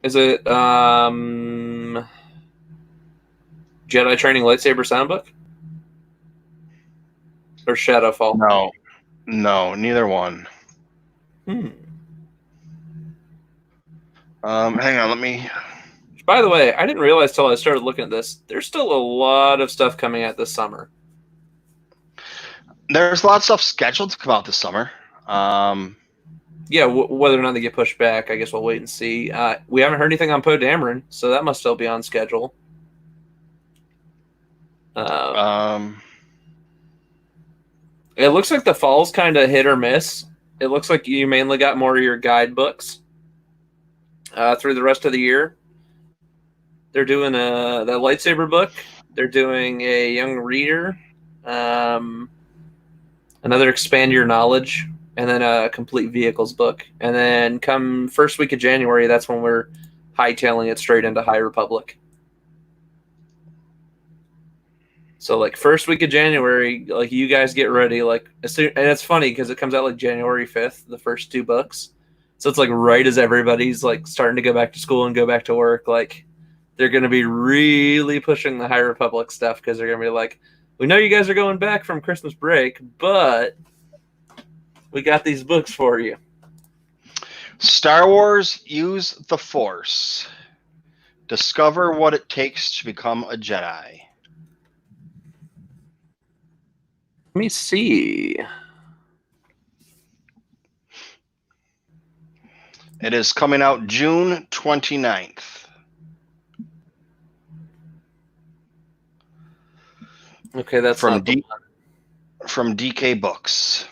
S4: Is it Jedi Training Lightsaber Soundbook? Or Shadowfall?
S1: No, neither one. Hang on, let me.
S4: By the way, I didn't realize till I started looking at this. There's still a lot of stuff coming out this summer.
S1: There's a lot of stuff scheduled to come out this summer.
S4: Yeah, whether or not they get pushed back, I guess we'll wait and see. We haven't heard anything on Poe Dameron, so that must still be on schedule. It looks like the fall's kind of hit or miss. It looks like you mainly got more of your guidebooks through the rest of the year. They're doing that lightsaber book. They're doing a young reader, another expand your knowledge, and then a complete vehicles book. And then come first week of January, that's when we're hightailing it straight into High Republic. So like first week of January, like you guys get ready. Like and it's funny because it comes out like January 5th, the first 2 books. So it's like right as everybody's like starting to go back to school and go back to work, like they're going to be really pushing the High Republic stuff because they're going to be like, we know you guys are going back from Christmas break, but we got these books for you.
S1: Star Wars Use the Force. Discover what it takes to become a Jedi.
S4: Let me see.
S1: It is coming out June 29th.
S4: Okay, that's
S1: from
S4: not
S1: from DK Books.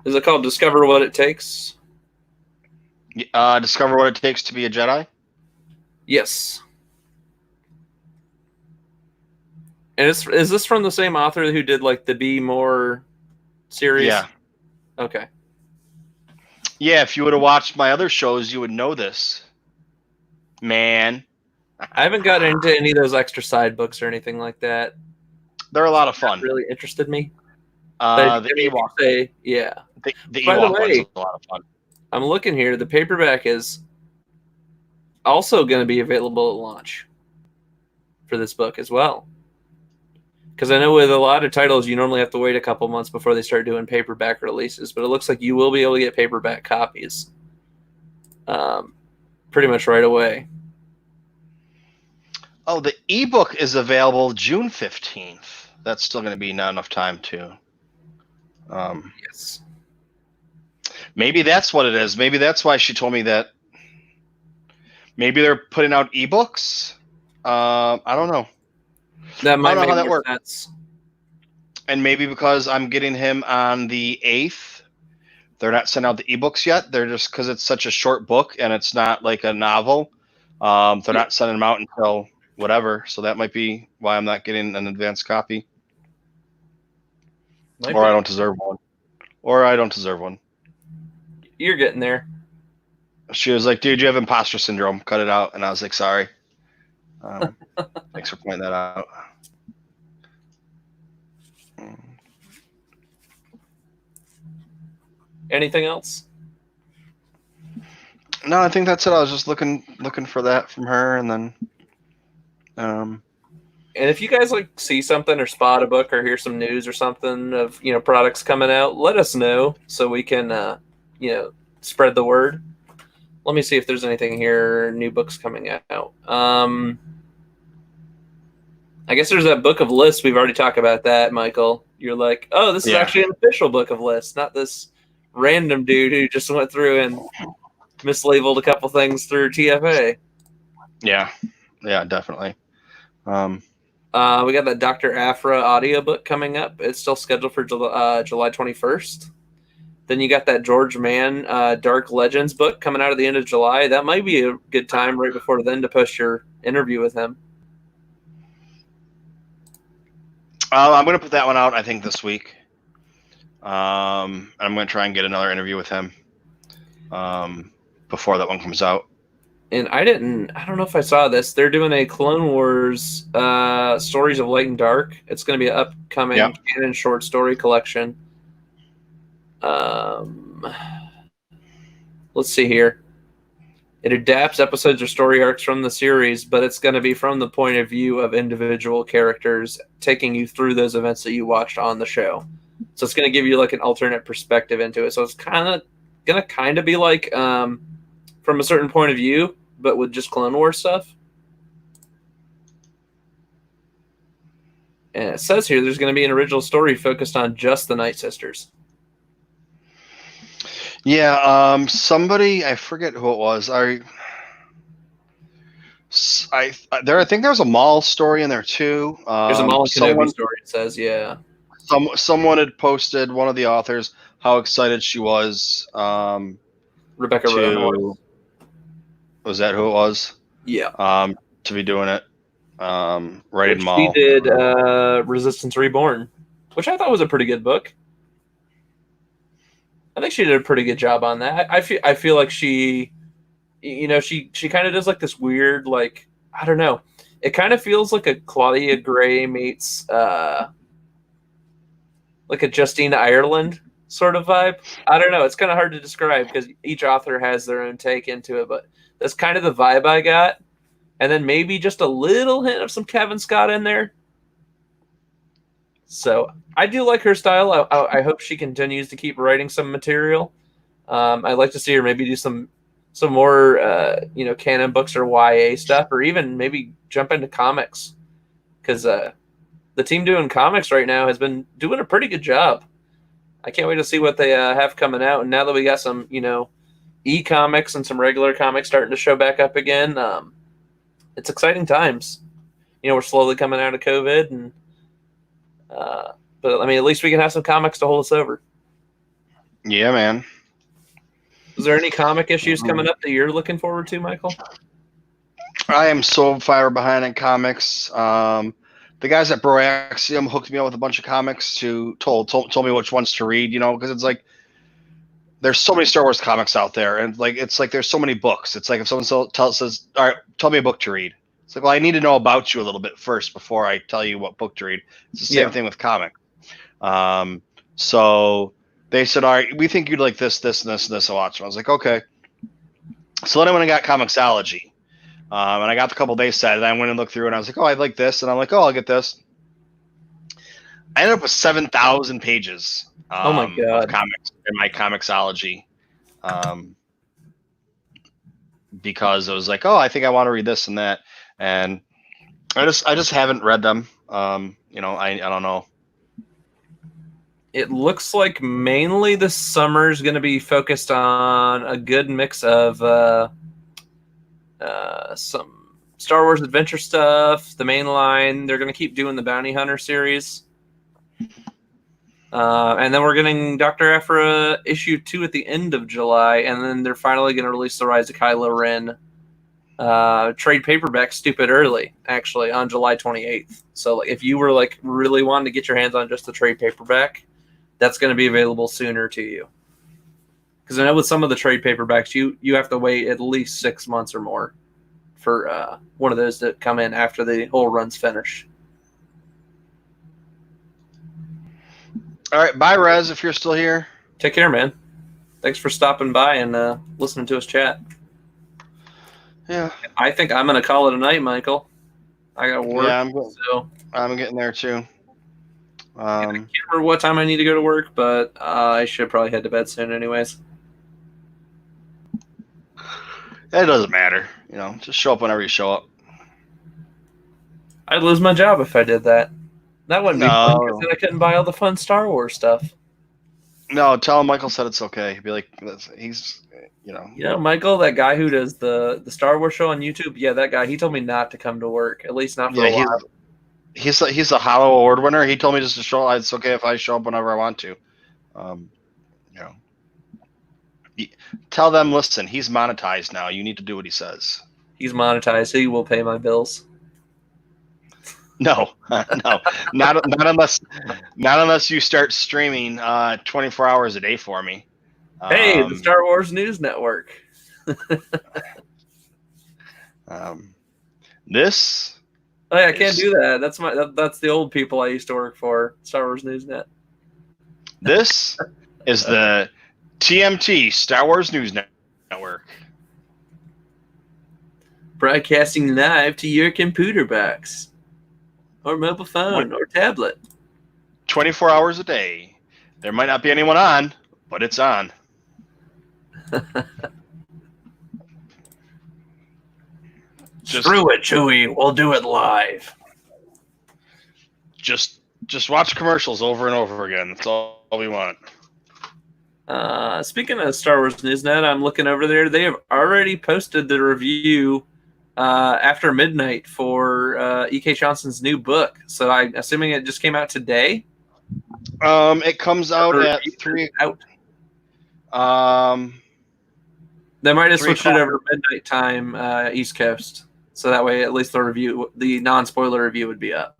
S4: Is it called Discover What It Takes?
S1: Discover what it takes to be a Jedi?
S4: Yes. And is this from the same author who did like the Be More series?
S1: Yeah.
S4: Okay.
S1: Yeah, if you would have watched my other shows, you would know this. Man.
S4: I haven't gotten into any of those extra side books or anything like that.
S1: They're a lot of fun.
S4: That really interested me.
S1: The Ewok.
S4: Yeah.
S1: The
S4: By the
S1: Ewok one's
S4: way,
S1: a lot of fun.
S4: I'm looking here. The paperback is also going to be available at launch for this book as well. Because I know with a lot of titles, you normally have to wait a couple months before they start doing paperback releases, but it looks like you will be able to get paperback copies pretty much right away.
S1: Oh, the ebook is available June 15th. That's still going to be not enough time to.
S4: Yes.
S1: Maybe that's what it is. Maybe that's why she told me that. Maybe they're putting out ebooks. I don't know.
S4: That might
S1: I don't know
S4: make
S1: how that
S4: more
S1: works.
S4: sense.
S1: And maybe because I'm getting him on the 8th, they're not sending out the ebooks yet. They're just because it's such a short book and it's not like a novel. They're not sending them out until whatever. So that might be why I'm not getting an advanced copy. I don't deserve one. Or I don't deserve one.
S4: You're getting there.
S1: She was like, dude, you have imposter syndrome. Cut it out. And I was like, sorry. Thanks for pointing that out.
S4: Anything else?
S1: No, I think that's it. I was just looking for that from her, and then.
S4: And if you guys like see something or spot a book or hear some news or something of products coming out, let us know so we can spread the word. Let me see if there's anything here. New books coming out. I guess there's that book of lists. We've already talked about that, Michael. You're like, oh, this is actually an official book of lists, not this random dude who just went through and mislabeled a couple things through TFA.
S1: Yeah, definitely.
S4: We got that Dr. Aphra audiobook coming up. It's still scheduled for July 21st. Then you got that George Mann Dark Legends book coming out at the end of July. That might be a good time right before then to post your interview with him.
S1: I'm going to put that one out, I think, this week. I'm going to try and get another interview with him before that one comes out.
S4: And I don't know if I saw this. They're doing a Clone Wars Stories of Light and Dark. It's going to be an upcoming canon short story collection. Let's see here. It adapts episodes or story arcs from the series, but it's going to be from the point of view of individual characters, taking you through those events that you watched on the show. So it's going to give you like an alternate perspective into it. So it's going to be like from a certain point of view, but with just Clone Wars stuff. And it says here there's going to be an original story focused on just the Night Sisters.
S1: Yeah, somebody, I forget who it was. I think there was a Maul story in there too.
S4: There's a Maul and Kenobi story. It says, yeah.
S1: Someone had posted, one of the authors, how excited she was.
S4: Rebecca Rowan.
S1: Was that who it was?
S4: Yeah.
S1: To be doing it. Right in Maul.
S4: She did Resistance Reborn, which I thought was a pretty good book. I think she did a pretty good job on that. I feel like she kind of does like this weird, like, I don't know. It kind of feels like a Claudia Gray meets like a Justina Ireland sort of vibe. I don't know. It's kind of hard to describe because each author has their own take into it, but that's kind of the vibe I got. And then maybe just a little hint of some Kevin Scott in there. So I do like her style. I hope she continues to keep writing some material. I'd like to see her maybe do some more canon books or YA stuff, or even maybe jump into comics, because the team doing comics right now has been doing a pretty good job. I can't wait to see what they have coming out. And now that we got some e-comics and some regular comics starting to show back up again, it's exciting times. We're slowly coming out of COVID, and but I mean, at least we can have some comics to hold us over.
S1: Yeah, man.
S4: Is there any comic issues coming up that you're looking forward to, Michael?
S1: I am so far behind in comics. The guys at Broaxium hooked me up with a bunch of comics told me which ones to read, because it's like there's so many Star Wars comics out there, and it's like there's so many books. It's like if someone says, all right, tell me a book to read. It's like, well, I need to know about you a little bit first before I tell you what book to read. It's the same thing with comics. So they said, all right, we think you'd like this, this, and this, and this a lot. So I was like, okay. So then I went and got Comixology. And I got the couple days set, and I went and looked through, and I was like, oh, I like this. And I'm like, oh, I'll get this. I ended up with 7,000 pages
S4: oh my God.
S1: of comics in my Comixology. Because I was like, oh, I think I want to read this and that. And I just haven't read them. I don't know.
S4: It looks like mainly this summer is going to be focused on a good mix of some Star Wars adventure stuff, the main line. They're going to keep doing the Bounty Hunter series. And then we're getting Dr. Aphra issue 2 at the end of July, and then they're finally going to release The Rise of Kylo Ren trade paperback stupid early, actually, on July 28th. So if you were really wanting to get your hands on just the trade paperback, that's going to be available sooner to you. Because I know with some of the trade paperbacks, you have to wait at least 6 months or more for one of those to come in after the whole run's finished.
S1: All right, bye, Rez, if you're still here.
S4: Take care, man. Thanks for stopping by and listening to us chat.
S1: Yeah.
S4: I think I'm going to call it a night, Michael. I got to work.
S1: Yeah, I'm getting there, too.
S4: I can't remember what time I need to go to work, but I should probably head to bed soon anyways.
S1: It doesn't matter. Just show up whenever you show up.
S4: I'd lose my job if I did that. That wouldn't be fun because then I couldn't buy all the fun Star Wars stuff.
S1: No, tell him Michael said it's okay. He'd be like, he's,
S4: Michael, that guy who does the Star Wars show on YouTube, yeah, that guy, he told me not to come to work, at least not for a while.
S1: He's a Hollow Award winner. He told me just to show up. It's okay if I show up whenever I want to. Tell them, listen, he's monetized now. You need to do what he says.
S4: He's monetized. He will pay my bills.
S1: No, not unless you start streaming 24 hours a day for me.
S4: Hey, the Star Wars News Network.
S1: This.
S4: Oh yeah, I can't do that. That's the old people I used to work for. Star Wars News Net.
S1: This is the TMT Star Wars News Network.
S4: Broadcasting live to your computer box, or mobile phone, or tablet.
S1: 24 hours a day. There might not be anyone on, but it's on.
S4: Screw it, Chewie. We'll do it live.
S1: Just watch commercials over and over again. That's all we want.
S4: Speaking of Star Wars Newsnet, I'm looking over there. They have already posted the review after midnight for E.K. Johnson's new book. So I'm assuming it just came out today.
S1: It comes out at 3.
S4: They might have
S1: 3
S4: switched it
S1: o'clock.
S4: over midnight time, East Coast. So that way, at least the non-spoiler review would be up.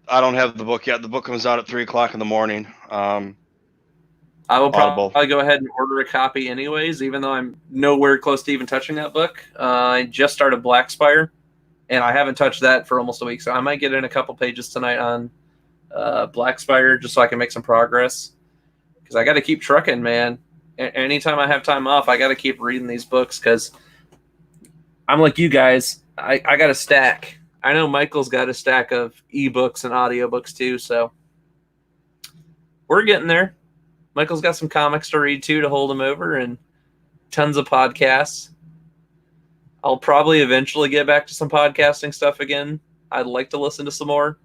S1: I don't have the book yet. The book comes out at 3 o'clock in the morning.
S4: I will
S1: Audible.
S4: probably go ahead and order a copy anyways, even though I'm nowhere close to even touching that book. I just started Black Spire, and I haven't touched that for almost a week. So I might get in a couple pages tonight on Black Spire just so I can make some progress. Because I got to keep trucking, man. Anytime I have time off, I got to keep reading these books because I'm like you guys. I got a stack. I know Michael's got a stack of ebooks and audiobooks too, so we're getting there. Michael's got some comics to read too to hold him over and tons of podcasts. I'll probably eventually get back to some podcasting stuff again. I'd like to listen to some more.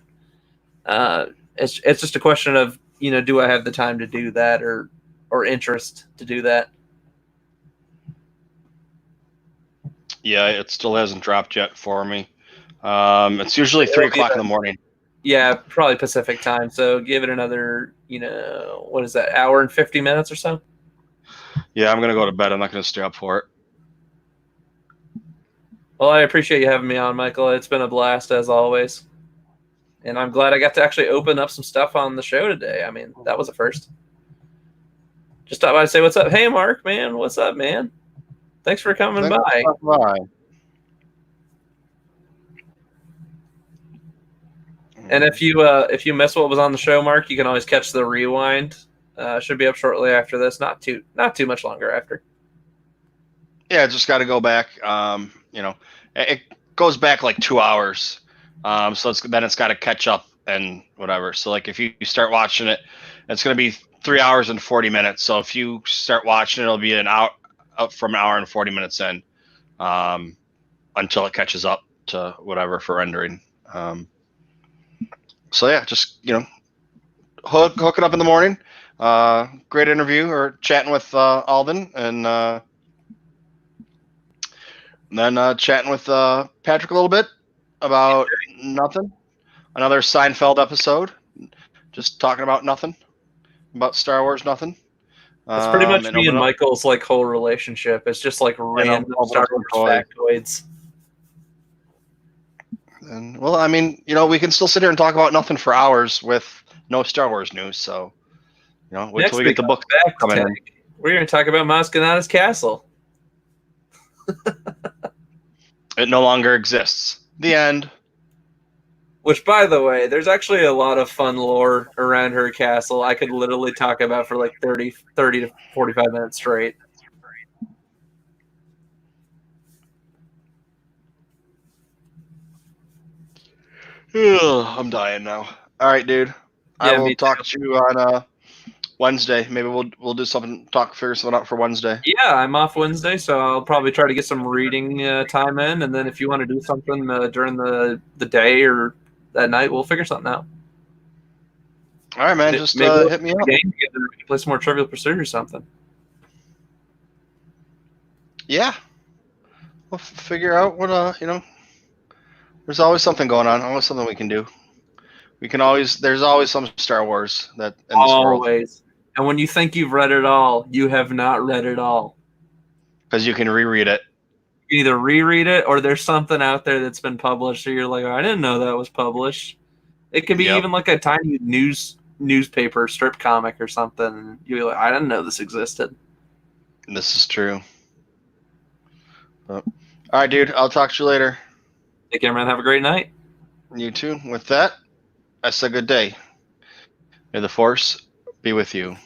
S4: It's just a question of, do I have the time to do that or interest to do that?
S1: Yeah, it still hasn't dropped yet for me. It's usually 3 o'clock in the morning.
S4: Yeah, probably Pacific time. So give it another, what is that, hour and 50 minutes or so?
S1: Yeah, I'm going to go to bed. I'm not going to stay up for it.
S4: Well, I appreciate you having me on, Michael. It's been a blast as always. And I'm glad I got to actually open up some stuff on the show today. I mean, that was a first. Just thought I'd say what's up. Hey, Mark, man. What's up, man? Thanks for coming by.
S1: Bye.
S4: And if you miss what was on the show, Mark, you can always catch the rewind. Should be up shortly after this. Not too much longer after.
S1: Yeah, just got to go back. It goes back like 2 hours. So it's got to catch up and whatever. So like if you start watching it, it's going to be 3 hours and 40 minutes. So if you start watching it, it'll be an hour up from an hour and 40 minutes in, until it catches up to whatever for rendering. So yeah, just hook it up in the morning. Great interview or chatting with Alden, and then chatting with Patrick a little bit about nothing. Another Seinfeld episode, just talking about nothing, about Star Wars, nothing.
S4: That's pretty much me and Michael's whole relationship. It's just random Star Wars factoids.
S1: And well, I mean, we can still sit here and talk about nothing for hours with no Star Wars news. So, wait till we get the book coming in.
S4: We're going to talk about Mascanata's castle.
S1: It no longer exists. The end.
S4: Which, by the way, there's actually a lot of fun lore around her castle. I could literally talk about for 30 to 45 minutes straight.
S1: I'm dying now. All right, dude.
S4: Yeah,
S1: I will talk to you on Wednesday. Maybe we'll do something, figure something out for Wednesday.
S4: Yeah, I'm off Wednesday, so I'll probably try to get some reading time in, and then if you want to do something during the day or that night, we'll figure something out.
S1: All right, man. Just
S4: we'll
S1: hit me up.
S4: Game together, play some more Trivial Pursuit or something.
S1: Yeah. We'll figure out what There's always something going on. Always something we can do. There's always some Star Wars that in this world.
S4: Always. And when you think you've read it all, you have not read it all.
S1: Because you can reread it.
S4: You either reread it or there's something out there that's been published, so you're like, oh, I didn't know that was published. It could be even like a tiny newspaper strip comic or something. And you're like, I didn't know this existed.
S1: This is true. All right, dude. I'll talk to you later.
S4: Take care, man. Have a great night.
S1: You too. With that, I say good day. May the Force be with you.